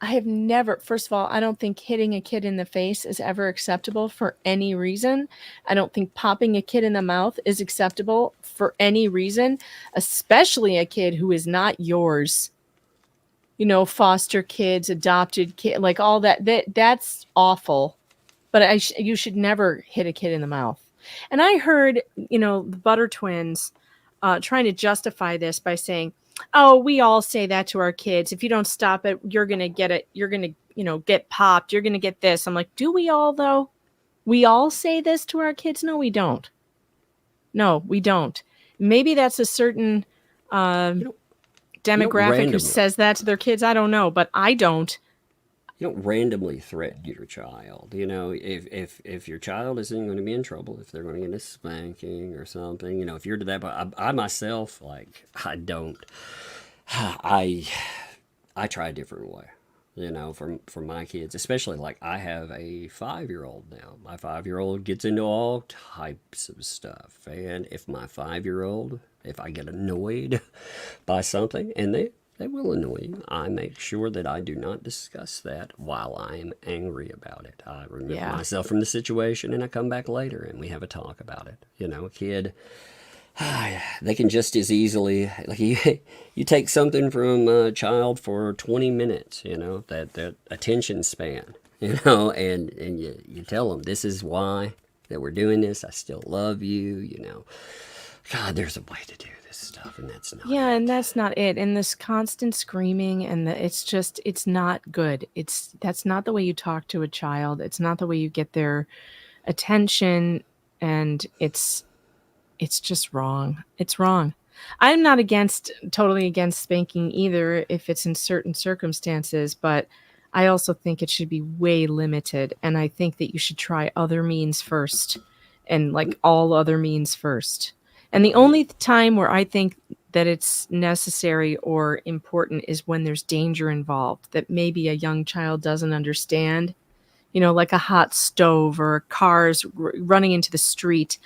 have never, first of all, I don't think hitting a kid in the face is ever acceptable for any reason. I don't think popping a kid in the mouth is acceptable for any reason, especially a kid who is not yours. You know, foster kids, adopted kid, like all that's awful. But you should never hit a kid in the mouth. And I heard, you know, the Butter Twins trying to justify this by saying, oh, we all say that to our kids. If you don't stop it, you're going to get it. You're going to, you know, get popped. You're going to get this. I'm like, do we all, though? We all say this to our kids? No, we don't. No, we don't. Maybe that's a certain demographic who says that to their kids. I don't know, but I don't. You don't randomly threaten your child. You know, if your child isn't going to be in trouble, if they're going to get a spanking or something, you know, if you're to that, but I myself, like, I don't. I try a different way. You know, for my kids, especially, like, I have a 5-year-old now. My 5-year-old gets into all types of stuff, and if my 5-year-old, if I get annoyed by something, and they will annoy you, I make sure that I do not discuss that while I'm angry about it. I remove myself from the situation, and I come back later, and we have a talk about it. You know, a kid, they can just as easily, like, you take something from a child for 20 minutes, you know, that attention span, you know, and you tell them, this is why that we're doing this. I still love you, you know. God, there's a way to do this stuff, and that's not Yeah, it. and that's not it. And this constant screaming and it's not good. That's not the way you talk to a child. It's not the way you get their attention, and it's just wrong. It's wrong. I'm not totally against spanking either if it's in certain circumstances, but I also think it should be way limited. And I think that you should try other means first, and like all other means first. And the only time where I think that it's necessary or important is when there's danger involved that maybe a young child doesn't understand, like a hot stove or cars running into the street,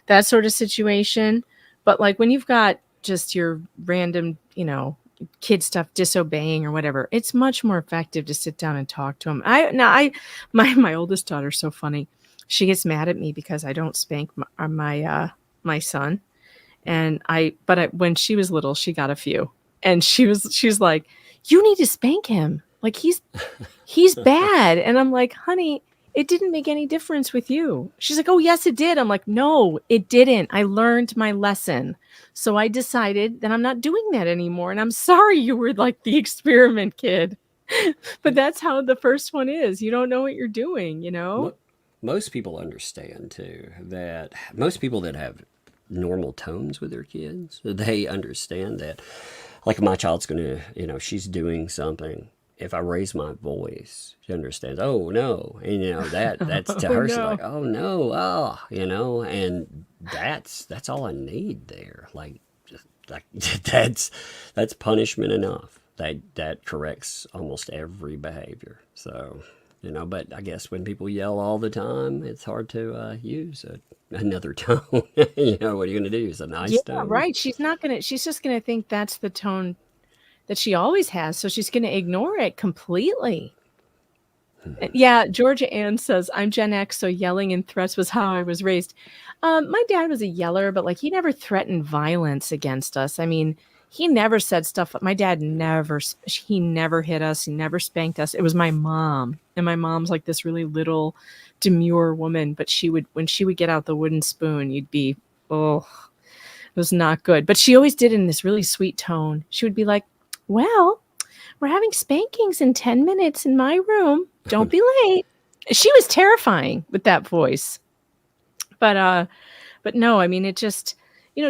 that sort of situation. But like when you've got just your random, kid stuff disobeying or whatever, it's much more effective to sit down and talk to them. My oldest daughter's so funny. She gets mad at me because I don't spank my son. And when she was little, she got a few, and she's like, "You need to spank him. Like he's bad." And I'm like, "Honey, it didn't make any difference with you." She's like, "Oh yes, it did." I'm like, "No, it didn't. I learned my lesson. So I decided that I'm not doing that anymore. And I'm sorry you were like the experiment kid." But that's how the first one is. You don't know what you're doing, Most people understand too that most people that have normal tones with their kids, they understand that, like, my child's gonna, she's doing something. If I raise my voice, she understands, oh no, and that's to her, she's like, oh no, and that's all I need there. Like that's punishment enough. That corrects almost every behavior. So, but I guess when people yell all the time, it's hard to use another tone. What are you going to do? Use a nice tone? Right. She's just going to think that's the tone that she always has. So she's going to ignore it completely. Yeah. Georgia Ann says, I'm Gen X, so yelling and threats was how I was raised. My dad was a yeller, but like he never threatened violence against us. I mean, he never said stuff. My dad never hit us. He never spanked us. It was my mom. And my mom's like this really little demure woman, but when she would get out the wooden spoon, you'd be, it was not good. But she always did it in this really sweet tone. She would be like, well, we're having spankings in 10 minutes in my room. Don't be late. She was terrifying with that voice. But no, I mean, it just,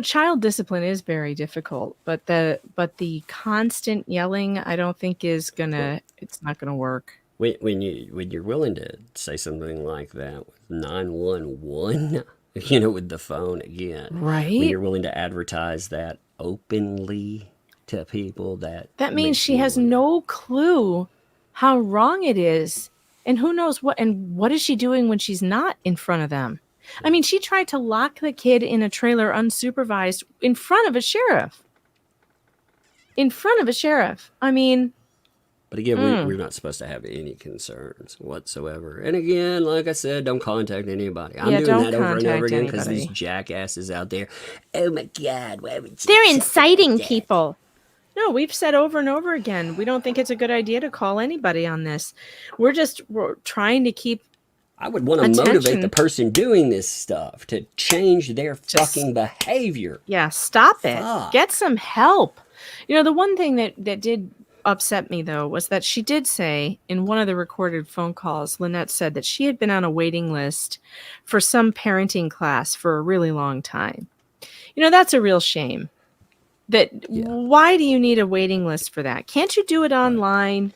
child discipline is very difficult, but the constant yelling, I don't think it's not gonna work. When you're willing to say something like that with 911, with the phone again, right? When you're willing to advertise that openly to people, that means she has no clue how wrong it is, and who knows what is she doing when she's not in front of them. I mean, she tried to lock the kid in a trailer unsupervised in front of a sheriff. I mean, but again, we're not supposed to have any concerns whatsoever. And again, like I said, don't contact anybody. I'm doing that over and over again because these jackasses out there, oh my God, why would you? They're inciting people. No, we've said over and over again, we don't think it's a good idea to call anybody on this. We're trying to keep I would want to motivate the person doing this stuff to change their fucking behavior. Yeah, stop it. Get some help. The one thing that did upset me, though, was that she did say in one of the recorded phone calls, Lynette said that she had been on a waiting list for some parenting class for a really long time. That's a real shame. Why do you need a waiting list for that? Can't you do it online?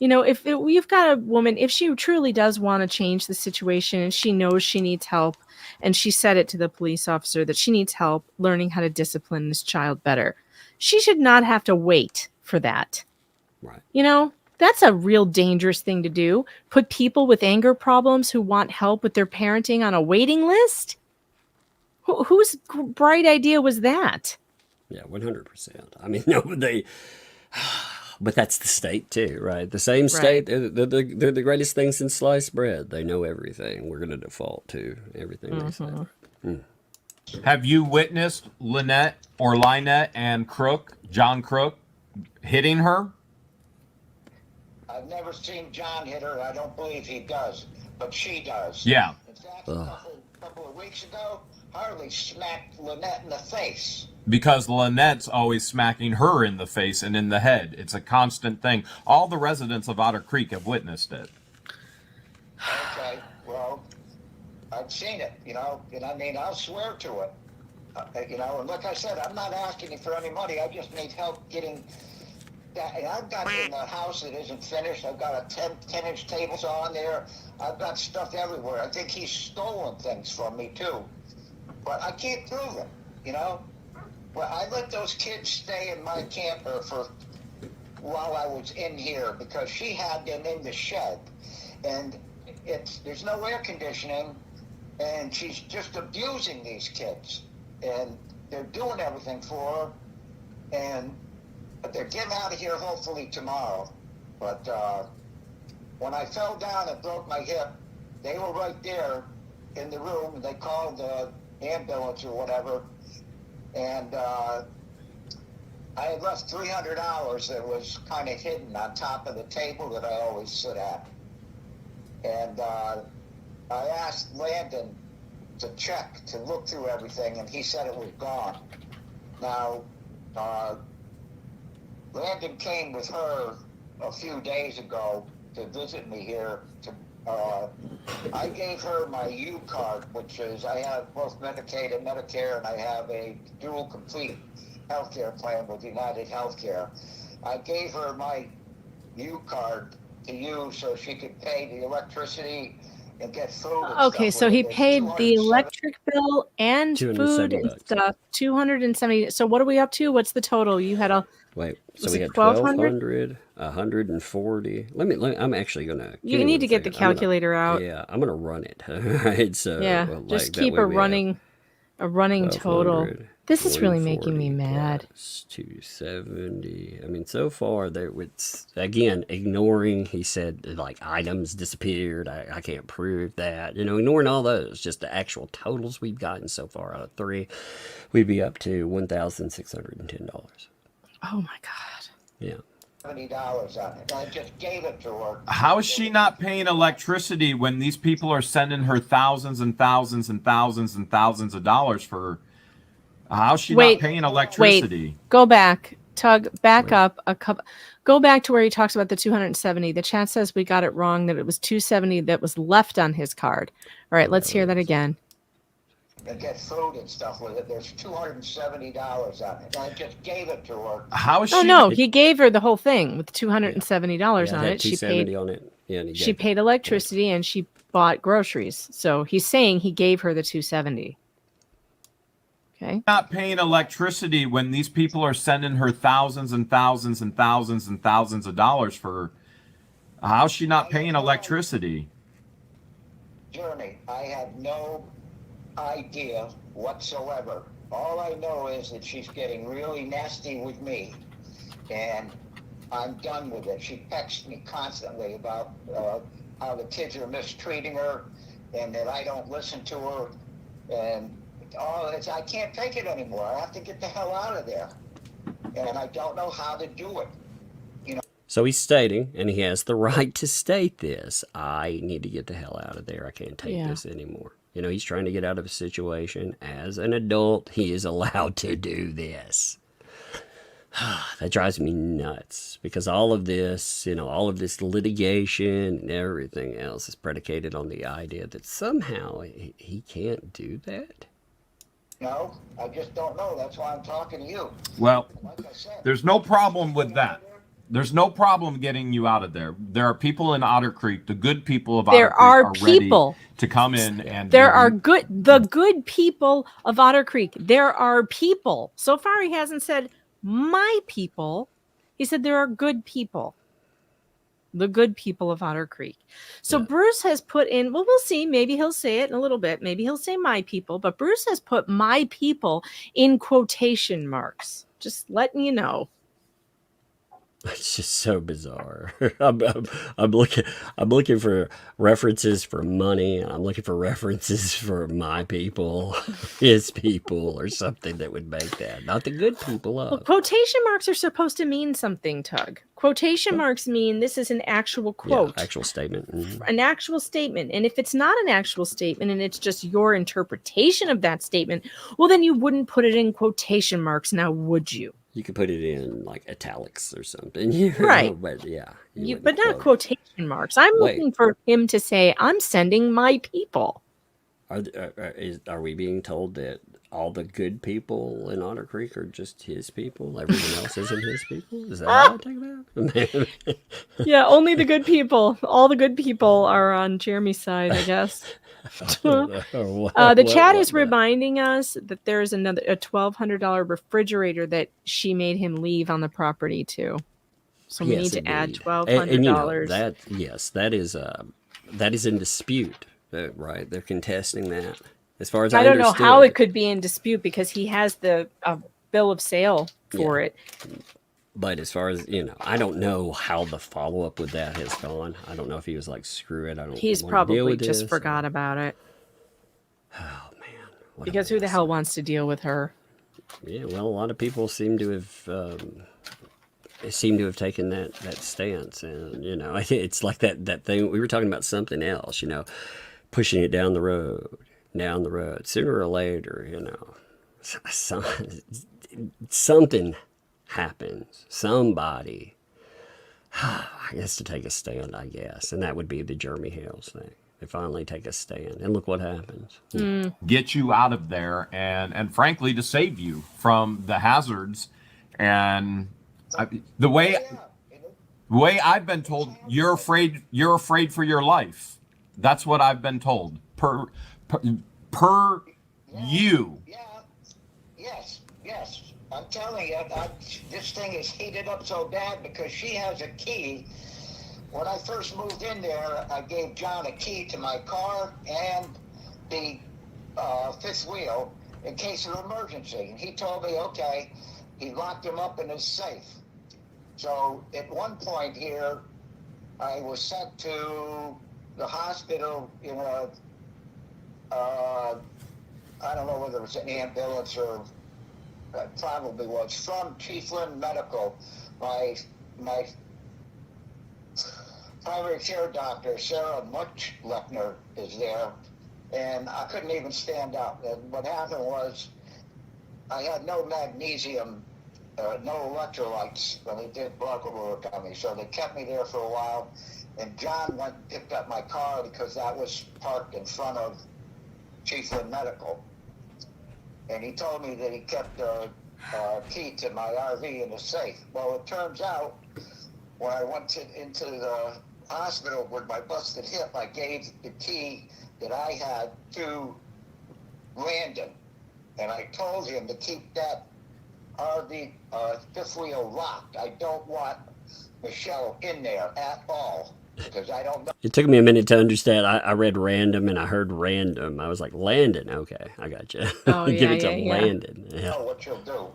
If you've got a woman, if she truly does want to change the situation and she knows she needs help, and she said it to the police officer that she needs help learning how to discipline this child better, she should not have to wait for that. Right. That's a real dangerous thing to do. Put people with anger problems who want help with their parenting on a waiting list? Whose bright idea was that? Yeah, 100%. I mean, no, but that's the state too, right? The same state, they're the greatest thing since sliced bread. They know everything. We're going to default to everything they say. Have you witnessed Lynette and John Crook, hitting her? I've never seen John hit her. I don't believe he does, but she does. Yeah. a couple of weeks ago, Harley smacked Lynette in the face. Because Lynette's always smacking her in the face and in the head. It's a constant thing. All the residents of Otter Creek have witnessed it. Okay, well, I've seen it, you know, and I mean, I'll swear to it. You know, and like I said, I'm not asking you for any money. I just need help getting that. And I've got in the house that isn't finished. I've got a 10-inch table on there. I've got stuff everywhere. I think he's stolen things from me, too. But I can't prove it, you know? Well, I let those kids stay in my camper while I was in here because she had them in the shed. And there's no air conditioning, and she's just abusing these kids. And they're doing everything for her, but they're getting out of here hopefully tomorrow. But when I fell down and broke my hip, they were right there in the room, and they called the ambulance or whatever. And I had left $300 that was kind of hidden on top of the table that I always sit at. And I asked Landon to check, to look through everything, and he said it was gone. Now, Landon came with her a few days ago to visit me here. I gave her my U card, which is, I have both Medicaid and Medicare, and I have a dual complete healthcare plan with United Healthcare. I gave her my U card to use so she could pay the electricity and get food and Okay, stuff so with he it. It's paid the 270 electric bill and food 270 and bucks. stuff, 270. So what are we up to? What's the total? You had Wait, so was we it had 1,200? 1,200, 140. Let me. I'm actually gonna. You give me need one to get the second. I'm gonna- calculator out. Yeah, I'm gonna run it. All right, so Yeah, well, just like, that keep way a we have running total. 1,200, This is really making me 140 mad. plus 270. I mean, so far there was again ignoring. He said like items disappeared. I can't prove that. You know, ignoring all those. Just the actual totals we've gotten so far out of 3, we'd be up to $1,610. Oh my God. Yeah. $70 on it. I just gave it to her. How is she not paying electricity when these people are sending her thousands and thousands and thousands and thousands of dollars for? How's she not paying electricity? Wait, go back. Tug, back up a couple. Go back to where he talks about the 270. The chat says we got it wrong, that it was 270 that was left on his card. All right, let's hear that again. And get food and stuff with it. There's $270 on it. I just gave it to her. How is she? Oh no, he gave her the whole thing with $270 Yeah, on had it. She 270 paid on it. Yeah, and he she gave- paid electricity and she bought groceries. So he's saying he gave her the 270. Okay. Not paying electricity when these people are sending her thousands and thousands and thousands and thousands of dollars for. How's she not paying electricity? Jeremy, I have no idea whatsoever. All I know is that she's getting really nasty with me, and I'm done with it. She texts me constantly about how the kids are mistreating her and that I don't listen to her, and I can't take it anymore. I have to get the hell out of there, and I don't know how to do it. So he's stating, and he has the right to state this, I need to get the hell out of there. I can't take this anymore. You know, he's trying to get out of a situation. As an adult, he is allowed to do this. That drives me nuts because all of this, you know, all of this litigation and everything else is predicated on the idea that somehow he can't do that. No, I just don't know. That's why I'm talking to you. Well, Like I said, there's no problem with that. There's no problem getting you out of there. There are people in Otter Creek, the good people of Otter Creek are ready to come in and there are the good people of Otter Creek. There are people. So far he hasn't said my people. He said there are good people. The good people of Otter Creek. So Bruce has put in, well, we'll see. Maybe he'll say it in a little bit. Maybe he'll say my people, but Bruce has put my people in quotation marks. Just letting you know. It's just so bizarre. I'm looking for references for money, and I'm looking for references for my people, his people, or something that would make that. Not the good people Well, of. quotation marks are supposed to mean something, Tug. Quotation marks mean this is an actual quote. Yeah, actual statement. Mhm. An actual statement. And if it's not an actual statement and it's just your interpretation of that statement, well, then you wouldn't put it in quotation marks, now would you? You could put it in like italics or something. You know, Right. but yeah. But not quotation marks. I'm looking for him to say, I'm sending my people. Are we being told that all the good people in Otter Creek are just his people? Everyone else isn't his people? Is that how I take that? Yeah, only the good people. All the good people are on Jeremy's side, I guess. The chat is reminding us that there's a $1,200 refrigerator that she made him leave on the property too. So we need to add $1,200. And you know, that is in dispute, right? They're contesting that. As far as I don't know understood, how it could be in dispute because he has the bill of sale for it. But as far as, I don't know how the follow-up with that has gone. I don't know if he was like, screw it, I don't He's want to deal probably with just this. forgot about it. Oh, man. Because who the hell wants to deal with her? Yeah, well, a lot of people seem to have taken that stance. And, it's like that thing. We were talking about something else, pushing it down the road. Sooner or later, something happens. Somebody has to take a stand, I guess. And that would be the Jeremy Hales thing. They finally take a stand. And look what happens. Get you out of there and frankly, to save you from the hazards. And the way I've been told, you're afraid for your life. That's what I've been told. Per you. Yeah. Yes. I'm telling you, this thing is heated up so bad because she has a key. When I first moved in there, I gave John a key to my car and the fifth wheel in case of emergency. And he told me, okay, he locked him up in his safe. So at one point here, I was sent to the hospital in I don't know whether it was an ambulance or probably was, from Chiefland Medical. My primary care doctor, Sarah Much-Lechner, is there, and I couldn't even stand up. And what happened was I had no magnesium, no electrolytes when they did blood work on me, so they kept me there for a while. And John went and picked up my car because that was parked in front of Chiefland Medical. And he told me that he kept a key to my RV in the safe. Well, it turns out when I went into the hospital with my busted hip, I gave the key that I had to Landon. And I told him to keep that RV fifth wheel locked. I don't want Michelle in there at all. Because I don't know. It took me a minute to understand. I read random and I heard random. I was like, Landon. Okay, I got you. Oh, Give yeah, it to yeah. Landon. Yeah. Know what you'll do.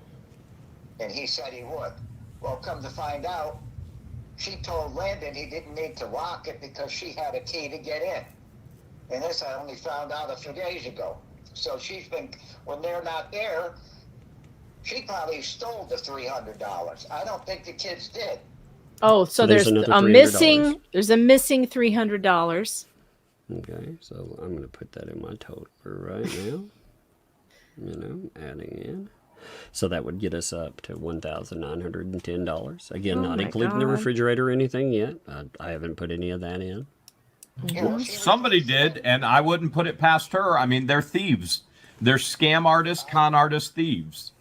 And he said he would. Well, come to find out, she told Landon he didn't need to lock it because she had a key to get in. And this I only found out a few days ago. So she's been, when they're not there, she probably stole the $300. I don't think the kids did. Oh, so there's another a $300. missing $300. Okay, so I'm going to put that in my total right now. Adding in. So that would get us up to $1,910. Again, not including the refrigerator or anything yet. I haven't put any of that in. Yeah, Somebody did, and I wouldn't put it past her. I mean, they're thieves. They're scam artists, con artists, thieves.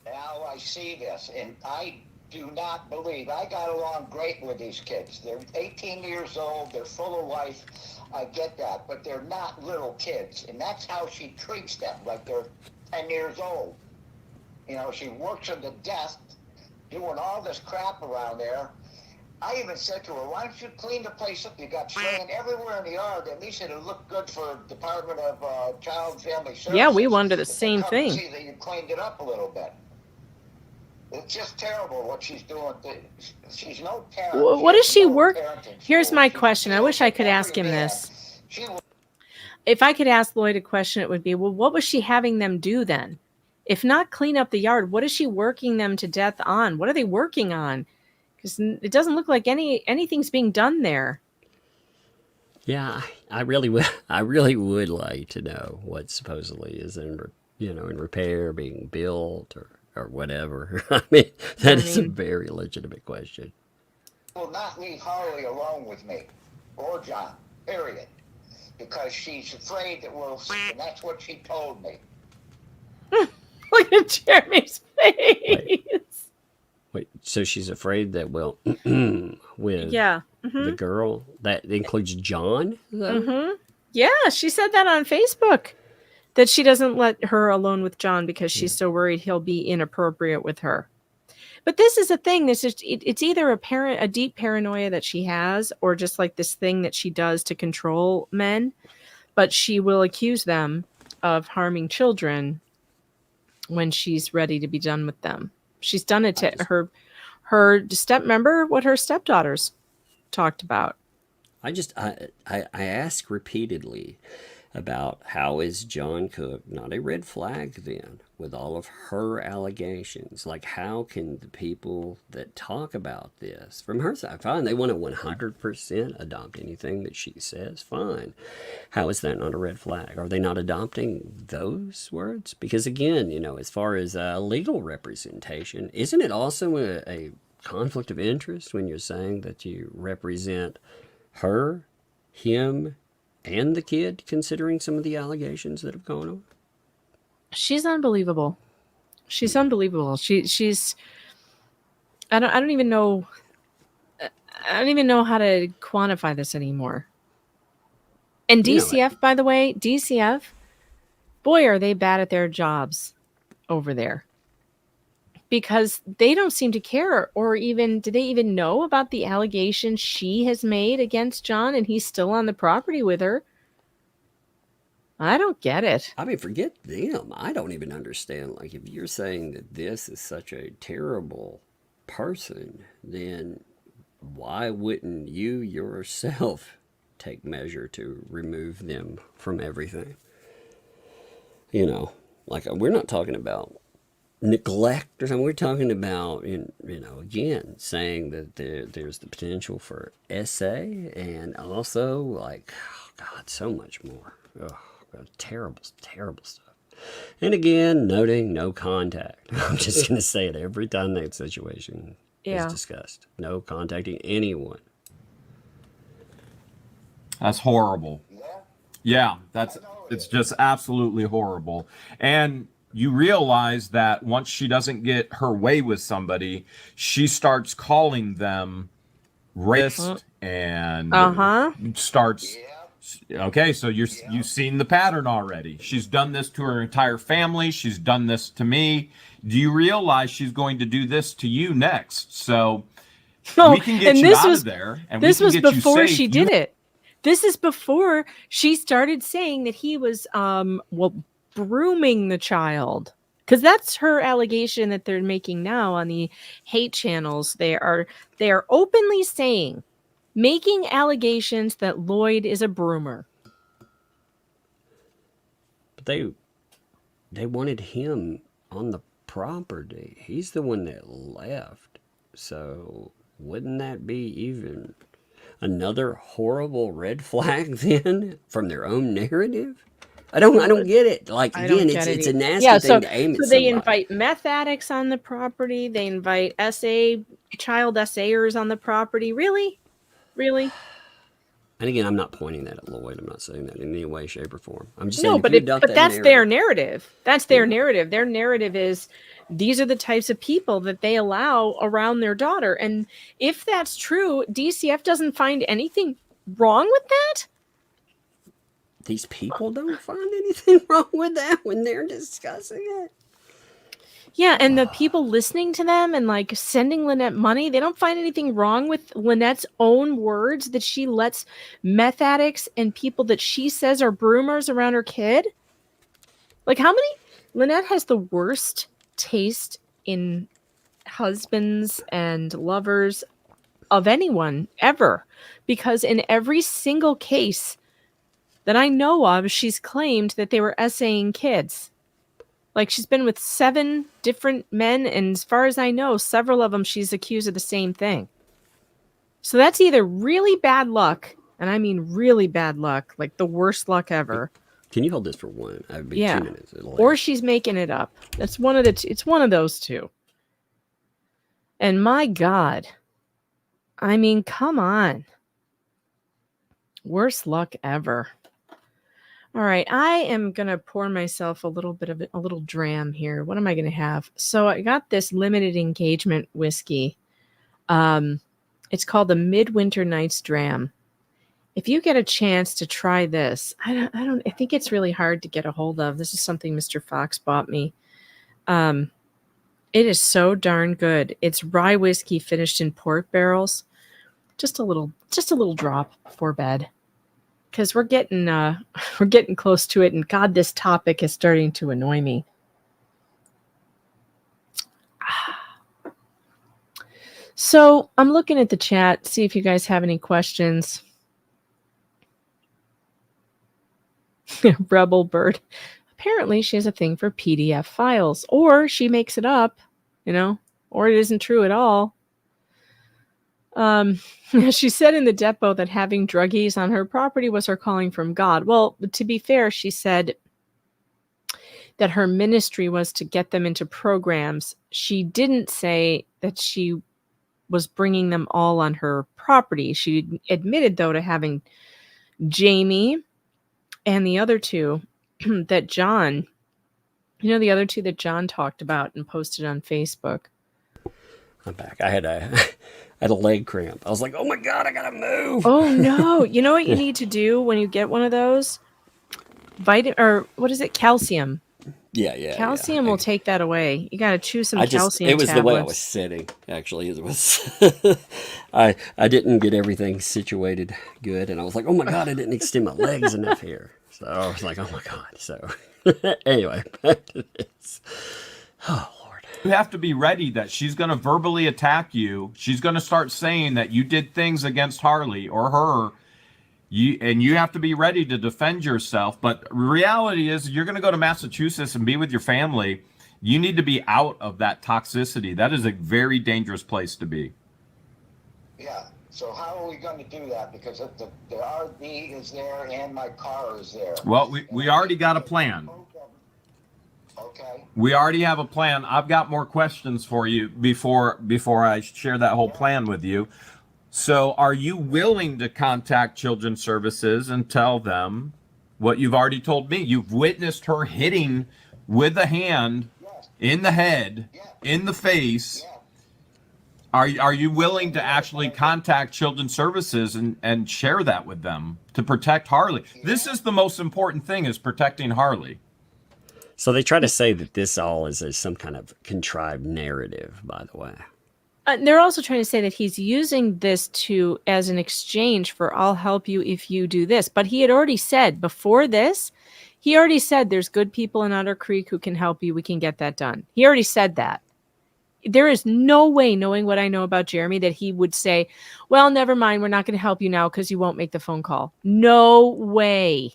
Now I see this, and I do not believe. I got along great with these kids. They're 18 years old. They're full of life. I get that, but they're not little kids, and that's how she treats them, like they're 10 years old. She works them to death, doing all this crap around there. I even said to her, why don't you clean the place up? You got sand everywhere in the yard. At least it'll look good for Department of Child and Family Services. Yeah, we wonder the same Come thing. See that you cleaned it up a little bit. It's just terrible what she's doing. She's no parent. What does she no work? parenting Here's school. my She question. I deals wish I with could every ask him man. this. She was If I could ask Lloyd a question, it would be, well, what was she having them do then? If not clean up the yard, what is she working them to death on? What are they working on? Because it doesn't look like anything's being done there. Yeah, I really would. I really would like to know what supposedly is in repair, being built, or whatever. I mean, that is a very legitimate question. will not leave Harley alone with me or John. Period. Because she's afraid that we'll. And that's what she told me. Look at Jeremy's face. Wait, so she's afraid that with the girl that includes John? Yeah, she said that on Facebook, that she doesn't let her alone with John because she's so worried he'll be inappropriate with her. But this is a thing. It's either a deep paranoia that she has, or just like this thing that she does to control men. But she will accuse them of harming children when she's ready to be done with them. She's done it to her remember what her stepdaughters talked about. I ask repeatedly about how is John Cook not a red flag then with all of her allegations? Like, how can the people that talk about this from her side, fine, they want to 100% adopt anything that she says, fine. How is that not a red flag? Are they not adopting those words? Because again, as far as legal representation, isn't it also a conflict of interest when you're saying that you represent her, him, and the kid, considering some of the allegations that have gone on? She's unbelievable. She's unbelievable. She's I don't even know how to quantify this anymore. And DCF, by the way, boy, are they bad at their jobs over there. Because they don't seem to care, or even, do they even know about the allegations she has made against John and he's still on the property with her? I don't get it. I mean, forget them. I don't even understand. Like, if you're saying that this is such a terrible person, then why wouldn't you yourself take measure to remove them from everything? Like, we're not talking about neglect or something. We're talking about, again, saying that there's the potential for essay, and also, like, oh God, so much more. Oh, God, terrible stuff. And again, noting no contact. I'm just going to say it every time that situation is discussed. No contacting anyone. That's horrible. Yeah, it's just absolutely horrible. And you realize that once she doesn't get her way with somebody, she starts calling them racist and starts. Okay, so you've seen the pattern already. She's done this to her entire family. She's done this to me. Do you realize she's going to do this to you next? So we can get you out of there. And this we can was get you before safe. she did it. This is before she started saying that he was brooming the child, because that's her allegation that they're making now on the hate channels. They are openly making allegations that Lloyd is a broomer. But they wanted him on the property. He's the one that left. So wouldn't that be even another horrible red flag then from their own narrative? I don't get it. Like, again, it's a nasty thing to aim at somebody. So they invite meth addicts on the property. They invite child essayers on the property. Really? And again, I'm not pointing that at Lloyd. I'm not saying that in any way, shape, or form. I'm just saying, but that's their narrative. That's their narrative. Their narrative is these are the types of people that they allow around their daughter. And if that's true, DCF doesn't find anything wrong with that. These people don't find anything wrong with that when they're discussing it. Yeah, and the people listening to them and like sending Lynette money, they don't find anything wrong with Lynette's own words that she lets meth addicts and people that she says are broomers around her kid. Like, Lynette has the worst taste in husbands and lovers of anyone ever, because in every single case that I know of, she's claimed that they were essaying kids. Like, she's been with 7 different men, and as far as I know, several of them she's accused of the same thing. So that's either really bad luck, and I mean really bad luck, like the worst luck ever. Can you hold this for one? That would be 2 minutes. Or she's making it up. That's one of the it's one of those two. And my God, I mean, come on. Worst luck ever. All right, I am going to pour myself a little bit of a little dram here. What am I going to have? So I got this limited engagement whiskey. It's called the Midwinter Nights Dram. If you get a chance to try this, I think it's really hard to get a hold of. This is something Mr. Fox bought me. It is so darn good. It's rye whiskey finished in port barrels. Just a little drop before bed. Because we're getting close to it, and God, this topic is starting to annoy me. So I'm looking at the chat, see if you guys have any questions. Rebel Bird. Apparently she has a thing for PDF files, or she makes it up, or it isn't true at all. She said in the depot that having druggies on her property was her calling from God. Well, to be fair, she said that her ministry was to get them into programs. She didn't say that she was bringing them all on her property. She admitted, though, to having Jamie and the other two that John, the other two that John talked about and posted on Facebook. I'm back. I had a leg cramp. I was like, oh my God, I gotta move. Oh no. You know what you need to do when you get one of those? Calcium. Yeah. Calcium will take that away. You gotta chew some calcium It was tablets. the way I was sitting, actually. It was I didn't get everything situated good, and I was like, oh my God, I didn't extend my legs enough here. So I was like, oh my God. So anyway, back to this. Oh, you have to be ready that she's going to verbally attack you. She's going to start saying that you did things against Harley or her. You have to be ready to defend yourself. But reality is, you're going to go to Massachusetts and be with your family. You need to be out of that toxicity. That is a very dangerous place to be. Yeah. So how are we going to do that? Because the RV is there and my car is there. Well, we already got a plan. Okay. We already have a plan. I've got more questions for you before I share that whole plan with you. So are you willing to contact Children's Services and tell them what you've already told me? You've witnessed her hitting with a hand in the head, in the face. Are you willing to actually contact Children's Services and share that with them to protect Harley? This is the most important thing, is protecting Harley. So they try to say that this all is some kind of contrived narrative, by the way. They're also trying to say that he's using this as an exchange for I'll help you if you do this. But he had already said before this, there's good people in Otter Creek who can help you. We can get that done. He already said that. There is no way, knowing what I know about Jeremy, that he would say, well, never mind, we're not going to help you now because you won't make the phone call. No way.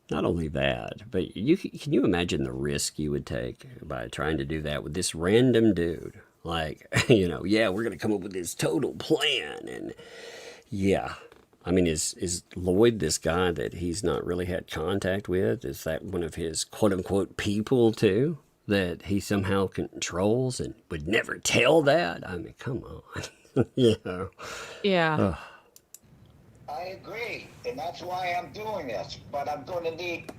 Not only that, but can you imagine the risk you would take by trying to do that with this random dude? Like, we're going to come up with this total plan. And yeah, I mean, is Lloyd this guy that he's not really had contact with? Is that one of his quote unquote people too, that he somehow controls and would never tell that? I mean, come on. Yeah. Ugh. I agree, and that's why I'm doing this. But I'm going to need,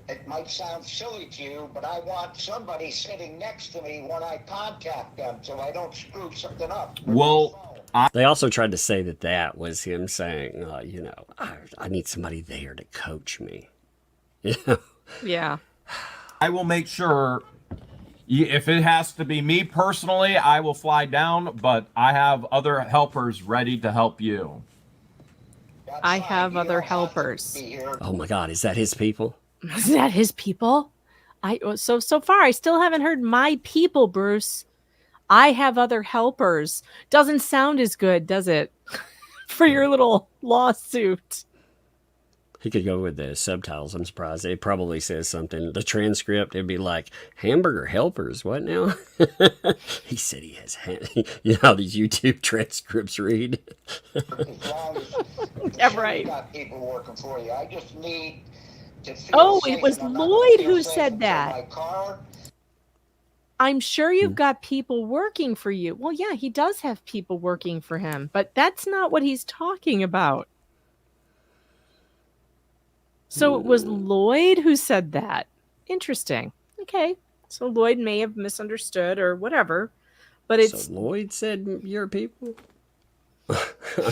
it might sound silly to you, but I want somebody sitting next to me when I contact them so I don't screw something up. Well, they also tried to say that was him saying, I need somebody there to coach me. Yeah. I will make sure, if it has to be me personally, I will fly down, but I have other helpers ready to help you. I have other helpers. Oh my God, is that his people? Is that his people? So far I still haven't heard my people, Bruce. I have other helpers. Doesn't sound as good, does it? For your little lawsuit. He could go with the subtitles. I'm surprised. It probably says something. The transcript, it'd be like, hamburger helpers. What now? He said he has, you know how these YouTube transcripts read? As long as Yeah, right. you got people working for you. I just need to feel Oh, safe, it was and I'm not gonna Lloyd feel who safe said until that. my car. I'm sure you've got people working for you. Well, yeah, he does have people working for him, but that's not what he's talking about. So it was Lloyd who said that. Interesting. Okay. So Lloyd may have misunderstood or whatever, but it's So Lloyd said your people? I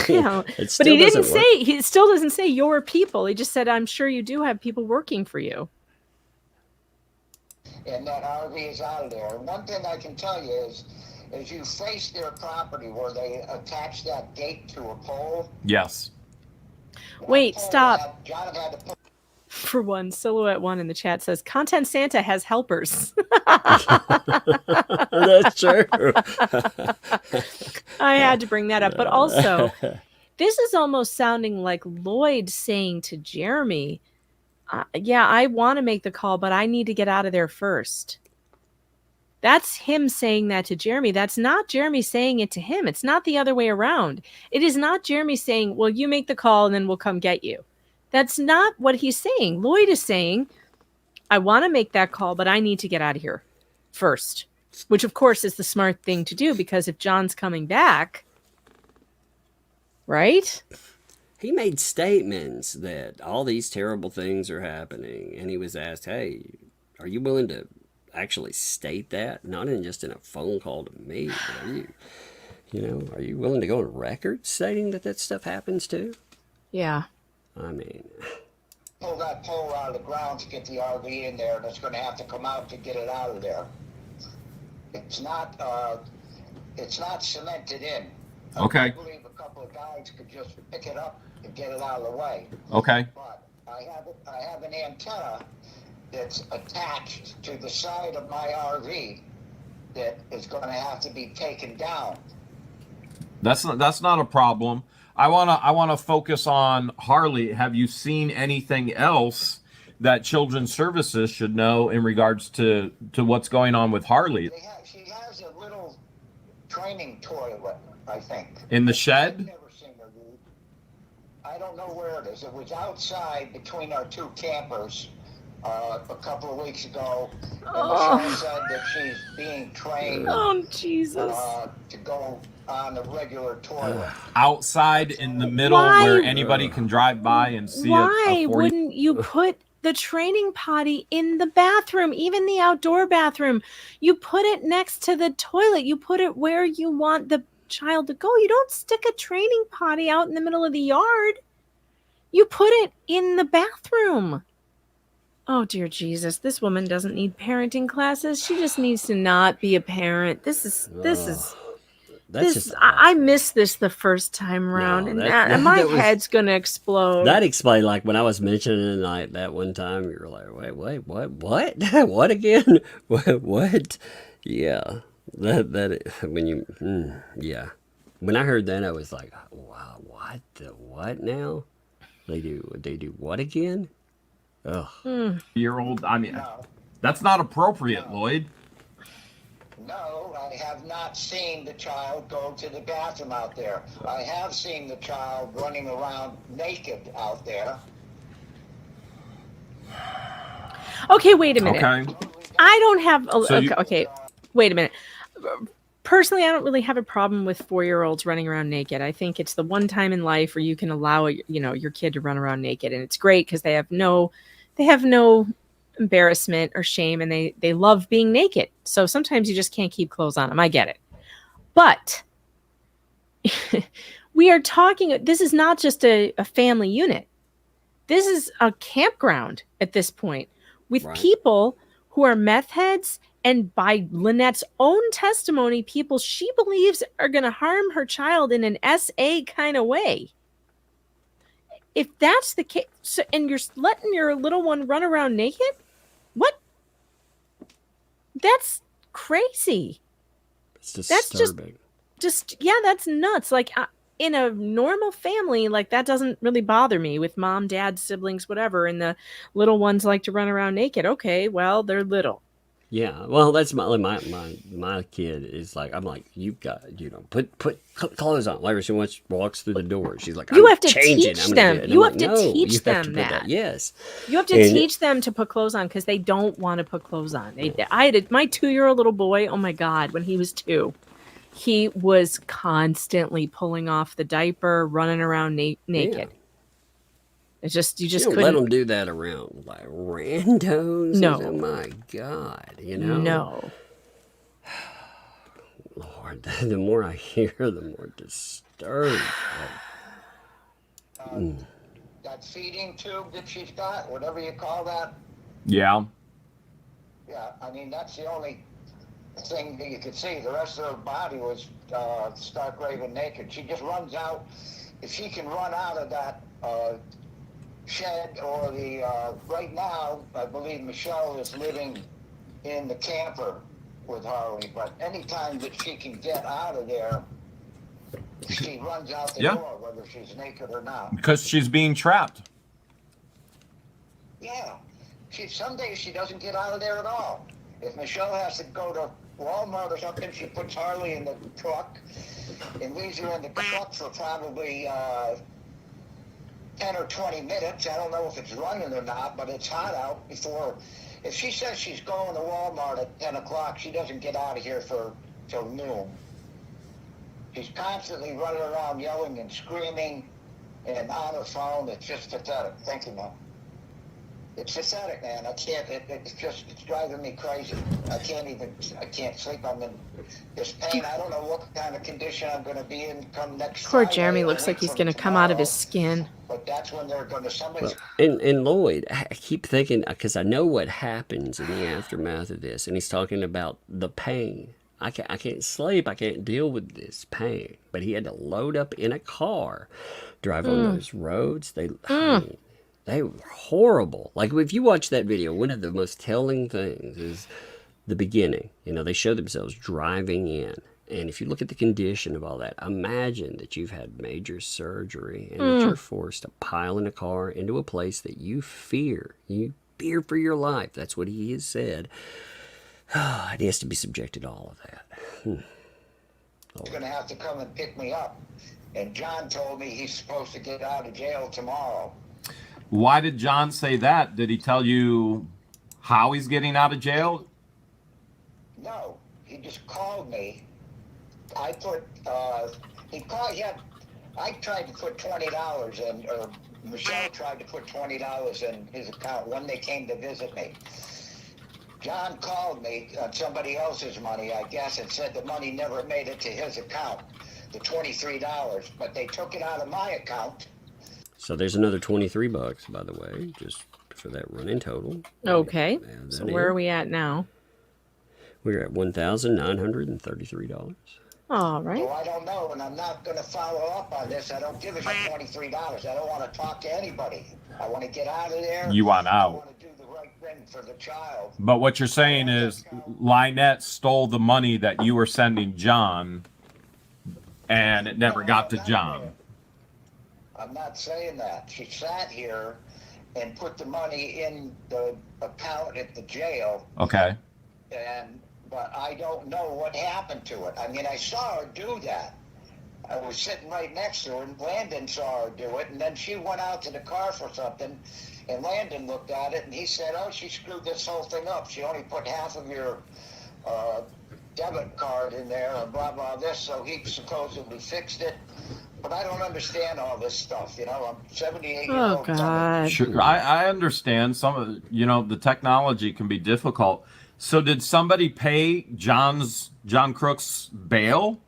mean, you know, it but still he didn't doesn't work. say, he still doesn't say your people. He just said, I'm sure you do have people working for you. And that RV is out of there. And one thing I can tell you is you face their property where they attach that gate to a pole. Yes. Wait, stop. John had to put For one, Silhouette One in the chat says, Content Santa has helpers. That's true. I had to bring that up. But also, this is almost sounding like Lloyd saying to Jeremy, yeah, I want to make the call, but I need to get out of there first. That's him saying that to Jeremy. That's not Jeremy saying it to him. It's not the other way around. It is not Jeremy saying, well, you make the call and then we'll come get you. That's not what he's saying. Lloyd is saying, I want to make that call, but I need to get out of here first, which of course is the smart thing to do, because if John's coming back, right? He made statements that all these terrible things are happening, and he was asked, hey, are you willing to actually state that? Not in just in a phone call to me, but are you willing to go on record stating that stuff happens too? Yeah. I mean, pull that pole out of the ground to get the RV in there, and it's going to have to come out to get it out of there. It's not cemented in. Okay. I believe a couple of guys could just pick it up and get it out of the way. Okay. But I have an antenna that's attached to the side of my RV that is going to have to be taken down. That's not a problem. I wanna focus on Harley. Have you seen anything else that Children's Services should know in regards to what's going on with Harley? She has a little training toilet, I think. In the I've shed? never seen her use. I don't know where it is. It was outside between our two campers a couple of weeks ago. And Michelle said that she's being trained to go on the regular toilet. Outside in the middle where anybody can drive by and see it. Why wouldn't you put the training potty in the bathroom, even the outdoor bathroom? You put it next to the toilet. You put it where you want the child to go. You don't stick a training potty out in the middle of the yard. You put it in the bathroom. Oh, dear Jesus. This woman doesn't need parenting classes. She just needs to not be a parent. I missed this the first time around, and my head's going to explode. That explained, like, when I was mentioning like that one time, you were like, wait, what? What again? What? Yeah. When I heard that, I was like, wow, what now? They do what again? Ugh. Year-old, I mean, that's not appropriate, Lloyd. No, I have not seen the child go to the bathroom out there. I have seen the child running around naked out there. Okay, wait a minute. Okay. I don't have... Okay, wait a minute. Personally, I don't really have a problem with 4-year-olds running around naked. I think it's the one time in life where you can allow your kid to run around naked, and it's great because they have no embarrassment or shame, and they love being naked. So sometimes you just can't keep clothes on them. I get it. But we are talking, this is not just a family unit. This is a campground at this point with people who are meth heads, and by Lynette's own testimony, people she believes are going to harm her child in an SA kind of way. If that's the case, and you're letting your little one run around naked, what? That's crazy. It's disturbing. Yeah, that's nuts. Like in a normal family, like that doesn't really bother me with mom, dad, siblings, whatever. And the little ones like to run around naked. Okay, well, they're little. Yeah, well, that's my kid is like, I'm like, you've got, put clothes on. Like she walks through the door, she's like, You have to changing. teach them. You have to teach them that. Yes, you have to teach them to put clothes on because they don't want to put clothes on. I had my 2-year-old little boy. Oh my God, when he was 2, he was constantly pulling off the diaper, running around naked. Yeah. It's just you don't couldn't let them do that around like randos. No. Oh my God, No. Lord, the more I hear, the more disturbed. That feeding tube that she's got, whatever you call that. Yeah. Yeah, I mean, that's the only thing that you could see. The rest of her body was stark raving naked. She just runs out. If she can run out of that shed or the, right now, I believe Michelle is living in the camper with Harley, but anytime that she can get out of there, she runs out the door, whether she's naked or not. Because she's being trapped. Yeah. Some days she doesn't get out of there at all. If Michelle has to go to Walmart or something, she puts Harley in the truck and leaves her in the truck for probably 10 or 20 minutes. I don't know if it's running or not, but it's hot out before. If she says she's going to Walmart at 10 o'clock, she doesn't get out of here till noon. She's constantly running around yelling and screaming and on her phone. It's just pathetic. Thank you, man. It's pathetic, man. I can't, it's driving me crazy. I can't sleep. I'm in this pain. I don't know what kind of condition I'm going to be in come next Poor Friday. Jeremy looks like he's going to come out of his skin. But that's when they're going to, And Lloyd, I keep thinking, because I know what happens in the aftermath of this, and he's talking about the pain. I can't sleep. I can't deal with this pain. But he had to load up in a car, drive on those roads. I mean, they were horrible. Like, if you watch that video, one of the most telling things is the beginning. They show themselves driving in. And if you look at the condition of all that, imagine that you've had major surgery and that you're forced to pile in a car into a place that you fear. You fear for your life. That's what he has said. And he has to be subjected to all of that. He's going to have to come and pick me up. And John told me he's supposed to get out of jail tomorrow. Why did John say that? Did he tell you how he's getting out of jail? No, he just called me. I put, I tried to put $20 in, or Michelle tried to put $20 in his account when they came to visit me. John called me on somebody else's money, I guess, and said the money never made it to his account, the $23, but they took it out of my account. So there's another $23, by the way, just for that running total. Okay. So where are we at now? We're at $1,933. All right. Well, I don't know, and I'm not going to follow up on this. I don't give a shit $23. I don't want to talk to anybody. I want to get out of there. You want out. I want to do the right thing for the child. But what you're saying is Lynette stole the money that you were sending John, and it never got to John. I'm not saying that. She sat here and put the money in the account at the jail. Okay. But I don't know what happened to it. I mean, I saw her do that. I was sitting right next to her, and Landon saw her do it, and then she went out to the car for something, and Landon looked at it, and he said, oh, she screwed this whole thing up. She only put half of your debit card in there, or blah, blah, this, so he supposedly fixed it. But I don't understand all this stuff, I'm 78 years old. Oh, God. Sure, I understand some of the technology can be difficult. So did somebody pay John Crook's bail?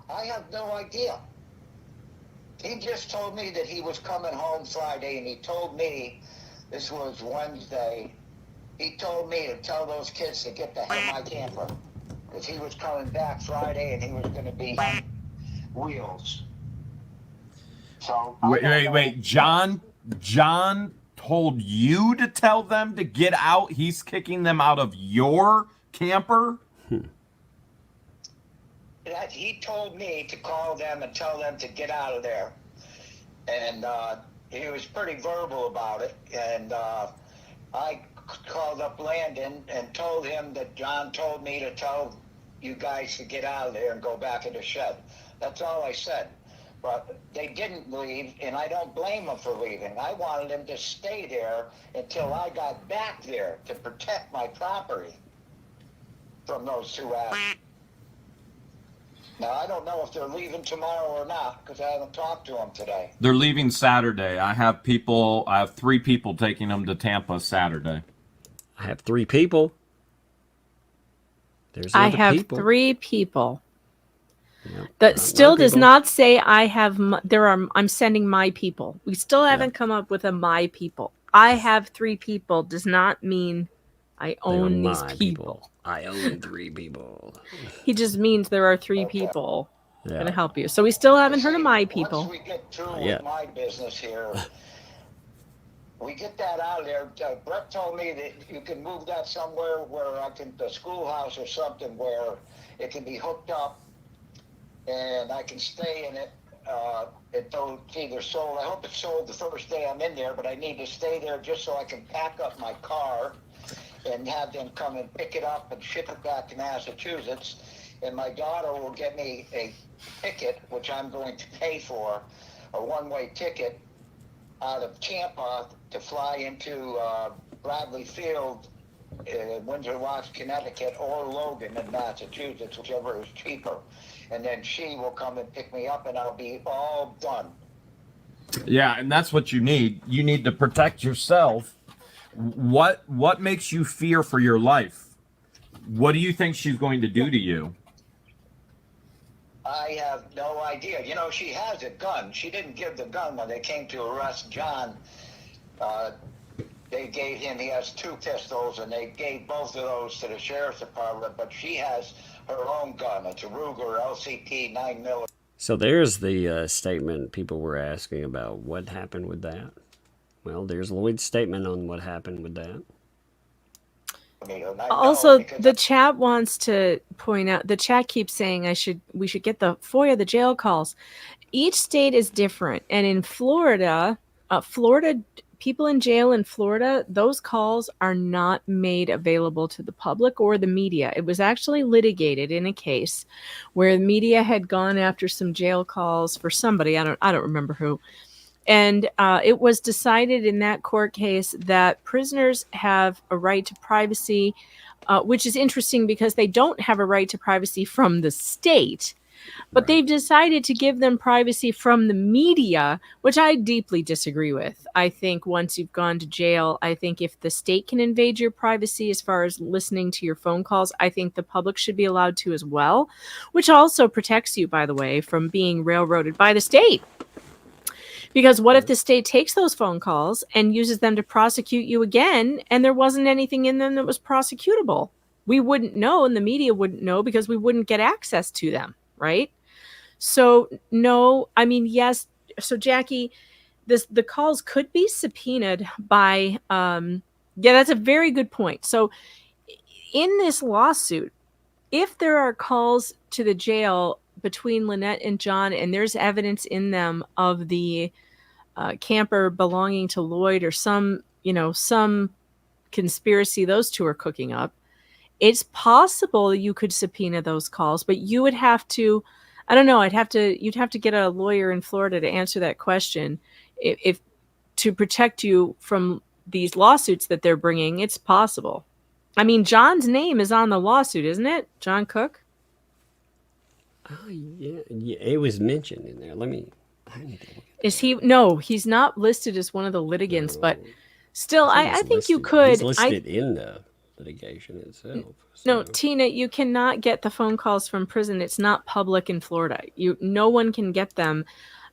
I have no idea. He just told me that he was coming home Friday, and he told me, this was Wednesday, he told me to tell those kids to get the hell out of my camper, because he was coming back Friday, and he was going to be wheels. So wait, John told you to tell them to get out. He's kicking them out of your camper. he told me to call them and tell them to get out of there. And he was pretty verbal about it. And I called up Landon and told him that John told me to tell you guys to get out of there and go back in the shed. That's all I said. But they didn't leave, and I don't blame them for leaving. I wanted them to stay there until I got back there to protect my property from those two assholes. Now, I don't know if they're leaving tomorrow or not, because I haven't talked to them today. They're leaving Saturday. I have 3 people taking them to Tampa Saturday. I have 3 people. There's I other have people. 3 people. Yep. That still does people. not say I have. I'm sending my people. We still haven't come up with a my people. I have 3 people does not mean I own these my people. I own 3 people. He just means there are 3 people going to help you. So we still haven't heard of my people. Once we get through with my business here, we get that out of there. Brett told me that you can move that somewhere where the schoolhouse or something where it can be hooked up and I can stay in it until it's either sold. I hope it's sold the first day I'm in there, but I need to stay there just so I can pack up my car and have them come and pick it up and ship it back to Massachusetts. And my daughter will get me a ticket, which I'm going to pay for, a one-way ticket out of Tampa to fly into Bradley Field in Windsor Locks, Connecticut, or Logan in Massachusetts, whichever is cheaper. And then she will come and pick me up, and I'll be all done. Yeah, and that's what you need. You need to protect yourself. What makes you fear for your life? What do you think she's going to do to you? I have no idea. You know, she has a gun. She didn't give the gun when they came to arrest John. They gave him, he has 2 pistols, and they gave both of those to the sheriff's department, but she has her own gun. It's a Ruger LCP 9mm. So there's the statement people were asking about. What happened with that? Well, there's Lloyd's statement on what happened with that. Also, the chat wants to point out, the chat keeps saying we should get the FOIA, the jail calls. Each state is different. And in Florida, people in jail in Florida, those calls are not made available to the public or the media. It was actually litigated in a case where the media had gone after some jail calls for somebody. I don't remember who. And it was decided in that court case that prisoners have a right to privacy, which is interesting because they don't have a right to privacy from the state, but they've decided to give them privacy from the media, which I deeply disagree with. I think once you've gone to jail, I think if the state can invade your privacy as far as listening to your phone calls, I think the public should be allowed to as well, which also protects you, by the way, from being railroaded by the state. Because what if the state takes those phone calls and uses them to prosecute you again, and there wasn't anything in them that was prosecutable? We wouldn't know, and the media wouldn't know because we wouldn't get access to them, right? So, no, I mean, yes. So, Jackie, the calls could be subpoenaed by, that's a very good point. So, in this lawsuit, if there are calls to the jail between Lynette and John, and there's evidence in them of the camper belonging to Lloyd or some conspiracy those two are cooking up, it's possible you could subpoena those calls, but you would have to, I don't know, you'd have to get a lawyer in Florida to answer that question. If to protect you from these lawsuits that they're bringing, it's possible. I mean, John's name is on the lawsuit, isn't it? John Cook? Oh, yeah, it was mentioned in there. Is he? No, he's not listed as one of the litigants, but still, I think you could. He's listed in the litigation itself. So. No, Tina, you cannot get the phone calls from prison. It's not public in Florida. No one can get them.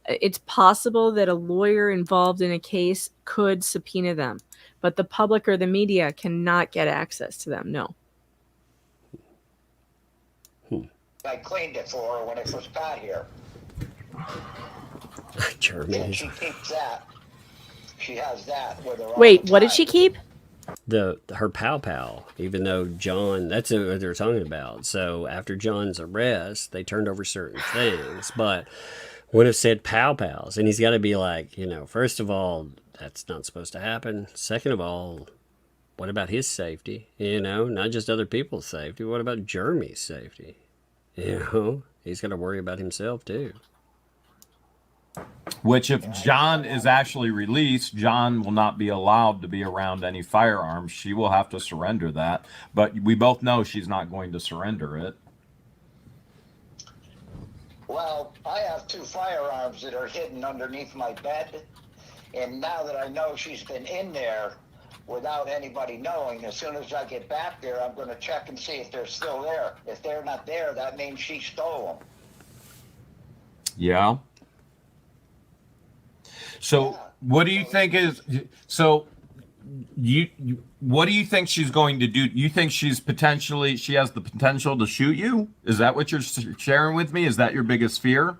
It's possible that a lawyer involved in a case could subpoena them, but the public or the media cannot get access to them. No. I cleaned it for her when I first got here. German. And she keeps that. She has that with her. Wait, what did she keep? her pal, even though John, that's what they're talking about. So after John's arrest, they turned over certain things, but would have said pals. And he's got to be like, first of all, that's not supposed to happen. Second of all, what about his safety? Not just other people's safety. What about Jeremy's safety? He's got to worry about himself too. Which, if John is actually released, John will not be allowed to be around any firearms. She will have to surrender that. But we both know she's not going to surrender it. Well, I have 2 firearms that are hidden underneath my bed. And now that I know she's been in there without anybody knowing, as soon as I get back there, I'm going to check and see if they're still there. If they're not there, that means she stole them. Yeah. So what do you think is, what do you think she's going to do? You think she has the potential to shoot you? Is that what you're sharing with me? Is that your biggest fear?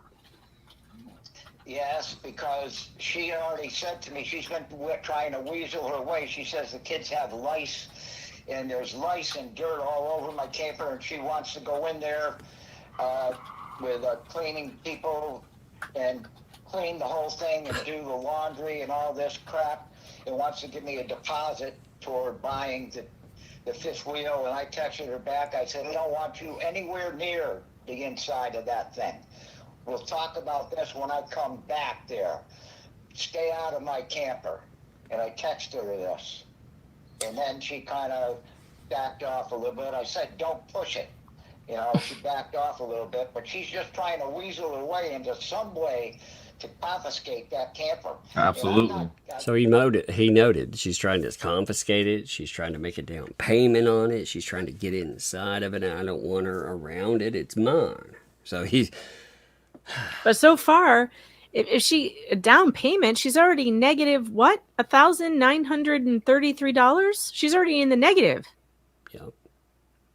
Yes, because she already said to me she's been trying to weasel her way. She says the kids have lice, and there's lice and dirt all over my camper, and she wants to go in there with cleaning people and clean the whole thing and do the laundry and all this crap, and wants to give me a deposit toward buying the 5th wheel. And I texted her back. I said, I don't want you anywhere near the inside of that thing. We'll talk about this when I come back there. Stay out of my camper. And I texted her this. And then she kind of backed off a little bit. I said, don't push it. She backed off a little bit, but she's just trying to weasel her way into some way to confiscate that camper. Absolutely. So he noted she's trying to confiscate it. She's trying to make a down payment on it. She's trying to get inside of it. And I don't want her around it. It's mine. So he's... But so far, if she a down payment, she's already negative what? $1,933? She's already in the negative.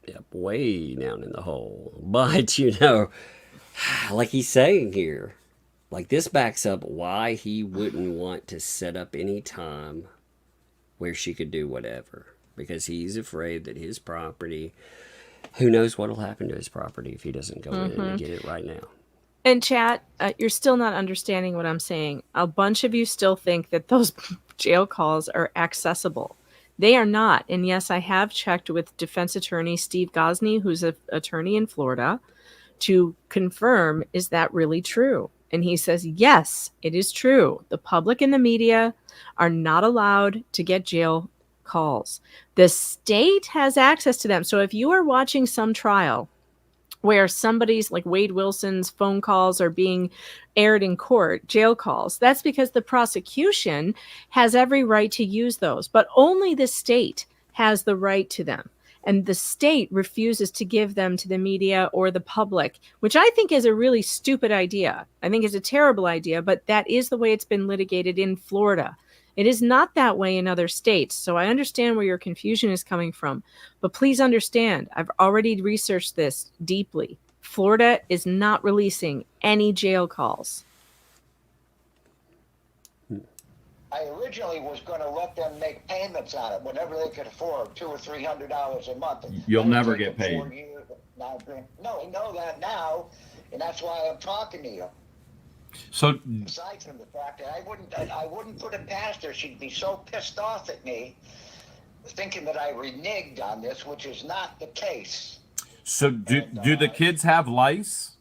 Yep, way down in the hole. But like he's saying here, like this backs up why he wouldn't want to set up any time where she could do whatever, because he's afraid that his property, who knows what will happen to his property if he doesn't go in and get it right now. And chat, you're still not understanding what I'm saying. A bunch of you still think that those jail calls are accessible. They are not. And yes, I have checked with defense attorney Steve Gosney, who's an attorney in Florida, to confirm, is that really true? And he says, yes, it is true. The public and the media are not allowed to get jail calls. The state has access to them. So if you are watching some trial where somebody's like Wade Wilson's phone calls are being aired in court, jail calls, that's because the prosecution has every right to use those, but only the state has the right to them. And the state refuses to give them to the media or the public, which I think is a really stupid idea. I think it's a terrible idea, but that is the way it's been litigated in Florida. It is not that way in other states. So I understand where your confusion is coming from, but please understand, I've already researched this deeply. Florida is not releasing any jail calls. I originally was going to let them make payments on it whenever they could afford $200 or $300 a month. You'll never get paid. No, I know that now, and that's why I'm talking to you. So, aside from the fact that I wouldn't put it past her. She'd be so pissed off at me, thinking that I reneged on this, which is not the case. So do the kids have lice?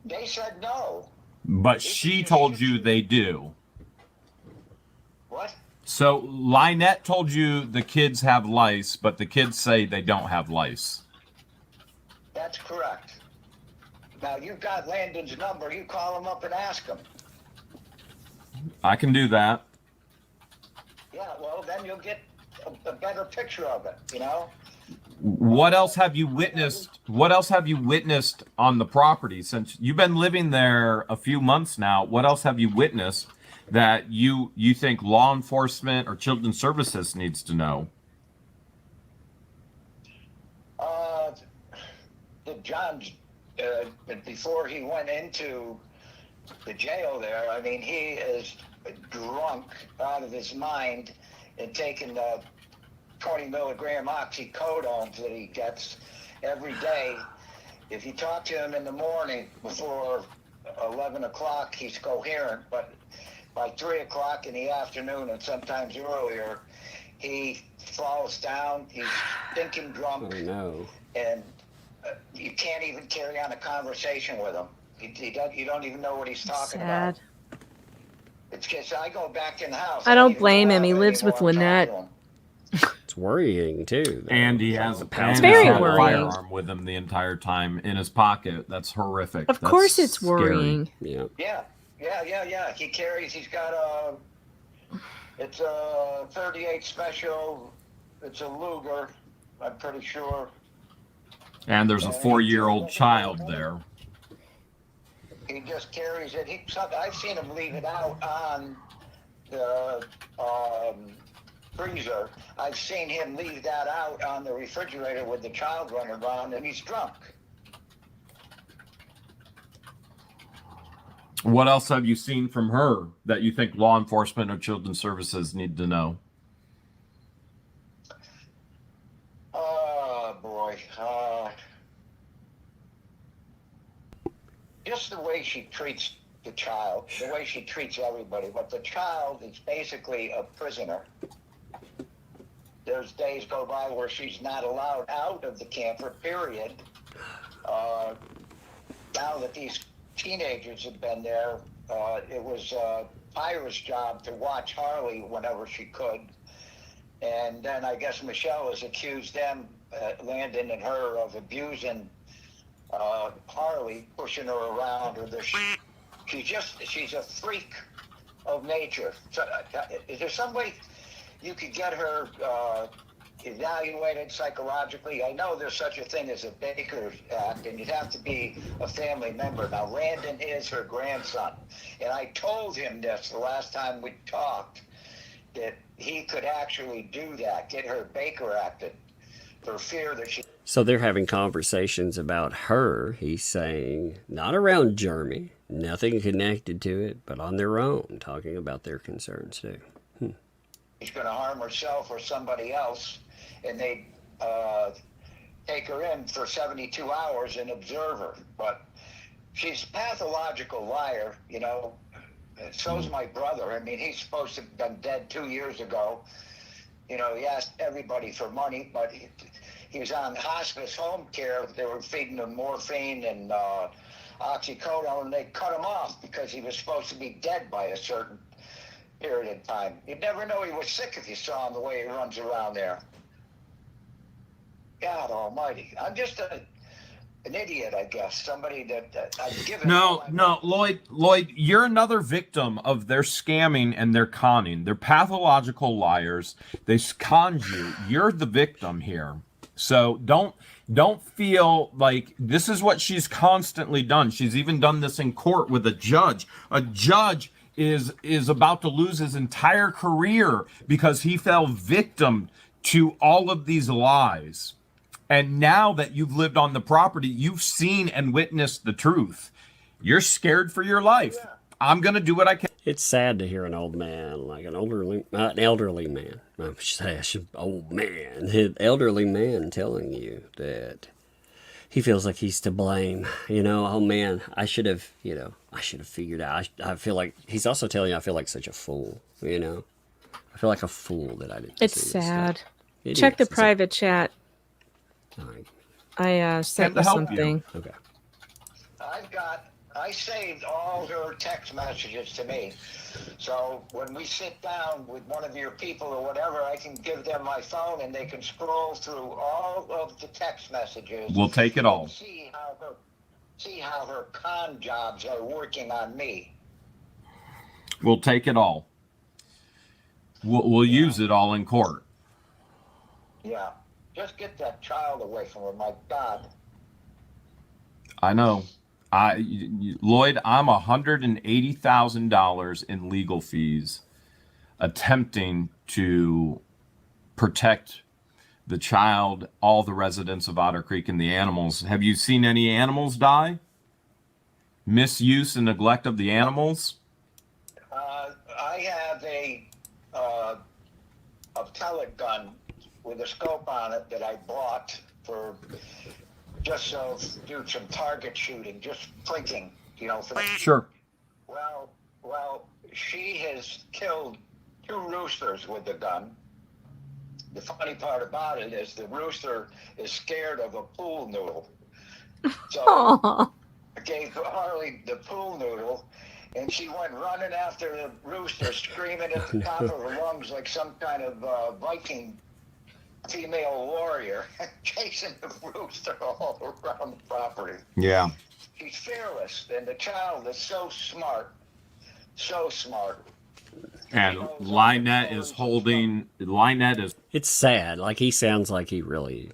They said no. But she told you they do. What? So Lynette told you the kids have lice, but the kids say they don't have lice. That's correct. Now, you've got Landon's number. You call him up and ask him. I can do that. Yeah, well, then you'll get a better picture of it, What else have you witnessed? What else have you witnessed on the property since you've been living there a few months now? What else have you witnessed that you think law enforcement or children's services needs to know? The John's before he went into the jail there, I mean, he is drunk out of his mind, and taking the 20 milligram oxycodone that he gets every day. If you talk to him in the morning before 11 o'clock, he's coherent, but by 3 o'clock in the afternoon and sometimes earlier, he falls down, he's stinking drunk, Oh no. and you can't even carry on a conversation with him. You don't even know what he's talking about. Sad. It's just, I go back in the house. I don't blame him. He lives with Lynette. It's worrying too, though. And he has It's very a worrying. firearm with him the entire time in his pocket. That's horrific. Of That's course it's scary. worrying. Yeah. Yeah. He's got it's a 38 special. It's a Luger, I'm pretty sure. And there's a 4-year-old child there. He just carries it. I've seen him leave it out on the freezer. I've seen him leave that out on the refrigerator with the child running around, and he's drunk. What else have you seen from her that you think law enforcement or children's services need to know? Oh, boy. Just the way she treats the child, the way she treats everybody. But the child is basically a prisoner. There's days go by where she's not allowed out of the camper, period. Now that these teenagers have been there, it was Pyra's job to watch Harley whenever she could. And then I guess Michelle has accused them, Landon and her, of abusing Harley, pushing her around. She's a freak of nature. So, is there some way you could get her evaluated psychologically? I know there's such a thing as a Baker Act, and you'd have to be a family member. Now, Landon is her grandson, and I told him this the last time we talked, that he could actually do that, get her Baker Acted, for fear that she... So they're having conversations about her, he's saying, not around Jeremy, nothing connected to it, but on their own, talking about their concerns too. She's going to harm herself or somebody else, and they take her in for 72 hours and observe her. But she's a pathological liar, you know. So's my brother. I mean, he's supposed to have been dead 2 years ago. You know, he asked everybody for money, but he was on hospice home care. They were feeding him morphine and oxycodone, and they cut him off because he was supposed to be dead by a certain period of time. You'd never know he was sick if you saw him the way he runs around there. God almighty. I'm just an idiot, I guess. Somebody that I've given... No, Lloyd, you're another victim of their scamming and their conning. They're pathological liars. They con you. You're the victim here. So don't feel like this is what she's constantly done. She's even done this in court with a judge. A judge is about to lose his entire career because he fell victim to all of these lies. And now that you've lived on the property, you've seen and witnessed the truth. You're scared for your life. Yeah. I'm going to do what I can. It's sad to hear an old man, like an elderly man, an elderly man telling you that he feels like he's to blame. You know, oh man, I should have figured out. I feel like he's also telling you, I feel like such a fool. You know, I feel like a fool that I didn't. It's sad. Check the private chat. I sent you something. Okay. I saved all her text messages to me. So when we sit down with one of your people or whatever, I can give them my phone and they can scroll through all of the text messages. We'll take it all. See how her con jobs are working on me. We'll take it all. We'll use it all in court. Yeah. Just get that child away from her, my God. I know. Lloyd, I'm $180,000 in legal fees attempting to protect the child, all the residents of Otter Creek, and the animals. Have you seen any animals die? Misuse and neglect of the animals? I have a a pellet gun with a scope on it that I bought for just so do some target shooting, just thinking, you know. Sure. Well, she has killed 2 roosters with the gun. The funny part about it is the rooster is scared of a pool noodle. So I gave Harley the pool noodle, and she went running after the rooster, screaming at the top of her lungs like some kind of Viking female warrior, chasing the rooster all around the property. Yeah. She's fearless, and the child is so smart, so smart. And Lynette is holding. Lynette is. It's sad. Like, he sounds like he really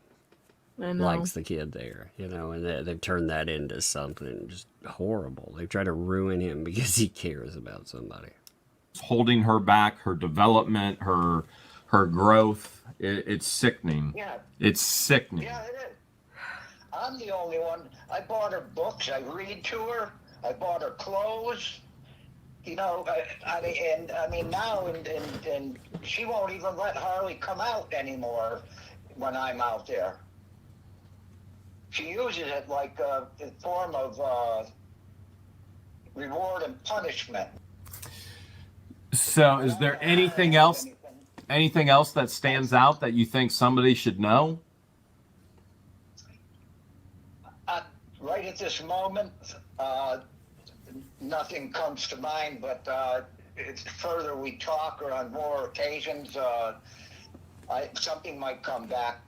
I know. likes the kid there, you know, and they've turned that into something just horrible. They try to ruin him because he cares about somebody. Holding her back, her development, her growth. It's sickening. Yeah. It's sickening. Yeah, it is. I'm the only one. I bought her books. I read to her. I bought her clothes. You know, I mean now, and she won't even let Harley come out anymore when I'm out there. She uses it like a form of reward and punishment. So, is there anything else? Anything else that stands out that you think somebody should know? Right at this moment, nothing comes to mind, but it's further we talk or on more occasions, something might come back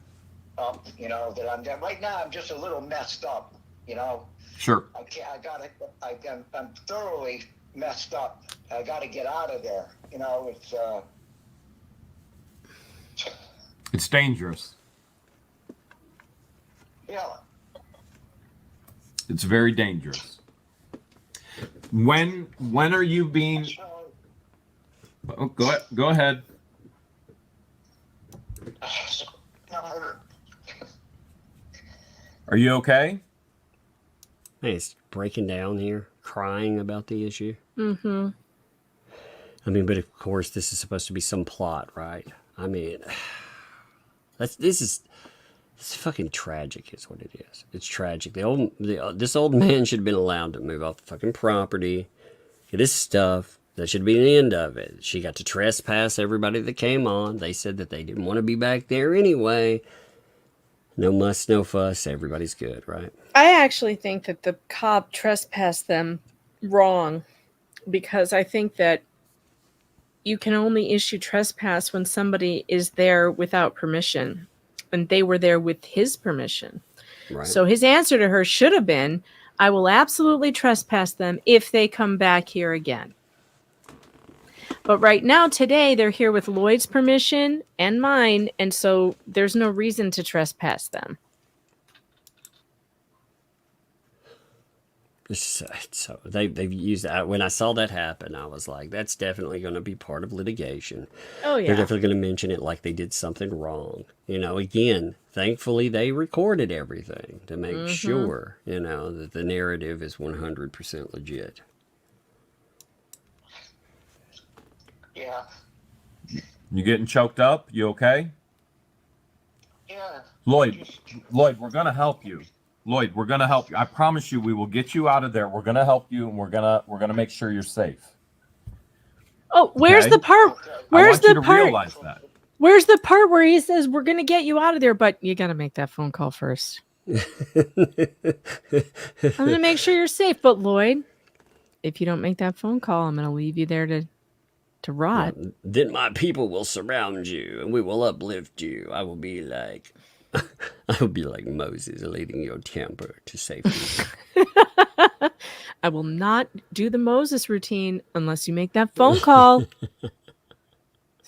up, you know, that I'm there. Right now, I'm just a little messed up, you know. Sure. I'm thoroughly messed up. I got to get out of there. You know, It's dangerous. Yeah. It's very dangerous. When are you being? Oh, go ahead. Are you okay? Hey, he's breaking down here, crying about the issue. Mm-hmm. I mean, but of course, this is supposed to be some plot, right? I mean, this is fucking tragic, is what it is. It's tragic. This old man should have been allowed to move off the fucking property, get his stuff. That should be the end of it. She got to trespass everybody that came on. They said that they didn't want to be back there anyway. No muss, no fuss. Everybody's good, right? I actually think that the cop trespassed them wrong, because I think that you can only issue trespass when somebody is there without permission, and they were there with his permission. Right. So his answer to her should have been, I will absolutely trespass them if they come back here again. But right now, today, they're here with Lloyd's permission and mine, and so there's no reason to trespass them. So they've used that. When I saw that happen, I was like, that's definitely going to be part of litigation. Oh, yeah. They're definitely going to mention it like they did something wrong. You know, again, thankfully they recorded everything to make sure, you know, that the narrative is 100% legit. Yeah. You getting choked up? You okay? Yeah. Lloyd, we're gonna help you. Lloyd, we're gonna help you. I promise you, we will get you out of there. We're gonna help you, and we're gonna make sure you're safe. Oh, where's Okay? the part? Where's I want you the to part? realize that. Where's the part where he says we're gonna get you out of there, but you gotta make that phone call first. I'm gonna make sure you're safe, but Lloyd, if you don't make that phone call, I'm gonna leave you there to rot. Then my people will surround you, and we will uplift you. I will be like Moses leading your temper to safety. I will not do the Moses routine unless you make that phone call.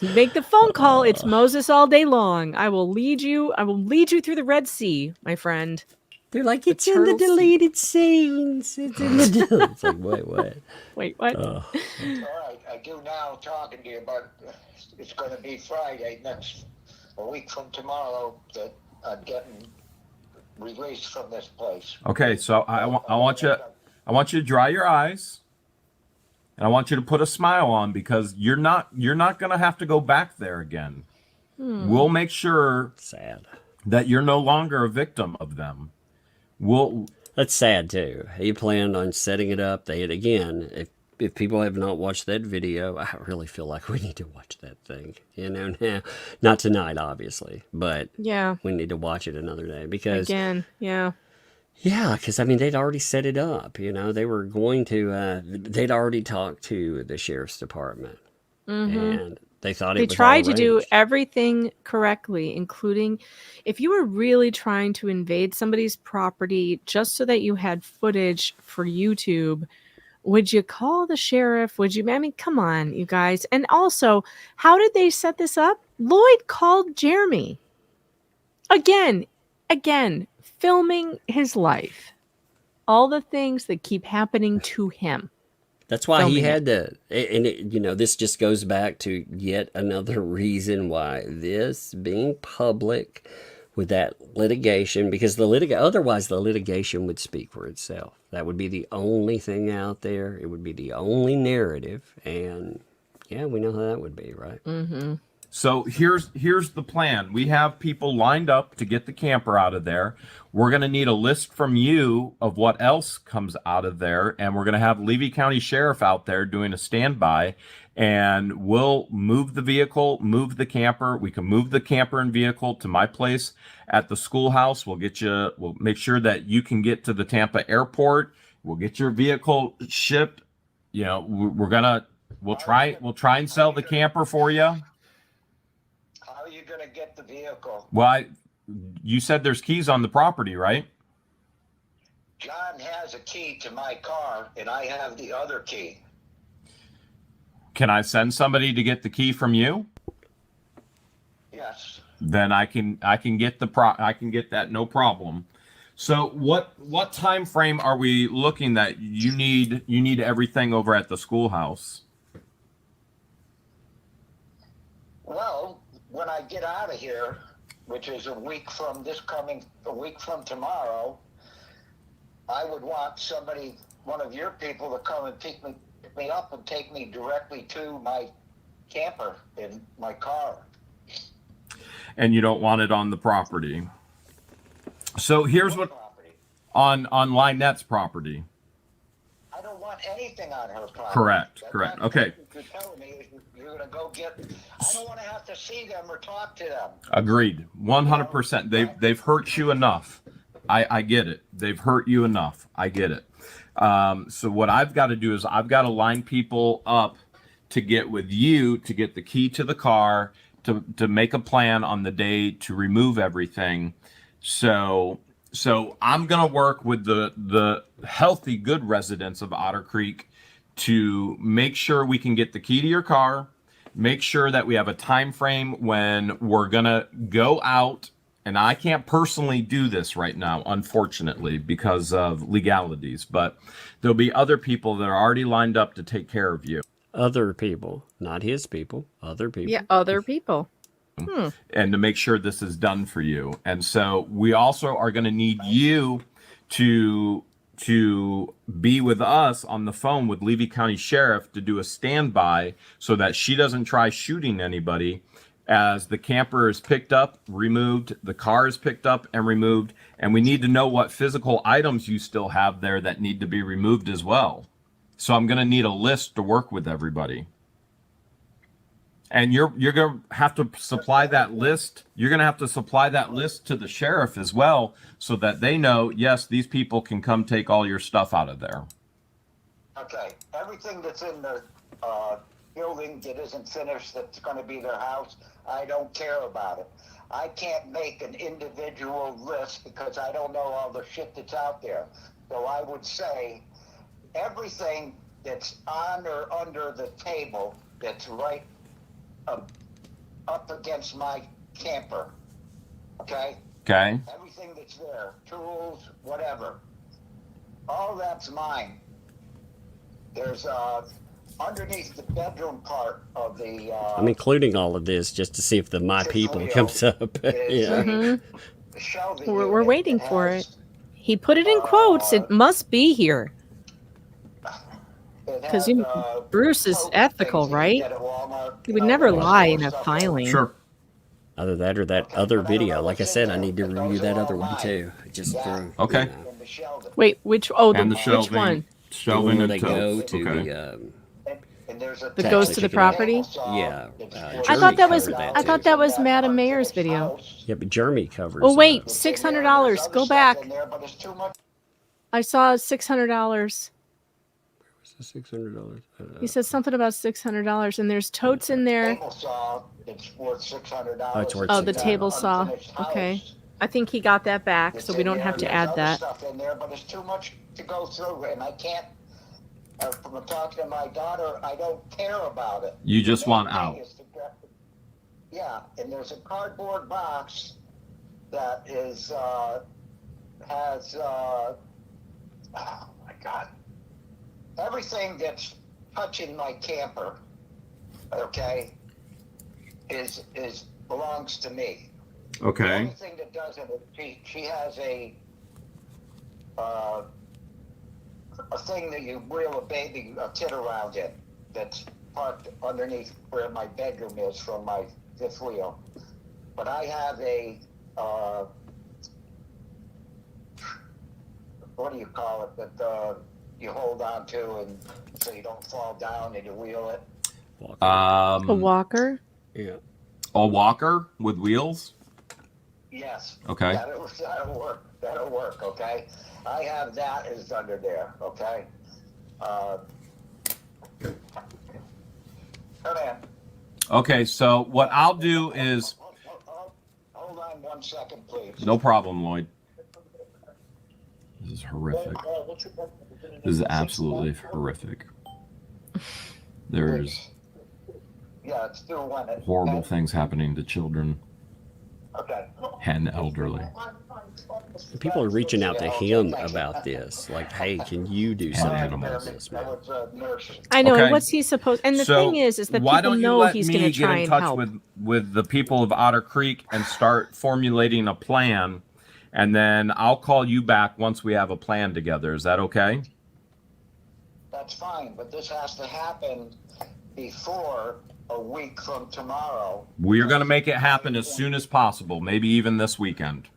You make the phone call, it's Moses all day long. I will lead you through the Red Sea, my friend. They're like, it's in the deleted scenes. It's in the It's like, what? Wait, what? All right, I do now talking to you, but it's going to be Friday, a week from tomorrow, that I'm getting released from this place. Okay, so I want you to dry your eyes, and I want you to put a smile on, because you're not gonna have to go back there again. We'll make sure Sad. that you're no longer a victim of them. That's sad too. He planned on setting it up. If people have not watched that video, I really feel like we need to watch that thing. Now, not tonight, obviously, but Yeah. we need to watch it another day because Again. Yeah. because I mean they'd already set it up. They were going to. They'd already talked to the sheriff's department, and they thought They it was tried all to do arranged. everything correctly, including if you were really trying to invade somebody's property just so that you had footage for YouTube, would you call the sheriff? I mean, come on, you guys. And also, how did they set this up? Lloyd called Jeremy. Again, filming his life. All the things that keep happening to him. That's why he filming had to, and this just goes back to yet another reason why this being public with that litigation, because otherwise the litigation would speak for itself. That would be the only thing out there. It would be the only narrative, and yeah, we know how that would be, right? Mm-hmm. So here's the plan. We have people lined up to get the camper out of there. We're going to need a list from you of what else comes out of there, and we're going to have Levy County Sheriff out there doing a standby, and we'll move the vehicle, move the camper. We can move the camper and vehicle to my place at the schoolhouse. We'll make sure that you can get to the Tampa airport. We'll get your vehicle shipped. We'll try and sell the camper for you. How are you going to get the vehicle? Well, you said there's keys on the property, right? John has a key to my car, and I have the other key. Can I send somebody to get the key from you? Yes. Then I can get that, no problem. So what time frame are we looking that you need everything over at the schoolhouse? Well, when I get out of here, which is a week from tomorrow, I would want one of your people to come and pick me up and take me directly to my camper in my car. And you don't want it on the property. So here's what on Lynette's property. I don't want anything on her property. Correct. Okay. You're telling me you're going to go get. I don't want to have to see them or talk to them. Agreed. 100%. They've hurt you enough. I get it. They've hurt you enough. I get it. So what I've got to do is I've got to line people up to get with you to get the key to the car, to make a plan on the day to remove everything. So I'm going to work with the healthy, good residents of Otter Creek to make sure we can get the key to your car, make sure that we have a time frame when we're going to go out. And I can't personally do this right now, unfortunately, because of legalities, but there'll be other people that are already lined up to take care of you. Other people, not his people, other people. Yeah, other people. And to make sure this is done for you. And so we also are going to need you to be with us on the phone with Levy County Sheriff to do a standby so that she doesn't try shooting anybody as the camper is picked up, removed, the car is picked up and removed, and we need to know what physical items you still have there that need to be removed as well. So I'm going to need a list to work with everybody. And you're going to have to supply that list. You're going to have to supply that list to the sheriff as well so that they know, yes, these people can come take all your stuff out of there. Okay. Everything that's in the building that isn't finished, that's going to be their house, I don't care about it. I can't make an individual list because I don't know all the shit that's out there. So I would say everything that's on or under the table that's right up against my camper, okay? Okay. Everything that's there, tools, whatever, all that's mine. There's underneath the bedroom part of the I'm including all of this just to see if the my people comes up. Yeah. We're waiting for it. He put it in quotes. It must be here. Because Bruce is ethical, right? He would never lie in a filing. Sure. Either that or that other video. Like I said, I need to review that other one too. Just for Okay. You know, Wait, which? Oh, And the which shelving, one? shelving where and they go totes. to Okay. That goes to the property? Yeah. I thought that was covered that I thought too. that was Madam Mayor's video. Yeah, but Jeremy covers. Oh wait, $600. Go back. I saw $600. $600. He said something about $600, and there's totes in there. It's worth $600. Oh, it's worth Oh, the $600. table saw. Okay. I think he got that back, so we don't have to add that. Stuff in there, but it's too much to go through, and I can't. From talking to my daughter, I don't care about it. You just The want main thing out. is to yeah, and there's a cardboard box that is has oh my God, everything that's touching my camper, okay, is belongs to me. The Okay. only thing that doesn't, she has a thing that you wheel a kid around in that's parked underneath where my bedroom is from my fifth wheel. But I have a what do you call it that you hold on to and so you don't fall down and you wheel it. A walker? Yeah. A walker with wheels? Yes. Okay. That'll work. That'll work. Okay. I have that is under there. Okay. Come in. Okay, so what I'll do is... Hold on 1 second, please. No problem, Lloyd. This is horrific. This is absolutely horrific. There's Yeah, it's due when it. horrible things happening to children Okay. and elderly. People are reaching out to him about this. Like, hey, can you do something animals. about this, man? I know. Okay. And what's he supposed? And the So thing is that why people don't you know let he's me going to get try in and touch help. with the people of Otter Creek and start formulating a plan, and then I'll call you back once we have a plan together. Is that okay? That's fine, but this has to happen before a week from tomorrow. We're going to make it happen as soon as possible, maybe even this weekend.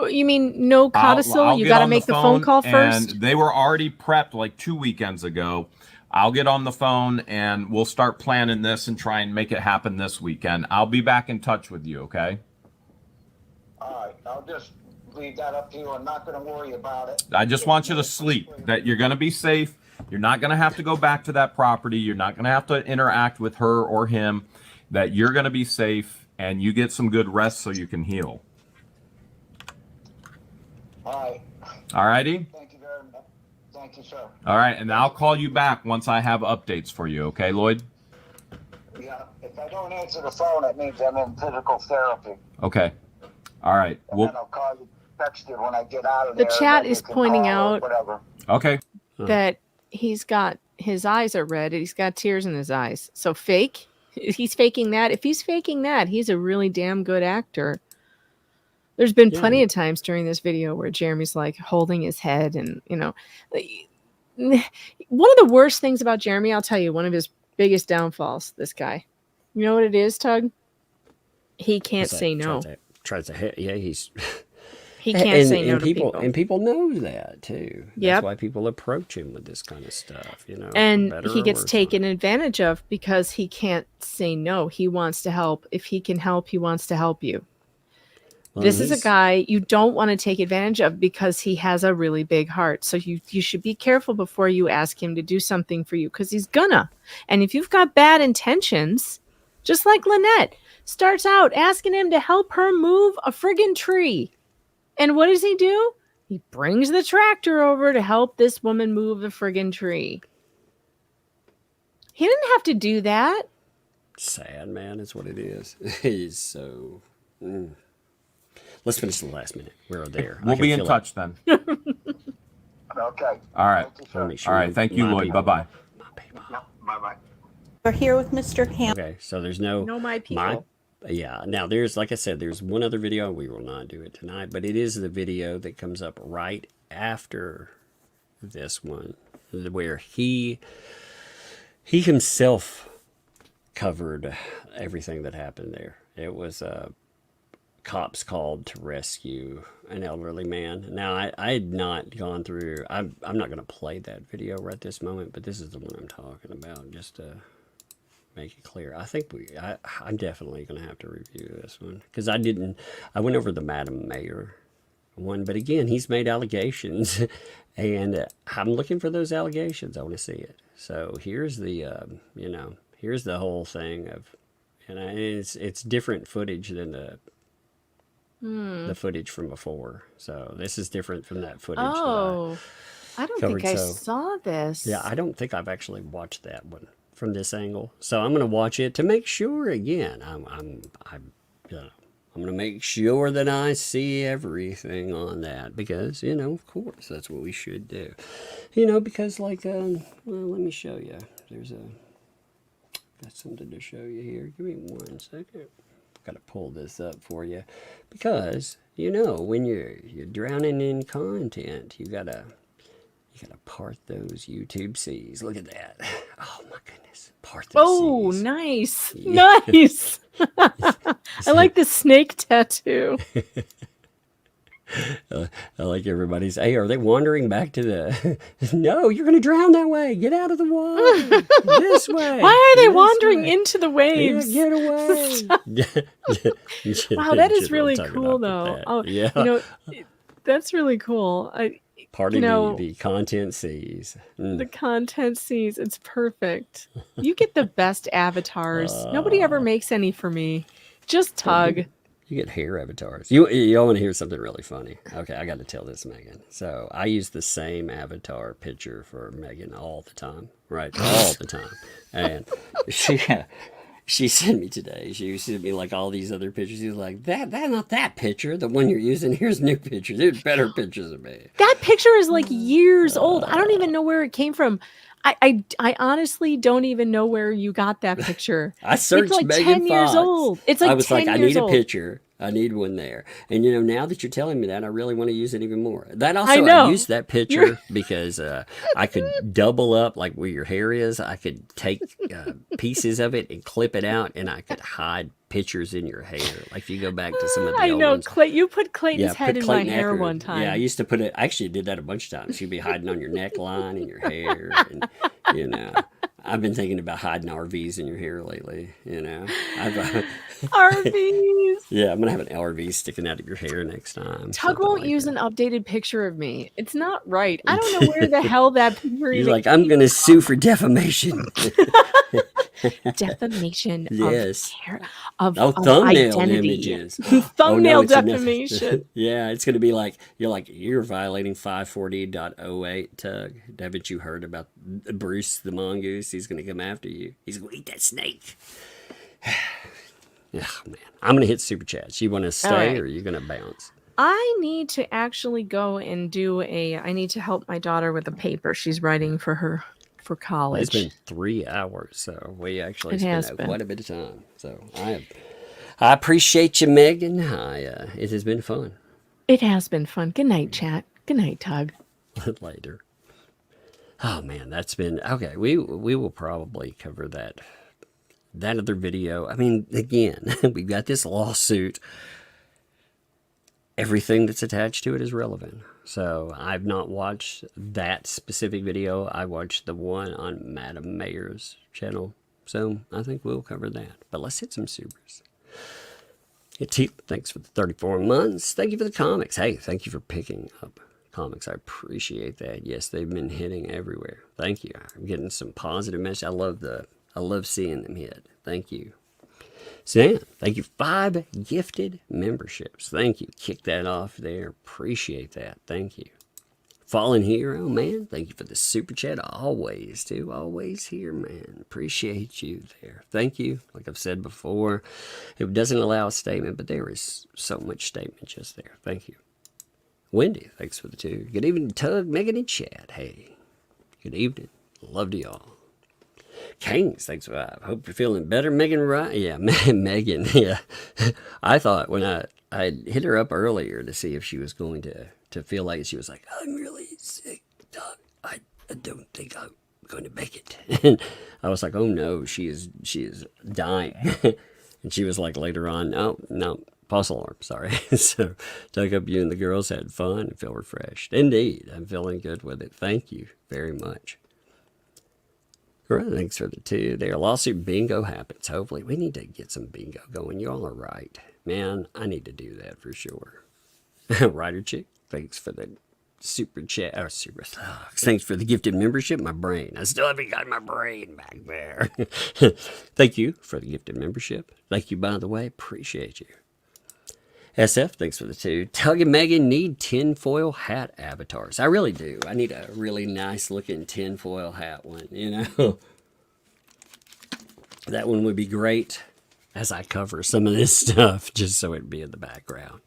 You mean no codicil? I'll You get got to on make the phone call first? And they were already prepped like 2 weekends ago. I'll get on the phone and we'll start planning this and try and make it happen this weekend. I'll be back in touch with you, okay? All right, I'll just leave that up to you. I'm not going to worry about it. I just want you to sleep, that you're going to be safe. You're not going to have to go back to that property. You're not going to have to interact with her or him, that you're going to be safe and you get some good rest so you can heal. All right. All righty? Thank you very much. Thank you, sir. All right, and I'll call you back once I have updates for you, okay, Lloyd? Yeah, if I don't answer the phone, it means I'm in physical therapy. Okay. All right. And Well, then I'll call you, text you when I get out of The there. chat and then is you can pointing call or out- whatever. okay. that he's got his eyes are red and he's got tears in his eyes. So fake? He's faking that. If he's faking that, he's a really damn good actor. There's been plenty of times during this video where Jeremy's like holding his head and, you know, one of the worst things about Jeremy, I'll tell you, one of his biggest downfalls, this guy. You know what it is, Tug? He can't say no. Tries to hit. Yeah, he's. He can't say no to people. people. And people know that too. That's Yep. why people approach him with this kind of stuff. You know, for And better he or gets worse. taken advantage of because he can't say no. He wants to help. If he can help, he wants to help you. Well, This is a he's- guy you don't want to take advantage of because he has a really big heart. So you should be careful before you ask him to do something for you because he's gonna. And if you've got bad intentions, just like Lynette starts out asking him to help her move a friggin' tree. And what does he do? He brings the tractor over to help this woman move the friggin' tree. He didn't have to do that. Sad, man, is what it is. He's so. Let's finish the last minute. We're there. I We'll can be in feel it. touch then. Okay. All right. Thank you, sir. Make sure All right. Thank you, my Lloyd. people- Bye-bye. my people. Bye-bye. We're here with Mr. Ham. Okay, so there's no. No, my people. Yeah, now there's, like I said, there's one other video. We will not do it tonight, but it is the video that comes up right after this one, where he himself covered everything that happened there. It was cops called to rescue an elderly man. Now, I had not gone through, I'm not going to play that video right this moment, but this is the one I'm talking about, just to make it clear. I think I'm definitely going to have to review this one, because I went over the Madam Mayor one, but again, he's made allegations, and I'm looking for those allegations. I want to see it. So here's the, here's the whole thing of, and it's different footage than the footage from before. So this is different from that footage. Oh, I don't think I saw this. Yeah, I don't think I've actually watched that one from this angle. So I'm going to watch it to make sure. Again, I'm going to make sure that I see everything on that, because of course, that's what we should do. Because like, well, let me show you. Got something to show you here. Give me 1 second. Got to pull this up for you, because when you're drowning in content, you gotta part those YouTube seas. Look at that. Oh my goodness, part those seas. Nice. Yeah. Nice. I like the snake tattoo. I like everybody's, hey, are they wandering back to the, no, you're going to drown that way. Get out of the water. This way. Why are they wandering into the waves? Yeah, get away. Wow, that is really cool, though. Oh, yeah. That's really cool. Part of the content sees. The content sees. It's perfect. You get the best avatars. Nobody ever makes any for me. Just Tug. You get hair avatars. You all want to hear something really funny? Okay, I got to tell this, Megan. So I use the same avatar picture for Megan all the time, right? All the time. And she sent me today. She sent me like all these other pictures. She's like, that not that picture. The one you're using. Here's new pictures. There's better pictures of me. That picture is like years old. I don't even know where it came from. I honestly don't even know where you got that picture. I searched it's like Megan 10 years Fox. old. It's like I was 10 like, I years need old. a picture. I need one there. And now that you're telling me that, I really want to use it even more. That also, I know. I used that picture because I could double up like where your hair is. I could take pieces of it and clip it out, and I could hide pictures in your hair. Like if you go back to some of the I old know. ones. You put Clayton's head in my hair one time. Yeah, I used to put it. I actually did that a bunch of times. You'd be hiding on your neckline and your hair, and I've been thinking about hiding RVs in your hair lately. RVs. Yeah, I'm gonna have an RV sticking out of your hair next time. Tug won't use an updated picture of me. It's not right. I don't know where the hell that picture He's even like, I'm gonna sue for defamation. Defamation. Yes. Of thumbnail identity. images. Thumbnail it's a defamation. Yeah, it's gonna be like you're violating 540.08. Tug, haven't you heard about Bruce the mongoose? He's gonna come after you. He's gonna eat that snake. Oh, man. I'm gonna hit super chats. You want to stay or are you gonna bounce? I need to actually go and I need to help my daughter with a paper she's writing for college. It's been 3 hours, so we actually spent quite a bit of time. So I appreciate you, Megan. It has been fun. It has been fun. Good night, chat. Good night, Tug. Later. Oh man, that's been okay. We will probably cover that other video. I mean, again, we've got this lawsuit. Everything that's attached to it is relevant. So I've not watched that specific video. I watched the one on Madam Mayor's channel. So I think we'll cover that. But let's hit some supers. Thanks for the 34 months. Thank you for the comics. Hey, thank you for picking up comics. I appreciate that. Yes, they've been hitting everywhere. Thank you. I'm getting some positive message. I love seeing them hit. Thank you. Sam, thank you. 5 gifted memberships. Thank you. Kick that off there. Appreciate that. Thank you. Fallen Hero, man. Thank you for the super chat. Always here, man. Appreciate you there. Thank you. Like I've said before, it doesn't allow a statement, but there is so much statement just there. Thank you. Wendy, thanks for the 2. Good evening, Tug, Megan, and Chad. Hey, good evening. Love to y'all. Kings, thanks for that. Hope you're feeling better, Megan. Right? Yeah, Megan. Yeah, I thought when I hit her up earlier to see if she was going to feel like she was like, I'm really sick, Doc. I don't think I'm going to make it. And I was like, oh no, she is dying. And she was like later on, oh, no, false alarm, sorry. So took up you and the girls, had fun, and feel refreshed. Indeed, I'm feeling good with it. Thank you very much. Right, thanks for the 2 there. Lawsuit bingo happens. Hopefully, we need to get some bingo going. You all are right. Man, I need to do that for sure. Ryder Chick, thanks for the super chat. Or super thugs. Thanks for the gifted membership. My brain. I still haven't got my brain back there. Thank you for the gifted membership. Thank you, by the way. Appreciate you. SF, thanks for the 2. Tug and Megan need tinfoil hat avatars. I really do. I need a really nice looking tinfoil hat one, you know. That one would be great as I cover some of this stuff, just so it'd be in the background.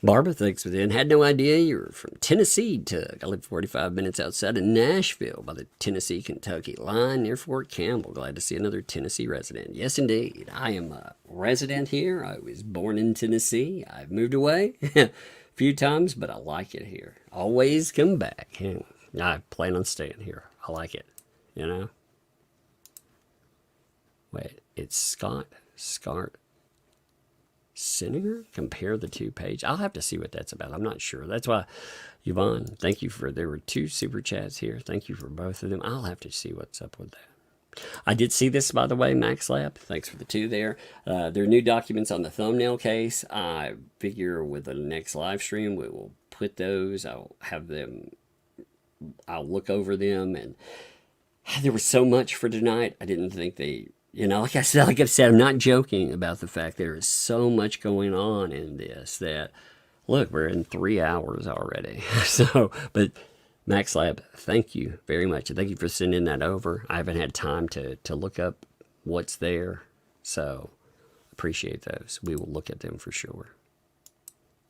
Barbara, thanks for the Had no idea you were from Tennessee, Tug. I live 45 minutes outside of Nashville by the Tennessee-Kentucky line near Fort Campbell. Glad to see another Tennessee resident. Yes, indeed. I am a resident here. I was born in Tennessee. I've moved away a few times, but I like it here. Always come back. I plan on staying here. I like it, you know. Wait, it's Scott Senator? Compare the 2 page. I'll have to see what that's about. I'm not sure. That's why, Yvonne, thank you for, there were 2 super chats here. Thank you for both of them. I'll have to see what's up with that. I did see this, by the way, Max Lab. Thanks for the 2 there. There are new documents on the thumbnail case. I figure with the next live stream, we will put those. I'll have them, I'll look over them. And there was so much for tonight. I didn't think they, you know, like I said, I'm not joking about the fact there is so much going on in this that, look, we're in 3 hours already. So, but Max Lab, thank you very much. Thank you for sending that over. I haven't had time to look up what's there. So, appreciate those. We will look at them for sure.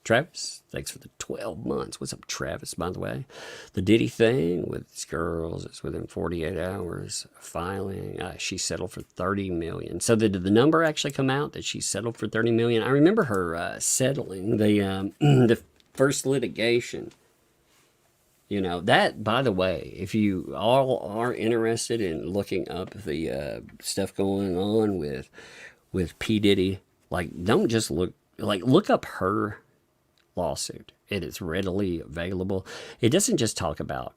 Travis, thanks for the 12 months. What's up, Travis, by the way? The Diddy thing with his girls is within 48 hours. Filing, she settled for $30 million. So did the number actually come out that she settled for $30 million? I remember her settling the first litigation. You know, that, by the way, if you all are interested in looking up the stuff going on with P. Diddy, like, don't just look up her lawsuit. It is readily available. It doesn't just talk about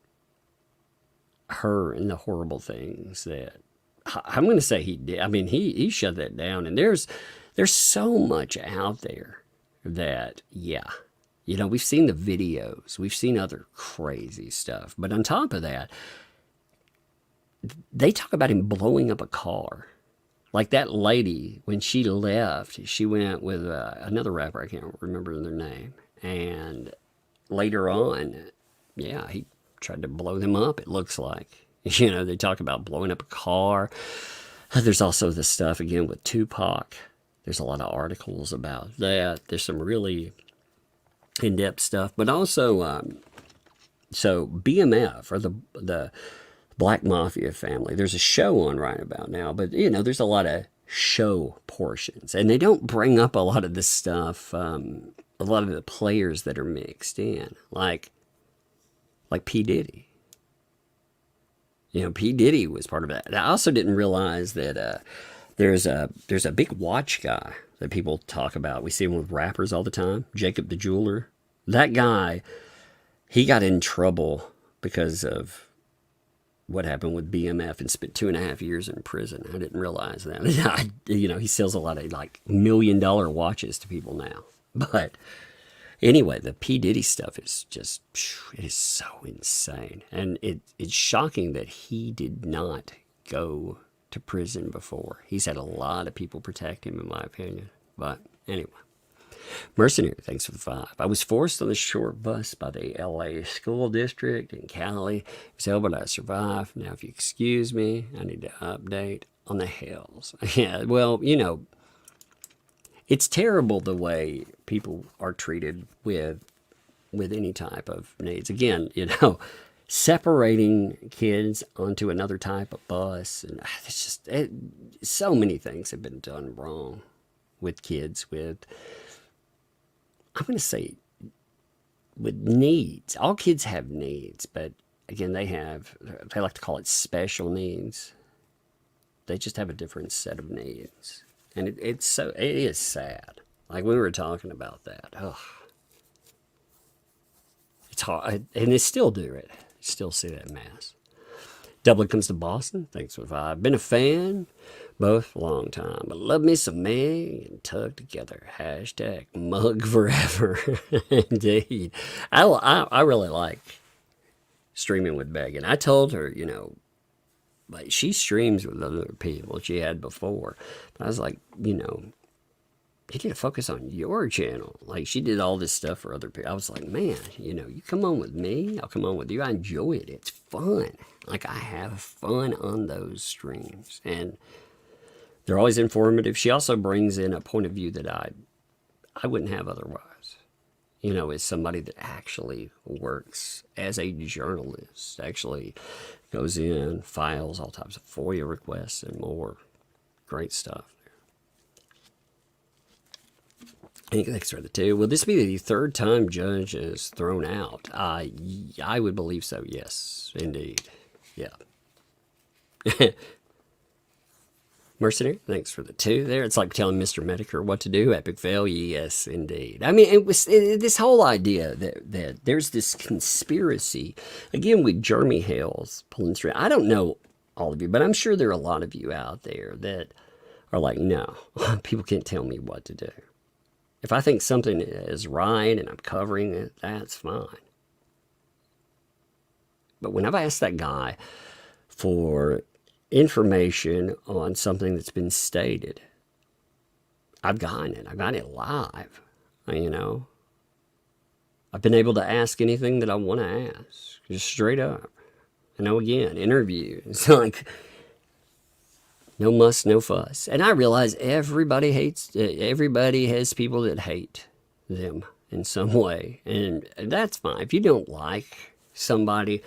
her and the horrible things that I'm going to say he did. I mean, he shut that down, and there's so much out there that, yeah, you know, we've seen the videos, we've seen other crazy stuff, but on top of that, they talk about him blowing up a car. Like that lady, when she left, she went with another rapper, I can't remember their name. And later on, yeah, he tried to blow them up, it looks like. You know, they talk about blowing up a car. There's also the stuff, again, with Tupac. There's a lot of articles about that. There's some really in-depth stuff. But also, so BMF, or the Black Mafia family, there's a show on right about now. But, you know, there's a lot of show portions. And they don't bring up a lot of this stuff, a lot of the players that are mixed in, like P. Diddy. You know, P. Diddy was part of that. I also didn't realize that there's a big watch guy that people talk about. We see him with rappers all the time, Jacob the Jeweler. That guy, he got in trouble because of what happened with BMF and spent 2.5 years in prison. I didn't realize that. You know, he sells a lot of like $1 million watches to people now. But anyway, the P. Diddy stuff is just, it is so insane. And it's shocking that he did not go to prison before. He's had a lot of people protect him, in my opinion. But anyway. Mercenary, thanks for the 5. I was forced on the short bus by the LA school district in Cali. It was hell, but I survived. Now, if you excuse me, I need to update on the Hales. Yeah, well, you know, it's terrible the way people are treated with any type of needs. Again, you know, separating kids onto another type of bus, and it's just so many things have been done wrong with kids with, I'm going to say, with needs. All kids have needs, but again, they like to call it special needs. They just have a different set of needs. And it is sad. Like we were talking about that. Oh, it's hard. And they still do it. Still see that mess. Dublin comes to Boston. Thanks for 5. Been a fan. Both a long time. But love me some Meg and tug together. Hashtag mug forever. Indeed. I really like streaming with Meg. And I told her, you know, like she streams with other people she had before. I was like, you know, you need to focus on your channel. Like she did all this stuff for other people. I was like, man, you know, you come on with me, I'll come on with you. I enjoy it. It's fun. Like I have fun on those streams. And they're always informative. She also brings in a point of view that I wouldn't have otherwise. You know, as somebody that actually works as a journalist, actually goes in, files all types of FOIA requests and more. Great stuff. Thanks for the 2. Will this be the 3rd time Judge is thrown out? I would believe so, yes, indeed. Yeah. Mercenary, thanks for the 2 there. It's like telling Mr. Medicare what to do. Epic fail, yes, indeed. I mean, this whole idea that there's this conspiracy, again, with Jeremy Hale's pulling string. I don't know all of you, but I'm sure there are a lot of you out there that are like, no, people can't tell me what to do. If I think something is right and I'm covering it, that's fine. But when I've asked that guy for information on something that's been stated, I've gotten it. I got it live, you know. I've been able to ask anything that I want to ask, just straight up. You know, again, interview. It's like, no muss, no fuss. And I realize everybody has people that hate them in some way. And that's fine. If you don't like somebody,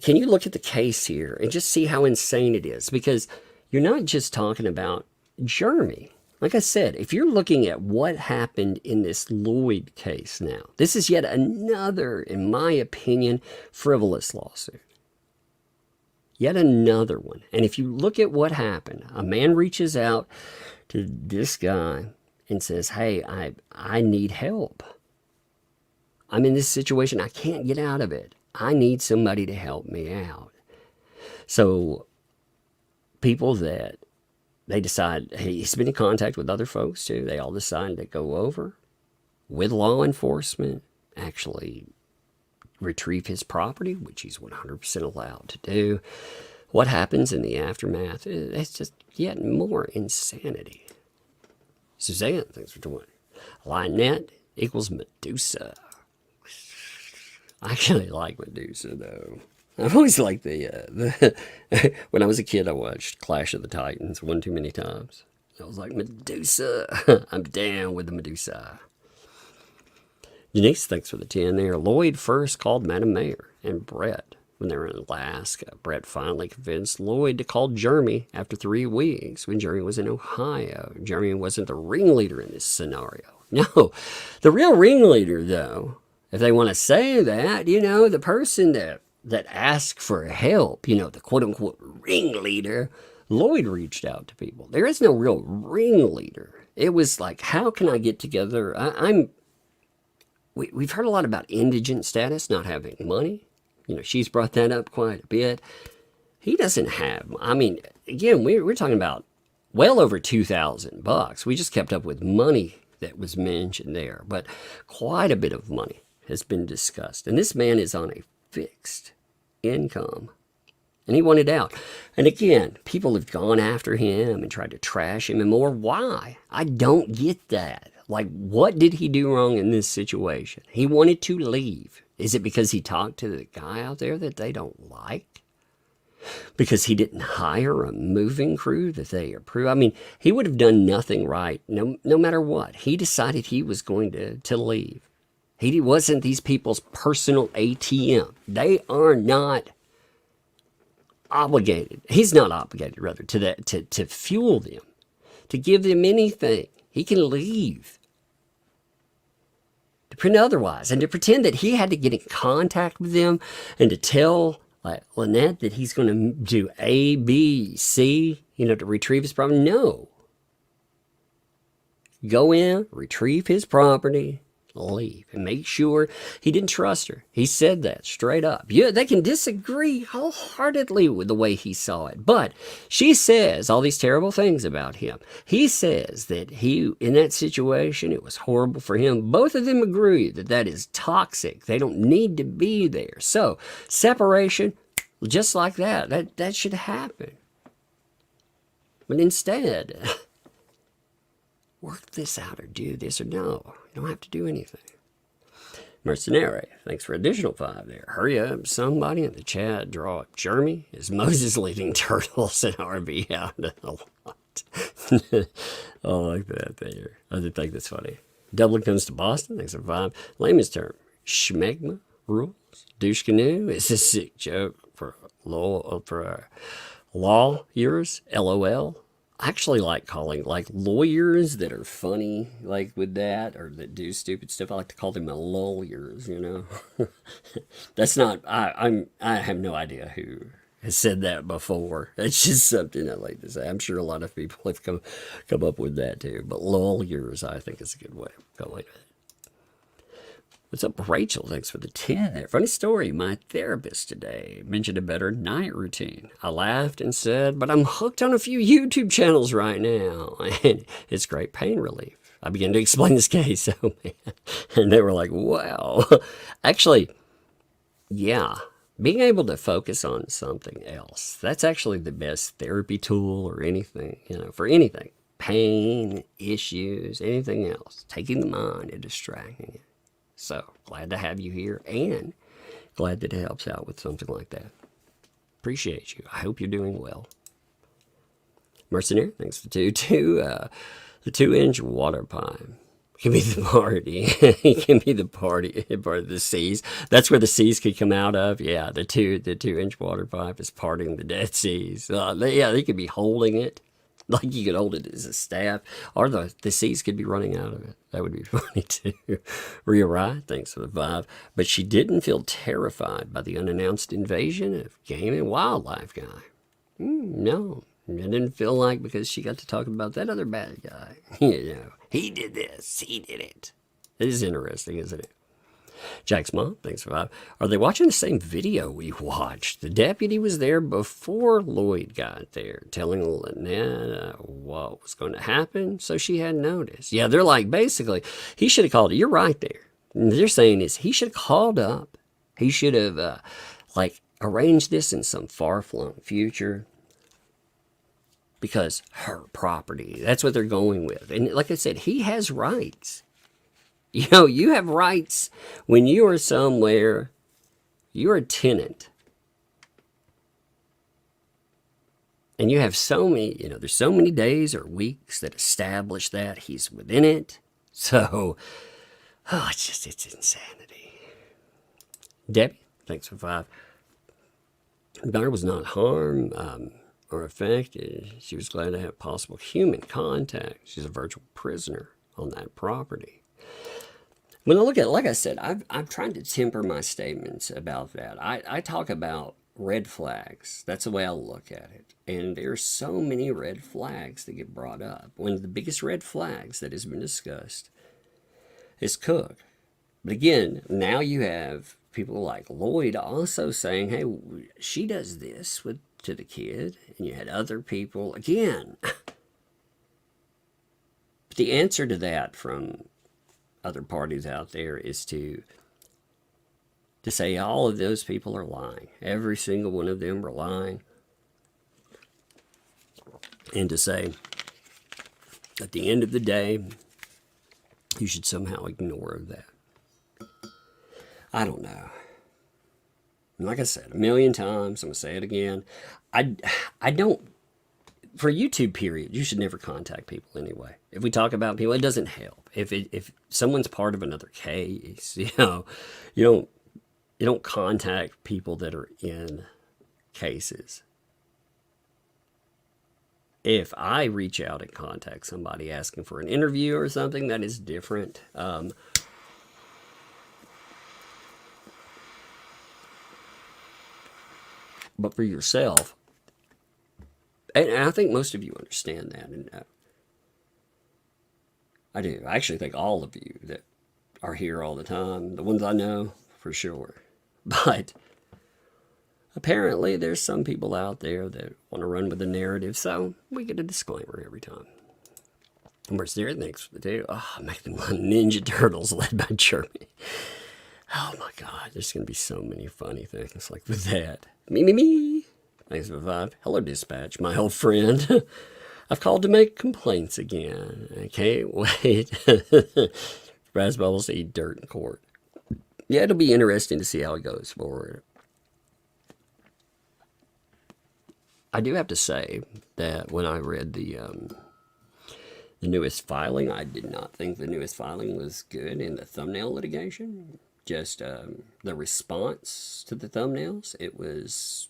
can you look at the case here and just see how insane it is? Because you're not just talking about Jeremy. Like I said, if you're looking at what happened in this Lloyd case now, this is yet another, in my opinion, frivolous lawsuit. Yet another one. And if you look at what happened, a man reaches out to this guy and says, hey, I need help. I'm in this situation. I can't get out of it. I need somebody to help me out. So people that they decide, hey, he's been in contact with other folks too. They all decide to go over with law enforcement, actually retrieve his property, which he's 100% allowed to do. What happens in the aftermath? It's just yet more insanity. Suzanne, thanks for joining. Lynette equals Medusa. I actually like Medusa, though. I've always liked the when I was a kid, I watched Clash of the Titans one too many times. I was like, Medusa. I'm down with the Medusa. Denise, thanks for the 10 there. Lloyd first called Madam Mayor and Brett when they were in Alaska. Brett finally convinced Lloyd to call Jeremy after 3 weeks when Jeremy was in Ohio. Jeremy wasn't the ringleader in this scenario. No, the real ringleader, though, if they want to say that, you know, the person that asked for help, you know, the quote-unquote ringleader, Lloyd reached out to people. There is no real ringleader. It was like, how can I get together? We've heard a lot about indigent status, not having money. You know, she's brought that up quite a bit. He doesn't have, I mean, again, we're talking about well over $2,000. We just kept up with money that was mentioned there, but quite a bit of money has been discussed. And this man is on a fixed income, and he wanted out. And again, people have gone after him and tried to trash him and more. Why? I don't get that. Like, what did he do wrong in this situation? He wanted to leave. Is it because he talked to the guy out there that they don't like? Because he didn't hire a moving crew that they approve? I mean, he would have done nothing right, no matter what. He decided he was going to leave. He wasn't these people's personal ATM. They are not obligated. He's not obligated, rather, to fuel them, to give them anything. He can leave. To pretend otherwise, and to pretend that he had to get in contact with them and to tell like Lynette that he's going to do A, B, C, you know, to retrieve his property. No. Go in, retrieve his property, leave, and make sure he didn't trust her. He said that straight up. Yeah, they can disagree wholeheartedly with the way he saw it, but she says all these terrible things about him. He says that he, in that situation, it was horrible for him. Both of them agree that that is toxic. They don't need to be there. So separation, just like that should happen. But instead, work this out or do this or no. You don't have to do anything. Mercenary, thanks for additional 5 there. Hurry up, somebody in the chat, draw up Jeremy. Is Moses leaving turtles and RV out a lot? Oh, I like that there. I did think that's funny. Dublin comes to Boston, thanks for 5. Layman's term, schmegma rules. Douche canoe is a sick joke for lawyers, LOL. I actually like calling like lawyers that are funny, like with that, or that do stupid stuff. I like to call them lawyers, you know. That's not. I have no idea who has said that before. It's just something I like to say. I'm sure a lot of people have come up with that too. But lawyers, I think, is a good way of calling it. What's up, Rachel? Thanks for the 10 there. Funny story. My therapist today mentioned a better night routine. I laughed and said, but I'm hooked on a few YouTube channels right now. And it's great pain relief. I began to explain this case. Oh, man. And they were like, wow. Actually, yeah. Being able to focus on something else. That's actually the best therapy tool or anything, you know, for anything. Pain, issues, anything else. Taking the mind and distracting it. So, glad to have you here, and glad that it helps out with something like that. Appreciate you. I hope you're doing well. Mercenary, thanks for the 2-inch water pipe. Can be the party. It can be the party part of the seas. That's where the seas could come out of. Yeah, the 2-inch water pipe is parting the Dead Seas. They could be holding it. Like you could hold it as a staff, or the seas could be running out of it. That would be funny too. Rhea Wright, thanks for the 5. But she didn't feel terrified by the unannounced invasion of game and wildlife guy. No, it didn't feel like because she got to talk about that other bad guy. You know, he did this, he did it. It is interesting, isn't it? Jack's mom, thanks for 5. Are they watching the same video we watched? The deputy was there before Lloyd got there, telling Lynette what was going to happen, so she had noticed. Yeah, they're like, basically, he should have called it. You're right there. And they're saying is he should have called up. He should have, arranged this in some far-flung future. Because her property, that's what they're going with. And like I said, he has rights. You know, you have rights when you are somewhere, you're a tenant. And you have so many, there's so many days or weeks that establish that he's within it. So, it's insanity. Debbie, thanks for 5. Daughter was not harmed or affected. She was glad to have possible human contact. She's a virtual prisoner on that property. When I look at it, like I said, I'm trying to temper my statements about that. I talk about red flags. That's the way I look at it. And there's so many red flags that get brought up. One of the biggest red flags that has been discussed is Cook. But again, now you have people like Lloyd also saying, hey, she does this to the kid. And you had other people. Again, the answer to that from other parties out there is to say all of those people are lying. Every single one of them are lying. And to say, at the end of the day, you should somehow ignore that. I don't know. And like I said, a million times, I'm going to say it again. I don't, for YouTube period, you should never contact people anyway. If we talk about people, it doesn't help. If someone's part of another case, you don't contact people that are in cases. If I reach out and contact somebody asking for an interview or something, that is different. But for yourself, and I think most of you understand that, and I do. I actually think all of you that are here all the time, the ones I know for sure. But apparently there's some people out there that want to run with the narrative, so we get a disclaimer every time. And where's there things to do? Oh, make them Ninja Turtles led by Germany. Oh my God, there's going to be so many funny things like with that. Me. Thanks for the vibe. Hello, Dispatch, my old friend. I've called to make complaints again. I can't wait. Brass bubbles eat dirt in court. Yeah, it'll be interesting to see how it goes forward. I do have to say that when I read the newest filing, I did not think the newest filing was good in the thumbnail litigation. Just the response to the thumbnails, it was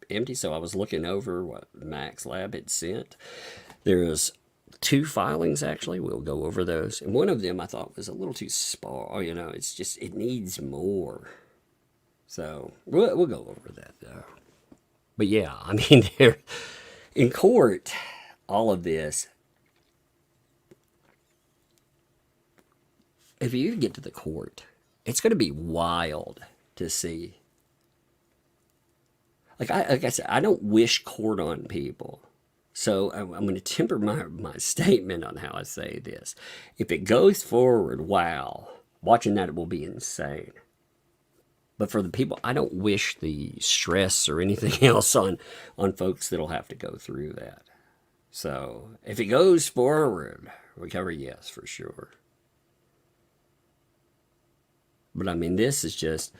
empty. So I was looking over what Max Lab had sent. There's 2 filings, actually. We'll go over those. And one of them I thought was a little too sparse. You know, it's just, it needs more. So we'll go over that, though. But yeah, I mean, they're in court, all of this. If you get to the court, it's going to be wild to see. Like I said, I don't wish court on people. So I'm going to temper my statement on how I say this. If it goes forward, wow, watching that, it will be insane. But for the people, I don't wish the stress or anything else on folks that'll have to go through that. So if it goes forward, recovery, yes, for sure. But I mean, this is just,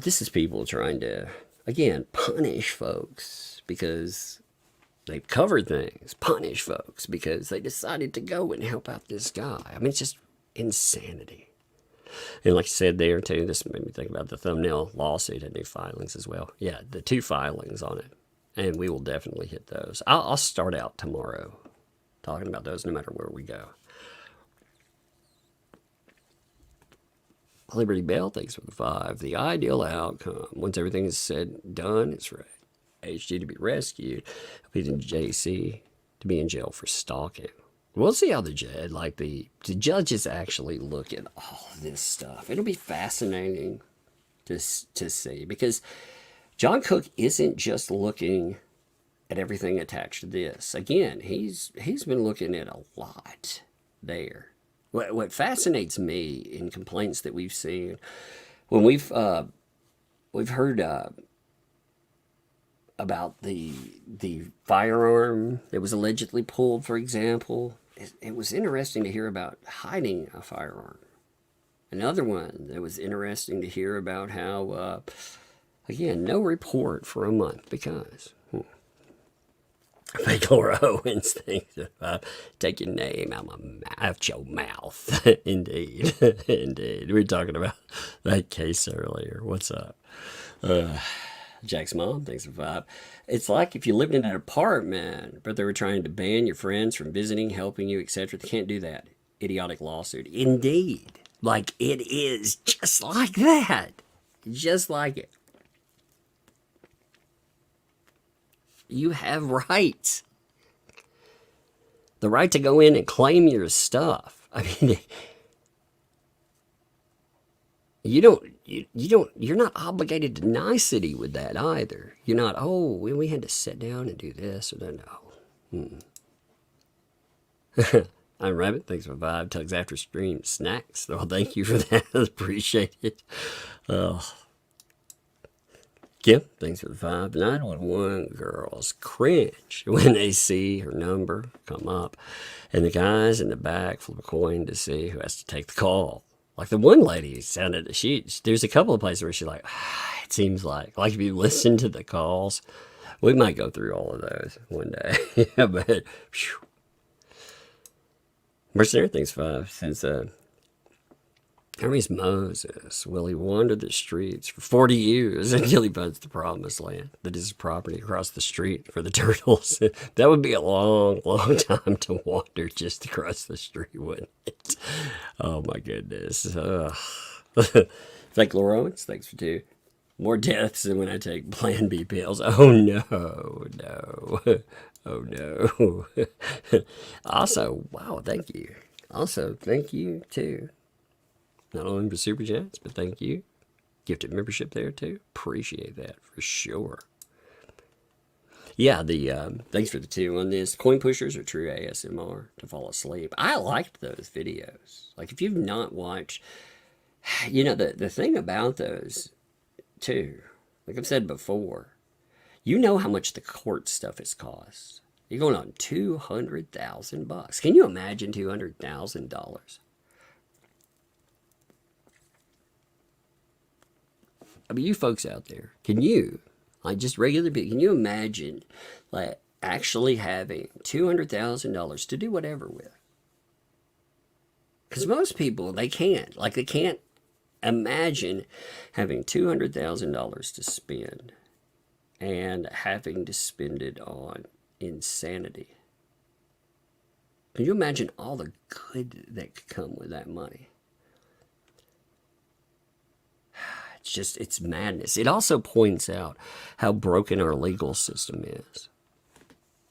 this is people trying to, again, punish folks because they've covered things. Punish folks because they decided to go and help out this guy. I mean, it's just insanity. And like I said there, too, this made me think about the thumbnail lawsuit and new filings as well. Yeah, the 2 filings on it. And we will definitely hit those. I'll start out tomorrow talking about those no matter where we go. Liberty Bell, thanks for the 5. The ideal outcome, once everything is said and done, is for HG to be rescued, and JC to be in jail for stalking. We'll see how the judges actually look at all of this stuff. It'll be fascinating to see, because John Cook isn't just looking at everything attached to this. Again, he's been looking at a lot there. What fascinates me in complaints that we've seen, when we've heard about the firearm that was allegedly pulled, for example, it was interesting to hear about hiding a firearm. Another one that was interesting to hear about how, again, no report for a month because... Fake Laura Owens thinks take your name out your mouth. Indeed. Indeed. We were talking about that case earlier. What's up? Jack's mom thinks for 5. It's like if you lived in an apartment, but they were trying to ban your friends from visiting, helping you, etc. They can't do that. Idiotic lawsuit. Indeed. Like, it is just like that. Just like it. You have rights. The right to go in and claim your stuff. I mean, you're not obligated to nicety with that either. You're not, oh, we had to sit down and do this or that. No. I'm Rabbit. Thanks for 5. Tugs after stream snacks. Well, thank you for that. Appreciate it. Kim, thanks for the 5. 911 girls cringe when they see her number come up, and the guys in the back flip a coin to see who has to take the call. Like the one lady sounded, there's a couple of places where she's like, it seems like if you listen to the calls, we might go through all of those one day. Yeah, but, phew. Mercenary, thanks 5. Since, Hermes Moses, will he wander the streets for 40 years until he finds the promised land that is his property across the street for the turtles? That would be a long, long time to wander just across the street, wouldn't it? Oh my goodness. Fake Laura Owens, thanks for 2. More deaths than when I take Plan B pills. Oh no, no. Oh no. Also, wow, thank you. Also, thank you too. Not only for super chats, but thank you. Gifted membership there too. Appreciate that for sure. Yeah, the thanks for the 2 on this. Coin pushers are true ASMR to fall asleep. I liked those videos. Like if you've not watched, you know, the thing about those too, like I've said before, you know how much the court stuff has cost. You're going on $200,000. Can you imagine $200,000? I mean, you folks out there, can you, like just regular people, can you imagine like actually having $200,000 to do whatever with? Because most people, they can't. Like they can't imagine having $200,000 to spend and having to spend it on insanity. Can you imagine all the good that could come with that money? It's just, it's madness. It also points out how broken our legal system is.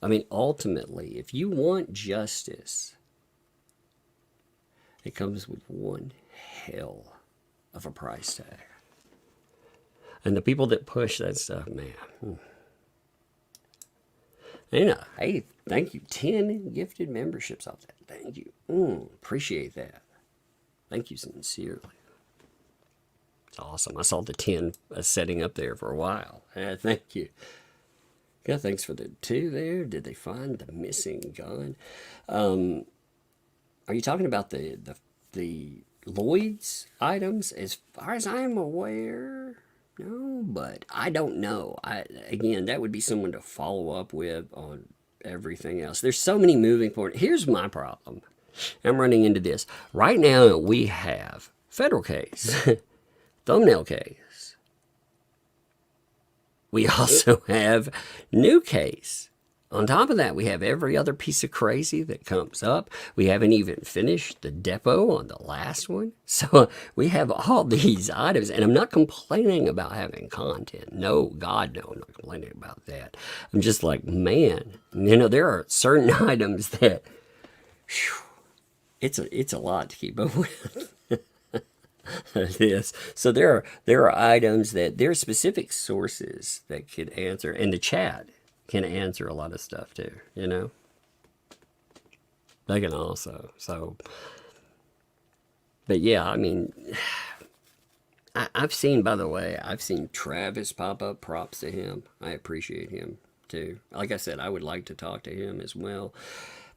I mean, ultimately, if you want justice, it comes with one hell of a price tag. And the people that push that stuff, man. And hey, thank you. 10 gifted memberships off that. Thank you. Appreciate that. Thank you sincerely. It's awesome. I saw the 10 setting up there for a while. Thank you. Yeah, thanks for the 2 there. Did they find the missing gun? Are you talking about the Lloyd's items? As far as I'm aware, no, but I don't know. Again, that would be someone to follow up with on everything else. There's so many moving parts. Here's my problem. I'm running into this. Right now, we have federal case, thumbnail case. We also have new case. On top of that, we have every other piece of crazy that comes up. We haven't even finished the depot on the last one. So we have all these items, and I'm not complaining about having content. No, God, no, I'm not complaining about that. I'm just like, man, you know, there are certain items that, whew, it's a lot to keep up with. This. So there are items that there are specific sources that could answer, and the chat can answer a lot of stuff too, you know? They can also, so. But yeah, I mean, I've seen, by the way, I've seen Travis pop up. Props to him. I appreciate him too. Like I said, I would like to talk to him as well,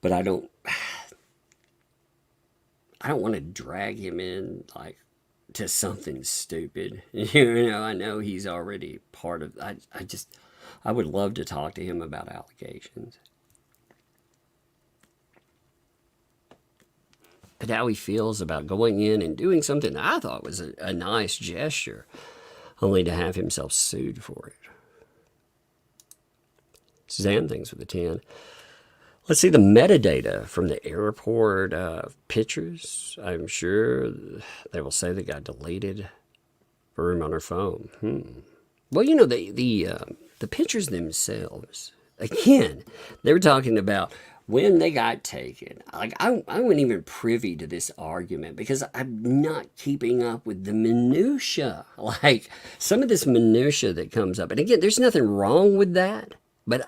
but I don't want to drag him in like to something stupid. You know, I know he's already part of, I would love to talk to him about allegations. But how he feels about going in and doing something I thought was a nice gesture, only to have himself sued for it. Suzanne, thanks for the 10. Let's see the metadata from the airport pictures. I'm sure they will say they got deleted from on her phone. Well, you know, the pictures themselves, again, they were talking about when they got taken. Like, I wasn't even privy to this argument because I'm not keeping up with the minutia. Like, some of this minutia that comes up. And again, there's nothing wrong with that. But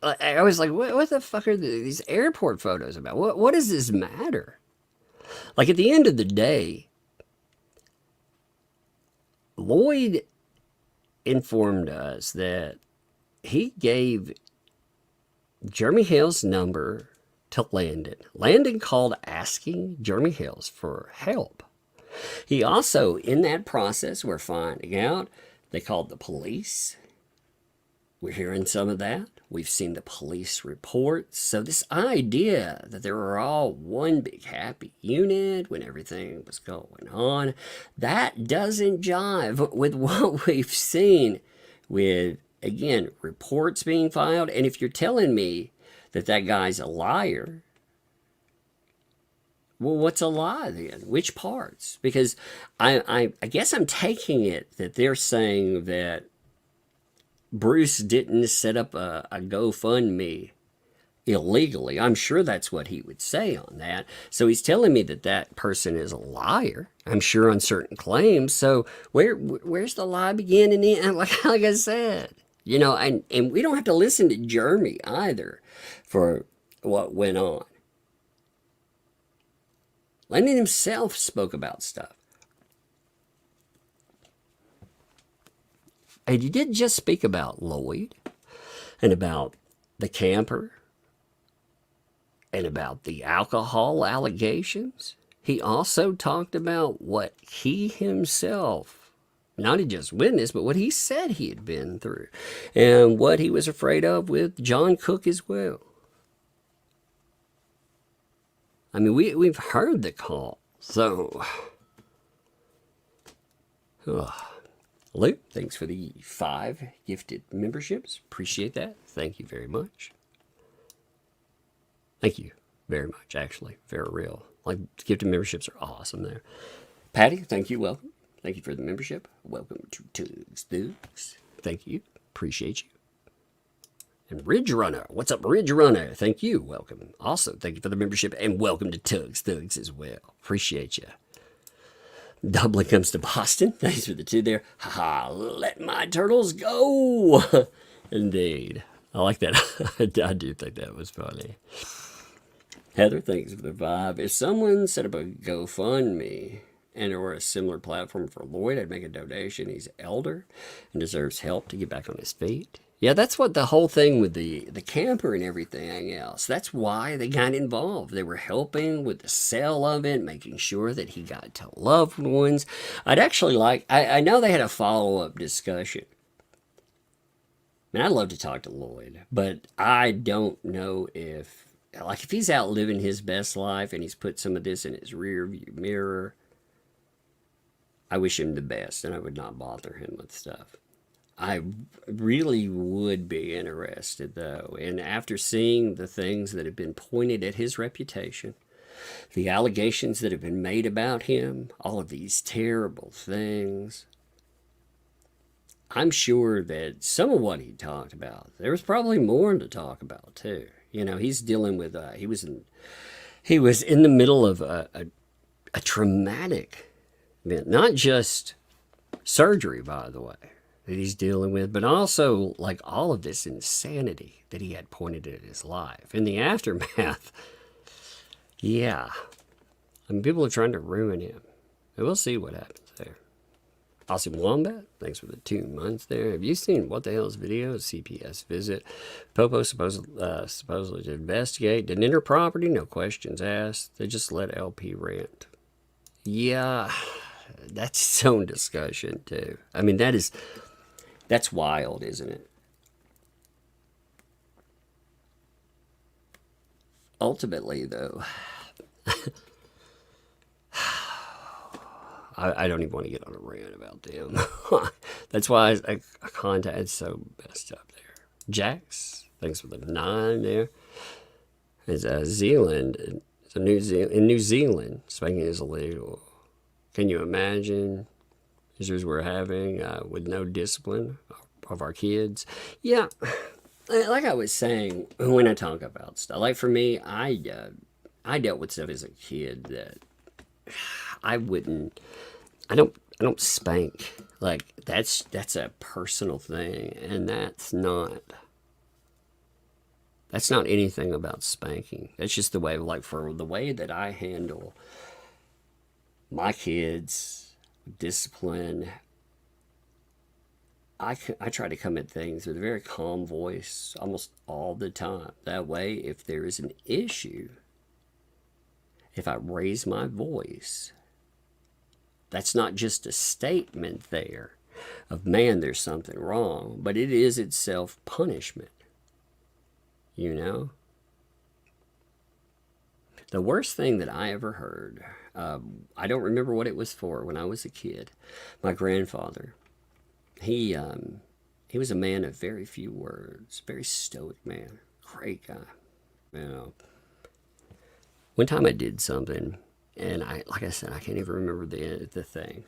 I was like, what the fuck are these airport photos about? What does this matter? Like, at the end of the day, Lloyd informed us that he gave Jeremy Hale's number to Landon. Landon called asking Jeremy Hale for help. He also, in that process, we're finding out, they called the police. We're hearing some of that. We've seen the police reports. So this idea that they were all one big happy unit when everything was going on, that doesn't jive with what we've seen with, again, reports being filed. And if you're telling me that that guy's a liar, well, what's a lie then? Which parts? Because I guess I'm taking it that they're saying that Bruce didn't set up a GoFundMe illegally. I'm sure that's what he would say on that. So he's telling me that that person is a liar, I'm sure, on certain claims. So where's the lie begin and end? Like I said, you know, and we don't have to listen to Jeremy either for what went on. Landon himself spoke about stuff. And he didn't just speak about Lloyd and about the camper and about the alcohol allegations. He also talked about what he himself, not just witnessed, but what he said he had been through and what he was afraid of with John Cook as well. I mean, we've heard the call. So, Luke, thanks for the 5 gifted memberships. Appreciate that. Thank you very much. Thank you very much, actually. Very real. Like, gifted memberships are awesome there. Patty, thank you. Welcome. Thank you for the membership. Welcome to Tugs Thugs. Thank you. Appreciate you. And Ridge Runner. What's up, Ridge Runner? Thank you. Welcome. Also, thank you for the membership. And welcome to Tugs Thugs as well. Appreciate you. Dublin comes to Boston. Thanks for the 2 there. Ha, let my turtles go. Indeed. I like that. I do think that was funny. Heather, thanks for the 5. If someone set up a GoFundMe and or a similar platform for Lloyd, I'd make a donation. He's elder and deserves help to get back on his feet. Yeah, that's what the whole thing with the camper and everything else. That's why they got involved. They were helping with the sale of it, making sure that he got to loved ones. I'd actually like, I know they had a follow-up discussion. And I'd love to talk to Lloyd, but I don't know if he's out living his best life and he's put some of this in his rear view mirror, I wish him the best and I would not bother him with stuff. I really would be interested, though, and after seeing the things that have been pointed at his reputation, the allegations that have been made about him, all of these terrible things, I'm sure that some of what he talked about, there was probably more to talk about, too. You know, he's dealing with, he was in the middle of a traumatic event, not just surgery, by the way, that he's dealing with, but also like all of this insanity that he had pointed at his life. In the aftermath, yeah, I mean, people are trying to ruin him. And we'll see what happens there. Awesome Wombat, thanks for the 2 months there. Have you seen What the Hell's video? CPS visit. Popo supposedly to investigate. Didn't enter property, no questions asked. They just let LP rant. Yeah, that's its own discussion too. I mean, that's wild, isn't it? Ultimately, though, I don't even want to get on a rant about them. That's why I contacted so messed up there. Jax, thanks for the 9 there. It's Zealand. It's in New Zealand, spanking is illegal. Can you imagine issues we're having with no discipline of our kids? Yeah, like I was saying when I talk about stuff, like for me, I dealt with stuff as a kid that I don't spank. Like that's a personal thing, and that's not anything about spanking. That's just the way, like for the way that I handle my kids, discipline. I try to come at things with a very calm voice almost all the time. That way, if there is an issue, if I raise my voice, that's not just a statement there of, man, there's something wrong, but it is itself punishment, you know? The worst thing that I ever heard, I don't remember what it was for when I was a kid. My grandfather, he was a man of very few words, very stoic man, great guy, you know. One time I did something, and like I said, I can't even remember the thing,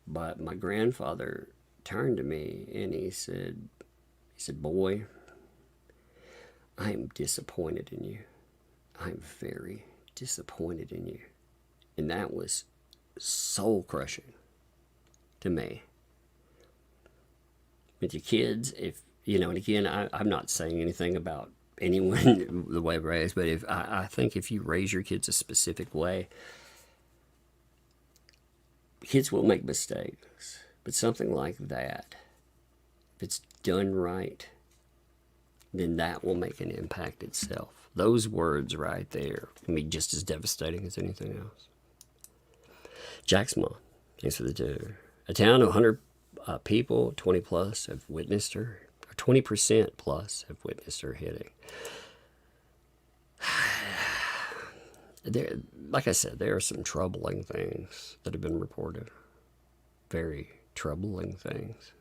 but my grandfather turned to me and he said, boy, I am disappointed in you. I'm very disappointed in you. And that was soul crushing to me. With your kids, if, you know, and again, I'm not saying anything about anyone the way raised, but if I think if you raise your kids a specific way, kids will make mistakes. But something like that, if it's done right, then that will make an impact itself. Those words right there can be just as devastating as anything else. Jack's mom, thanks for the two. A town of 100 people, 20 plus, have witnessed her, or 20% plus have witnessed her hitting. There, like I said, there are some troubling things that have been reported. Very troubling things.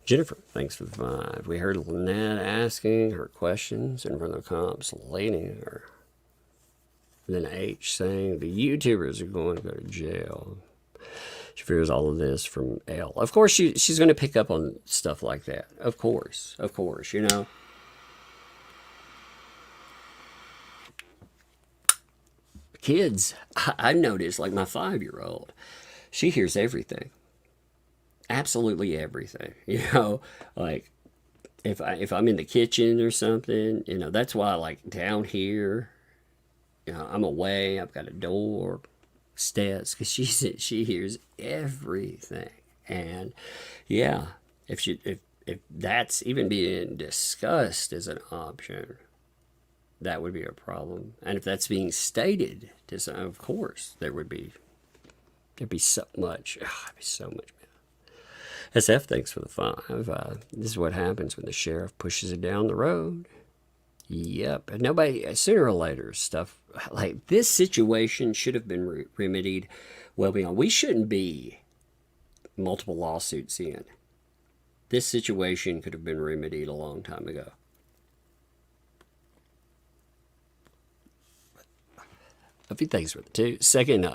Jennifer, thanks for the 5. We heard Lynette asking her questions in front of the cops, leaning her. Then H saying the YouTubers are going to go to jail. She fears all of this from Hale. Of course, she's going to pick up on stuff like that. Of course, you know. Kids, I've noticed, like my 5-year-old, she hears everything. Absolutely everything. You know, like if I'm in the kitchen or something, you know, that's why, like, down here, you know, I'm away, I've got a door, steps, because she hears everything. And yeah, if that's even being discussed as an option, that would be a problem. And if that's being stated, of course, there'd be so much. There'd be so much. SF, thanks for the 5. This is what happens when the sheriff pushes it down the road. Yep. And nobody, sooner or later, stuff like this situation should have been remedied well beyond. We shouldn't be multiple lawsuits in. This situation could have been remedied a long time ago. A few things for the 2. Second,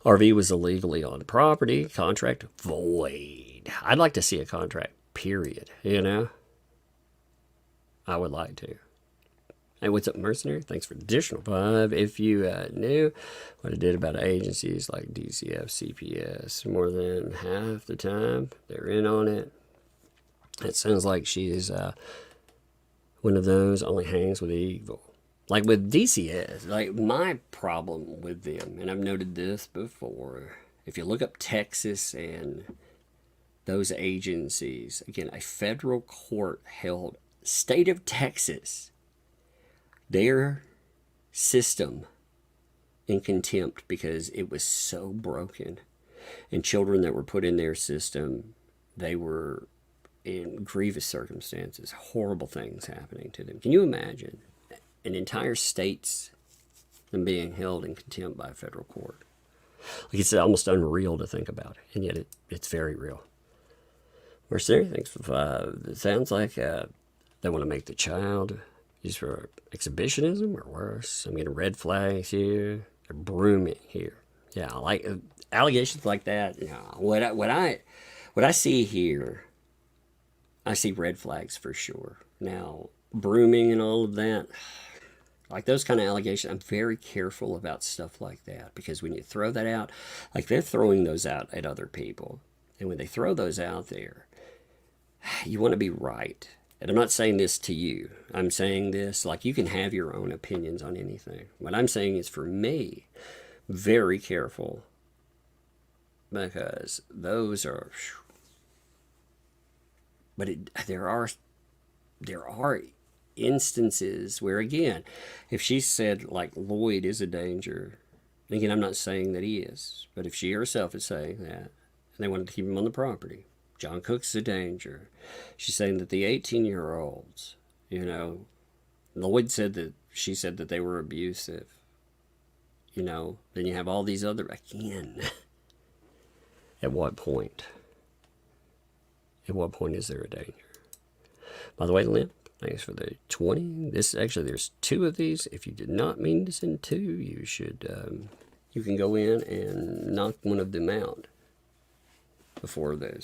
RV was illegally on property. Contract void. I'd like to see a contract, period. You know? I would like to. Hey, what's up, Mercenary? Thanks for the additional 5. If you knew what I did about agencies like DCF, CPS, more than half the time, they're in on it. It sounds like she's one of those only hangs with evil. Like with DCS, like my problem with them, and I've noted this before, if you look up Texas and those agencies, again, a federal court held state of Texas, their system in contempt because it was so broken. And children that were put in their system, they were in grievous circumstances, horrible things happening to them. Can you imagine an entire state's them being held in contempt by a federal court? Like, it's almost unreal to think about, and yet it's very real. Mercenary, thanks for 5. It sounds like they want to make the child used for exhibitionism or worse. I mean, red flags here, they're brooming here. Yeah, like allegations like that. You know, what I see here, I see red flags for sure. Now, brooming and all of that, like those kind of allegations, I'm very careful about stuff like that, because when you throw that out, like they're throwing those out at other people. And when they throw those out there, you want to be right. And I'm not saying this to you. I'm saying this, like, you can have your own opinions on anything. What I'm saying is, for me, very careful, because those are, but there are instances where, again, if she said, like, Lloyd is a danger, and again, I'm not saying that he is, but if she herself is saying that, and they wanted to keep him on the property, John Cook's a danger. She's saying that the 18-year-olds, you know, Lloyd said that, she said that they were abusive. You know, then you have all these other, again, at what point? At what point is there a danger? By the way, Lynn, thanks for the 20. This, actually, there's 2 of these. If you did not mean to send 2, you should, you can go in and knock one of them out before the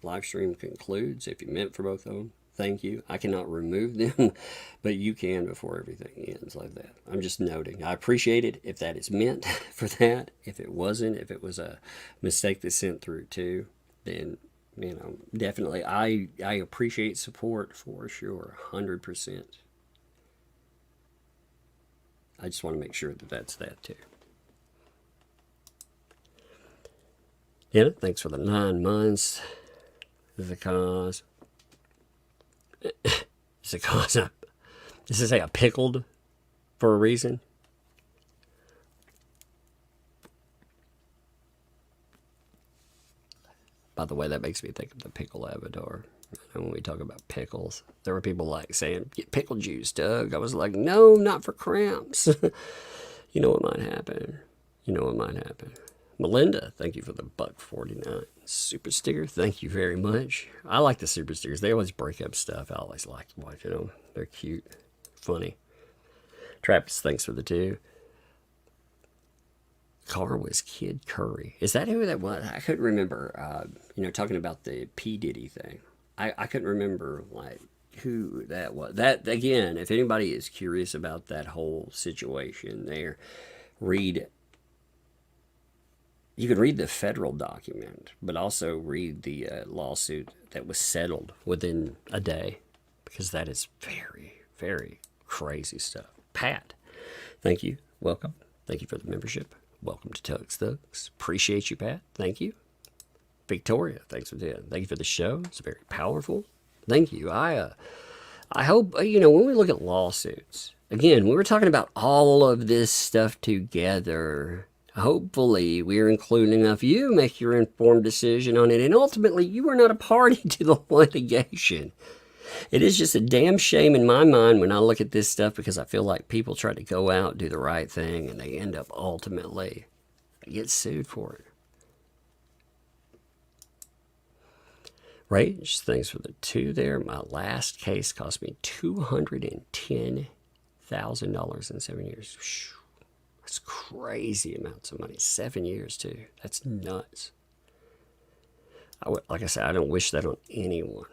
live stream concludes, if you meant for both of them. Thank you. I cannot remove them, but you can before everything ends like that. I'm just noting. I appreciate it if that is meant for that. If it wasn't, if it was a mistake that's sent through too, then, you know, definitely I appreciate support for sure, 100%. I just want to make sure that that's that too. Yeah, thanks for the 9 months. The cause. Is the cause up? Does it say I pickled for a reason? By the way, that makes me think of the pickle avatar. And when we talk about pickles, there were people like saying, get pickle juice, Doug. I was like, no, not for cramps. You know what might happen. You know what might happen. Melinda, thank you for the $1.49 super sticker. Thank you very much. I like the super stickers. They always break up stuff. I always like watching them. They're cute, funny. Trappist, thanks for the 2. Car was Kid Curry. Is that who that was? I couldn't remember. You know, talking about the P. Diddy thing. I couldn't remember like who that was. That again, if anybody is curious about that whole situation there, you can read the federal document, but also read the lawsuit that was settled within a day, because that is very, very crazy stuff. Pat, thank you. Welcome. Thank you for the membership. Welcome to Tug's Thugs. Appreciate you, Pat. Thank you. Victoria, thanks for that. Thank you for the show. It's very powerful. Thank you. I hope, you know, when we look at lawsuits, again, we were talking about all of this stuff together. Hopefully, we're including enough. You make your informed decision on it, and ultimately, you are not a party to the litigation. It is just a damn shame in my mind when I look at this stuff, because I feel like people try to go out, do the right thing, and they end up ultimately get sued for it. Rage, thanks for the 2 there. My last case cost me $210,000 in 7 years. That's crazy amounts of money. 7 years, too. That's nuts. Like I said, I don't wish that on anyone.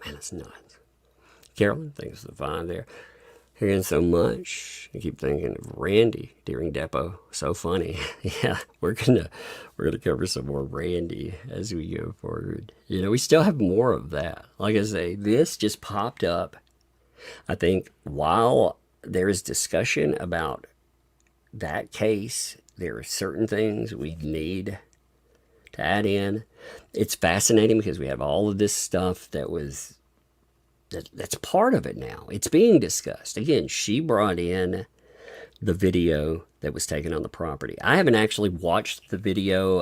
Man, that's nuts. Carolyn, thanks for the vine there. Hearing so much, I keep thinking of Randy during Depo. So funny. Yeah, we're gonna cover some more Randy as we go forward. You know, we still have more of that. Like I say, this just popped up. I think while there is discussion about that case, there are certain things we need to add in. It's fascinating because we have all of this stuff that's part of it now. It's being discussed. Again, she brought in the video that was taken on the property. I haven't actually watched the video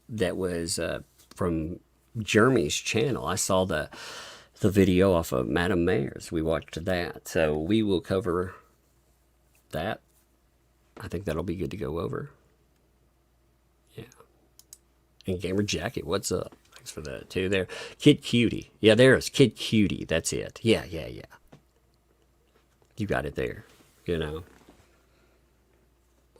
that was from Jeremy's channel. I saw the video off of Madam Mayor's. We watched that. So we will cover that. I think that'll be good to go over. Yeah. And Gamer Jacket, what's up? Thanks for that too there. Kid Cutie. Yeah, there's Kid Cutie. That's it. Yeah. You got it there. You know.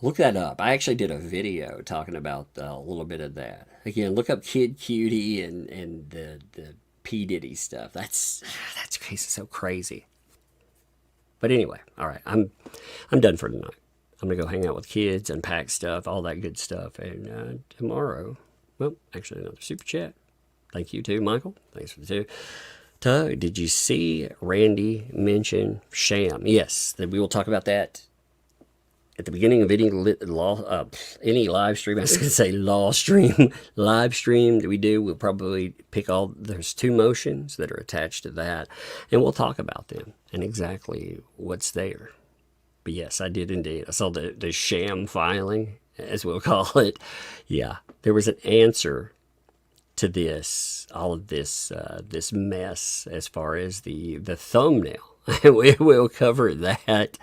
Look that up. I actually did a video talking about a little bit of that. Again, look up Kid Cutie and the P. Diddy stuff. That's so crazy. But anyway, all right. I'm done for tonight. I'm going to go hang out with kids, unpack stuff, all that good stuff. And tomorrow, well, actually another super chat. Thank you too, Michael. Thanks for the 2. Tug, did you see Randy mention sham? Yes, we will talk about that at the beginning of any live stream. I was going to say law stream. Live stream that we do, we'll probably pick there's 2 motions that are attached to that, and we'll talk about them and exactly what's there. But yes, I did indeed. I saw the sham filing, as we'll call it. Yeah, there was an answer to this, all of this, this mess as far as the thumbnail. We will cover that.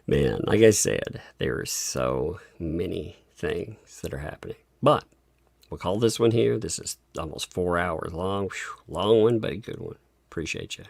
Man, like I said, there are so many things that are happening. But we'll call this one here. This is almost 4 hours long. Long one, but a good one. Appreciate you.